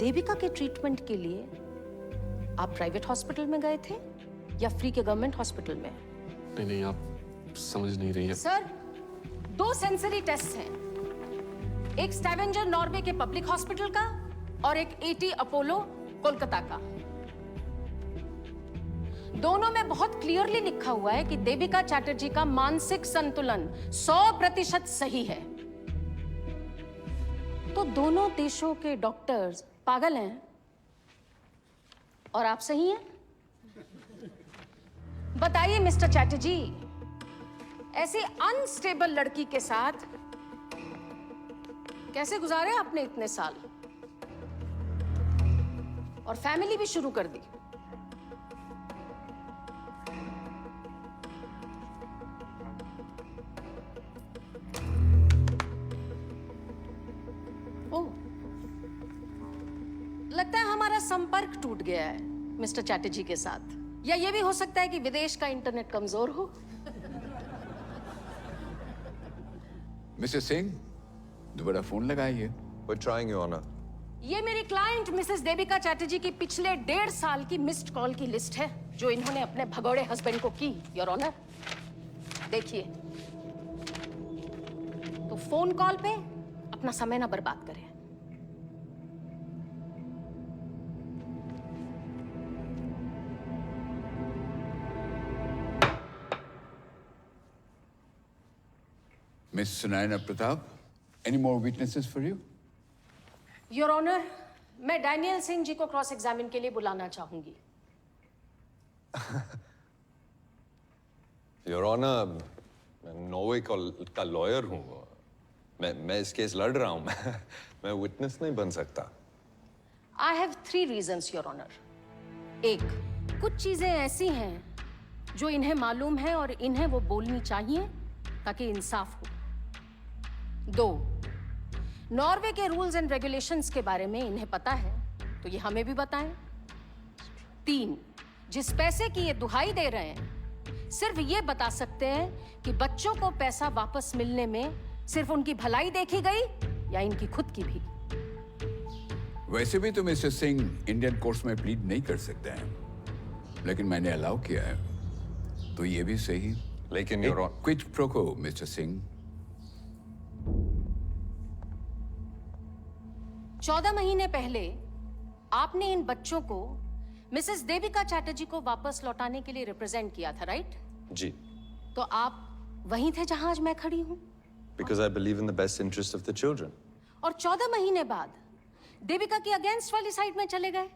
[SPEAKER 21] देविका के ट्रीटमेंट के लिए आप प्राइवेट हॉस्पिटल में गए थे या फ्री के गवर्नमेंट हॉस्पिटल में?
[SPEAKER 17] नहीं, आप समझ नहीं रही है।
[SPEAKER 21] सर, 2 सेंसरी टेस्ट हैं, एक स्कैवेंजर नॉर्वे के पब्लिक हॉस्पिटल का और एक AT अपोलो कोलकाता का। दोनों में बहुत क्लियरली लिखा हुआ है कि देविका चैटर्जी का मानसिक संतुलन 100% सही है। तो दोनों देशों के डॉक्टर्स पागल हैं और आप सही हैं? बताइए मिस्टर चैटर्जी, ऐसी अनस्टेबल लड़की के साथ कैसे गुजारे आपने इतने साल और फैमिली भी शुरू कर दी? ओह, लगता है हमारा संपर्क टूट गया है मिस्टर चैटर्जी के साथ, या ये भी हो सकता है कि विदेश का इंटरनेट कमजोर हो।
[SPEAKER 19] मिसेस सिंह, दोबारा फोन लगाइए।
[SPEAKER 9] We're trying, Your Honor.
[SPEAKER 21] ये मेरी क्लाइंट मिसेस देविका चैटर्जी की पिछले 1.5 साल की मिस्ड कॉल की लिस्ट है जो इन्होंने अपने भगोड़े हस्बैंड को की, योर ऑनर। देखिए, तो फोन कॉल पे अपना समय ना बर्बाद करें।
[SPEAKER 19] Miss Sunaina Pratap, any more witnesses for you?
[SPEAKER 21] Your honour, मैं डैनियल सिंह जी को क्रॉस एग्जामिन के लिए बुलाना चाहूंगी।
[SPEAKER 9] Your Honor, मैं नॉर्वे का लॉयर हूँ। मैं इस केस लड़ रहा हूँ। मैं विटनेस नहीं बन सकता।
[SPEAKER 21] I have 3 reasons your honour. एक, कुछ चीजें ऐसी हैं जो इन्हें मालूम है और इन्हें वो बोलनी चाहिए ताकि इंसाफ हो। 2, नॉर्वे के रूल्स एंड रेगुलेशंस के बारे में इन्हें पता है तो ये हमें भी बताएं। 3, जिस पैसे की ये दुहाई दे रहे हैं सिर्फ ये बता सकते हैं कि बच्चों को पैसा वापस मिलने में सिर्फ उनकी भलाई देखी गई या इनकी खुद की भी।
[SPEAKER 19] वैसे भी तो मिस्टर सिंह इंडियन कोर्ट्स में प्लीड नहीं कर सकते हैं, लेकिन मैंने अलाउ किया है तो ये भी सही।
[SPEAKER 9] लेकिन
[SPEAKER 19] quid pro quo mister Singh.
[SPEAKER 21] 14 महीने पहले आपने इन बच्चों को मिसेस देविका चैटर्जी को वापस लौटाने के लिए रिप्रेजेंट किया था, राइट?
[SPEAKER 9] जी।
[SPEAKER 21] तो आप वहीं थे जहां आज मैं खड़ी हूं।
[SPEAKER 9] Because I believe in the best interest of the children.
[SPEAKER 21] और 14 महीने बाद देविका की अगेंस्ट वाली साइड में चले गए,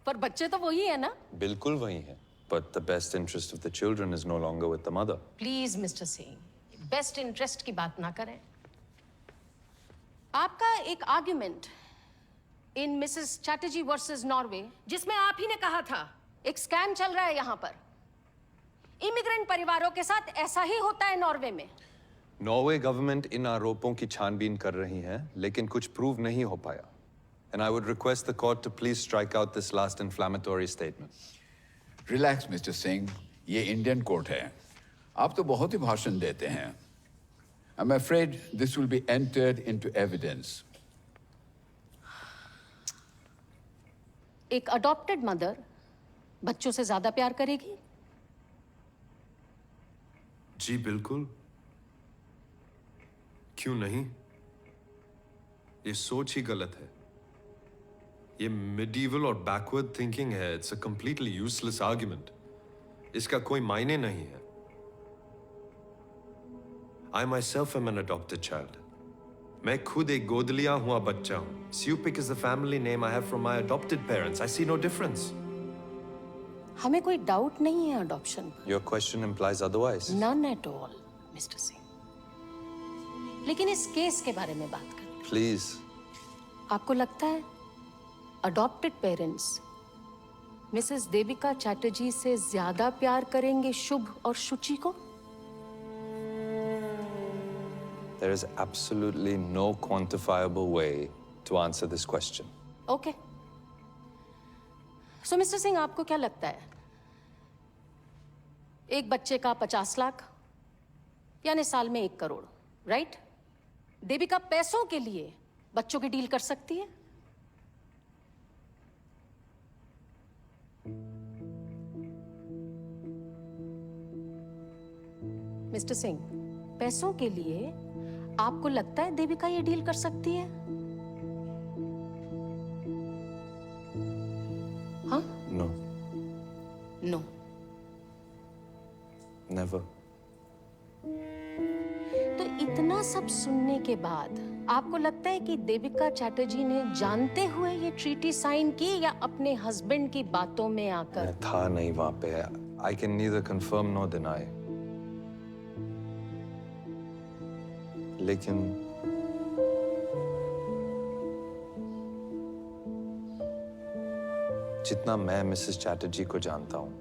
[SPEAKER 21] पर बच्चे तो वही है ना?
[SPEAKER 9] बिल्कुल वही है। But the best interest of the children is no longer with the mother.
[SPEAKER 21] Please mister Singh, best interest की बात ना करें। आपका एक argument in Mrs Chatterjee versus Norway, जिसमें आप ही ने कहा था एक स्कैम चल रहा है यहाँ पर, इमिग्रेंट परिवारों के साथ ऐसा ही होता है नॉर्वे में।
[SPEAKER 9] नॉर्वे गवर्नमेंट इन आरोपों की छानबीन कर रही है, लेकिन कुछ प्रूव नहीं हो पाया। And I would request the court to please strike out this last inflammatory statement.
[SPEAKER 19] Relax mister Singh, ये इंडियन कोर्ट है। आप तो बहुत ही भाषण देते हैं। I'm afraid this will be entered into evidence.
[SPEAKER 21] एक अडॉप्टेड मदर बच्चों से ज्यादा प्यार करेगी?
[SPEAKER 9] जी बिल्कुल, क्यों नहीं? ये सोच ही गलत है। ये मिडीवल और बैकवर्ड थिंकिंग है। It's a completely useless argument. इसका कोई मायने नहीं है। I myself am an adopted child. मैं खुद एक गोद लिया हुआ बच्चा हूँ। Supik is the family name I have from my adopted parents. I see no difference.
[SPEAKER 21] हमें कोई डाउट नहीं है अडॉप्शन पर।
[SPEAKER 9] Your question implies otherwise.
[SPEAKER 21] None at all, mister Singh. लेकिन इस केस के बारे में बात करें।
[SPEAKER 9] Please.
[SPEAKER 21] आपको लगता है adopted parents Mrs Devika Chatterjee से ज्यादा प्यार करेंगे शुभ और शुचि को?
[SPEAKER 9] There is absolutely no quantifiable way to answer this question.
[SPEAKER 21] Okay. So, mister Singh, आपको क्या लगता है? एक बच्चे का 50 लाख यानी साल में 1 करोड़, राइट? देविका पैसों के लिए बच्चों की डील कर सकती है? मिस्टर सिंह, पैसों के लिए आपको लगता है देविका ये डील कर सकती है? हाँ?
[SPEAKER 9] No.
[SPEAKER 21] No.
[SPEAKER 9] Never.
[SPEAKER 21] तो इतना सब सुनने के बाद आपको लगता है कि देविका चैटर्जी ने जानते हुए ये ट्रीटी साइन की या अपने हस्बैंड की बातों में आकर?
[SPEAKER 9] मैं था नहीं वहां पे। I can neither confirm nor deny. लेकिन जितना मैं मिसेस चैटर्जी को जानता हूं,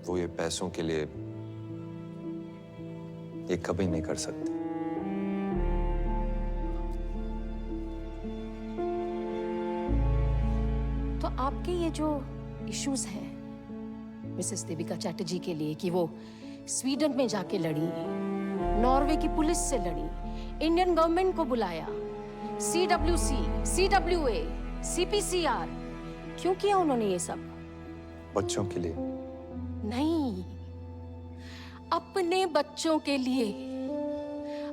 [SPEAKER 9] वो ये पैसों के लिए ये कभी नहीं कर सकती।
[SPEAKER 21] तो आपके ये जो इश्यूज हैं मिसेस देविका चैटर्जी के लिए कि वो स्वीडन में जाके लड़ी, नॉर्वे की पुलिस से लड़ी, इंडियन गवर्नमेंट को बुलाया, CWC, CWA, CPCR, क्यों किया उन्होंने ये सब?
[SPEAKER 9] बच्चों के लिए
[SPEAKER 21] नहीं, अपने बच्चों के लिए,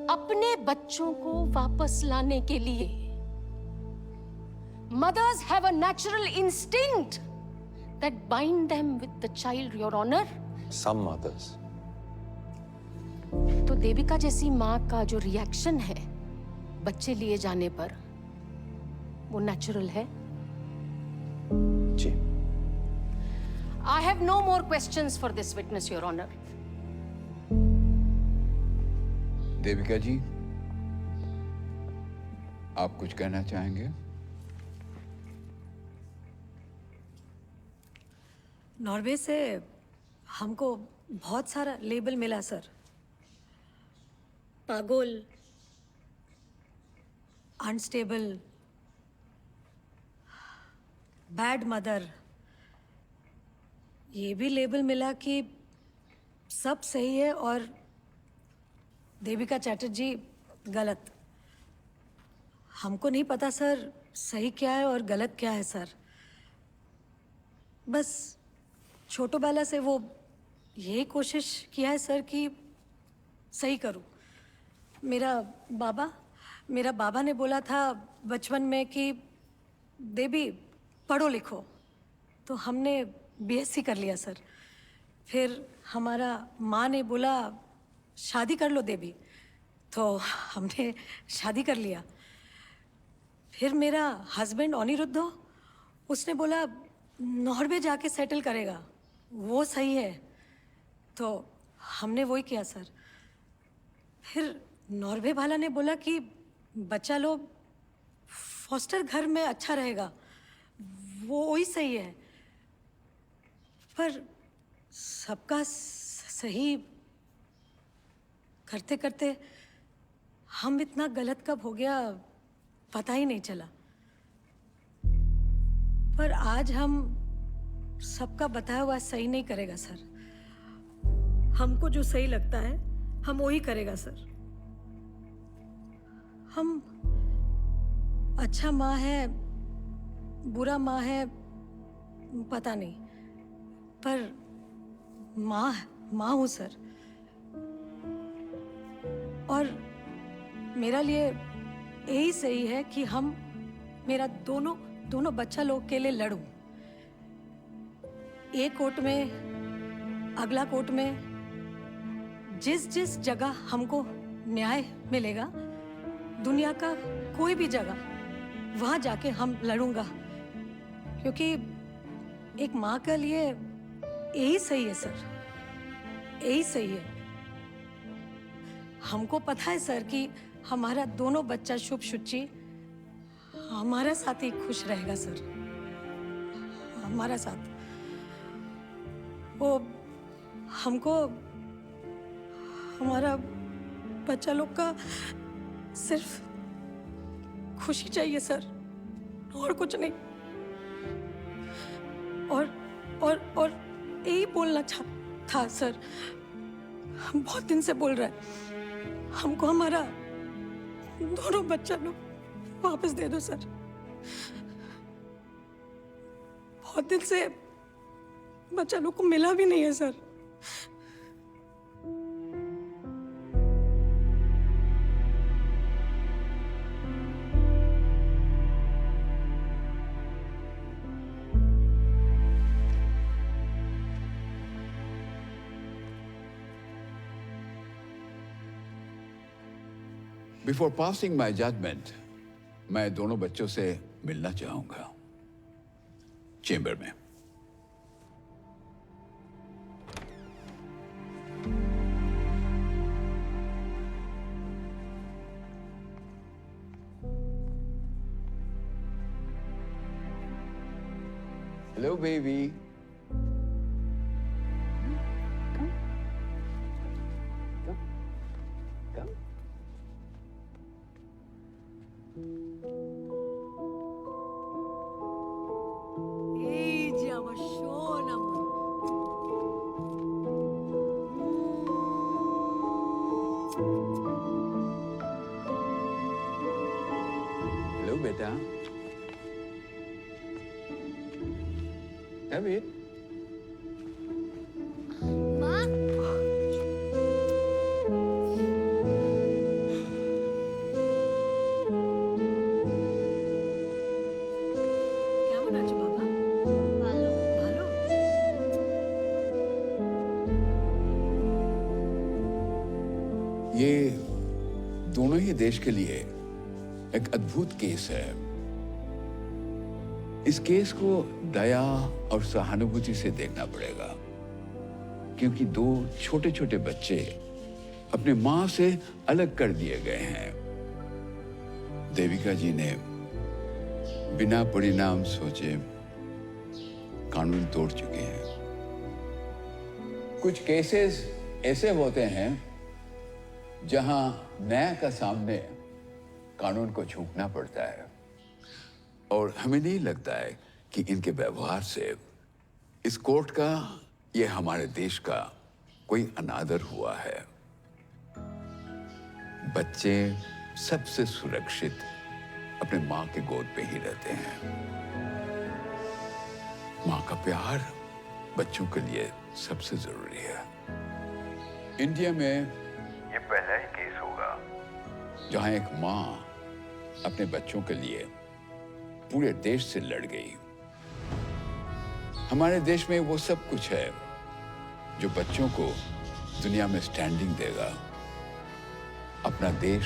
[SPEAKER 21] अपने बच्चों को वापस लाने के लिए। Mothers have a natural instinct that bind them with the child, Your Honor.
[SPEAKER 9] Some mothers.
[SPEAKER 21] तो देविका जैसी माँ का जो रिएक्शन है बच्चे लिए जाने पर, वो नेचुरल है?
[SPEAKER 9] जी।
[SPEAKER 21] I have no more questions for this witness, Your Honor.
[SPEAKER 19] Devika जी, आप कुछ कहना चाहेंगे?
[SPEAKER 1] नॉर्वे से हमको बहुत सारा लेबल मिला सर। पागल, अनस्टेबल, बैड मदर, ये भी लेबल मिला कि सब सही है और देविका चैटर्जी गलत। हमको नहीं पता सर सही क्या है और गलत क्या है सर। बस छोटो बेला से वो यही कोशिश किया है सर कि सही करूं। मेरा बाबा ने बोला था बचपन में कि देवी पढ़ो लिखो, तो हमने BSc कर लिया सर। फिर हमारा माँ ने बोला शादी कर लो देवी, तो हमने शादी कर लिया। फिर मेरा हस्बैंड अनिरुद्ध, उसने बोला नॉर्वे जाके सेटल करेगा, वो सही है, तो हमने वही किया सर। फिर नॉर्वे वाला ने बोला कि बच्चा लोग फॉस्टर घर में अच्छा रहेगा, वो वही सही है। पर सबका सही करते करते हम इतना गलत कब हो गया पता ही नहीं चला। पर आज हम सबका बताया हुआ सही नहीं करेगा सर। हमको जो सही लगता है हम वही करेगा सर। हम अच्छा माँ है बुरा माँ है पता नहीं, पर माँ हूँ सर। और मेरा लिए यही सही है कि हम मेरा दोनों बच्चा लोग के लिए लड़ूं। एक कोर्ट में अगला कोर्ट में, जिस जगह हमको न्याय मिलेगा दुनिया का कोई भी जगह, वहां जाके हम लड़ूंगा, क्योंकि एक माँ के लिए यही सही है सर, यही सही है। हमको पता है सर कि हमारा दोनों बच्चा शुभ शुचि हमारा साथ ही खुश रहेगा सर, हमारा साथ। वो हमको हमारा बच्चा लोग का सिर्फ खुशी चाहिए सर, और कुछ नहीं। और यही बोलना था सर, हम बहुत दिन से बोल रहे हैं, हमको हमारा दोनों बच्चा लोग वापस दे दो सर। बहुत दिन से बच्चा लोग को मिला भी नहीं है sir.
[SPEAKER 19] Before passing my judgment, मैं दोनों बच्चों से मिलना चाहूंगा चेंबर में। Hello, baby. Come.
[SPEAKER 1] এই যে আমার সোনা মা।
[SPEAKER 19] Hello, beta. David.
[SPEAKER 1] কেমন আছো বাবা? ভালো ভালো।
[SPEAKER 19] ये दोनों ही देश के लिए एक अद्भुत केस है। इस केस को दया और सहानुभूति से देखना पड़ेगा, क्योंकि दो छोटे छोटे बच्चे अपने मां से अलग कर दिए गए हैं। देविका जी ने बिना परिणाम सोचे कानून तोड़ चुके हैं। कुछ केसेस ऐसे होते हैं जहां न्याय का सामने कानून को झुकना पड़ता है, और हमें नहीं लगता है कि इनके व्यवहार से इस कोर्ट का, ये हमारे देश का कोई अनादर हुआ है। बच्चे सबसे सुरक्षित अपने मां के गोद पे ही रहते हैं। मां का प्यार बच्चों के लिए सबसे जरूरी है। इंडिया में
[SPEAKER 3] ये पहला ही केस होगा
[SPEAKER 19] जहां एक मां अपने बच्चों के लिए पूरे देश से लड़ गई। हमारे देश में वो सब कुछ है जो बच्चों को दुनिया में स्टैंडिंग देगा। अपना देश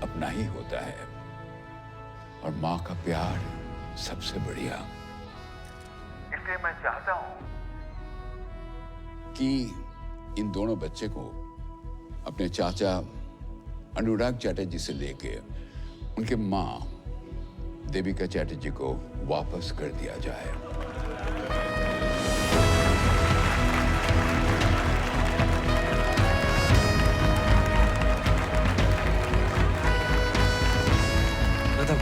[SPEAKER 19] अपना ही होता है, और मां का प्यार सबसे बढ़िया।
[SPEAKER 3] इसलिए मैं चाहता हूँ
[SPEAKER 19] कि इन दोनों बच्चे को अपने चाचा अनुराग चैटर्जी से लेके उनके मां देविका चैटर्जी को वापस कर दिया जाए।
[SPEAKER 6] দাদা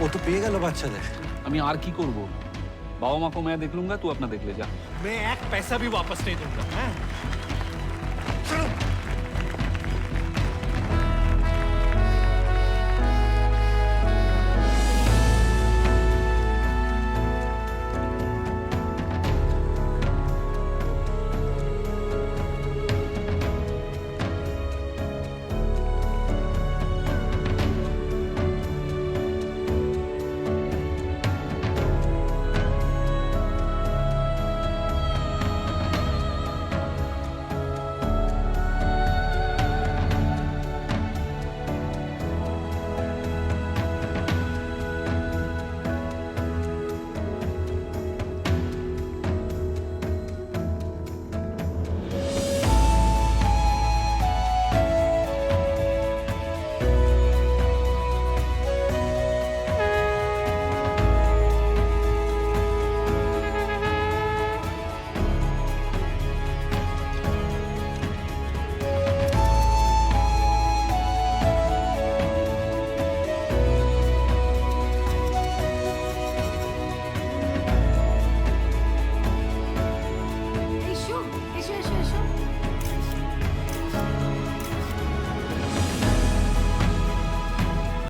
[SPEAKER 6] ও তো পেয়ে গেল বাচ্চাদের।
[SPEAKER 2] আমি আর কি করব? বাবা মা को मैं देख लूंगा, तू अपना देख ले जा।
[SPEAKER 6] मैं एक पैसा भी वापस नहीं दूंगा। हैं? चलो।
[SPEAKER 1] এসো এসো এসো এসো।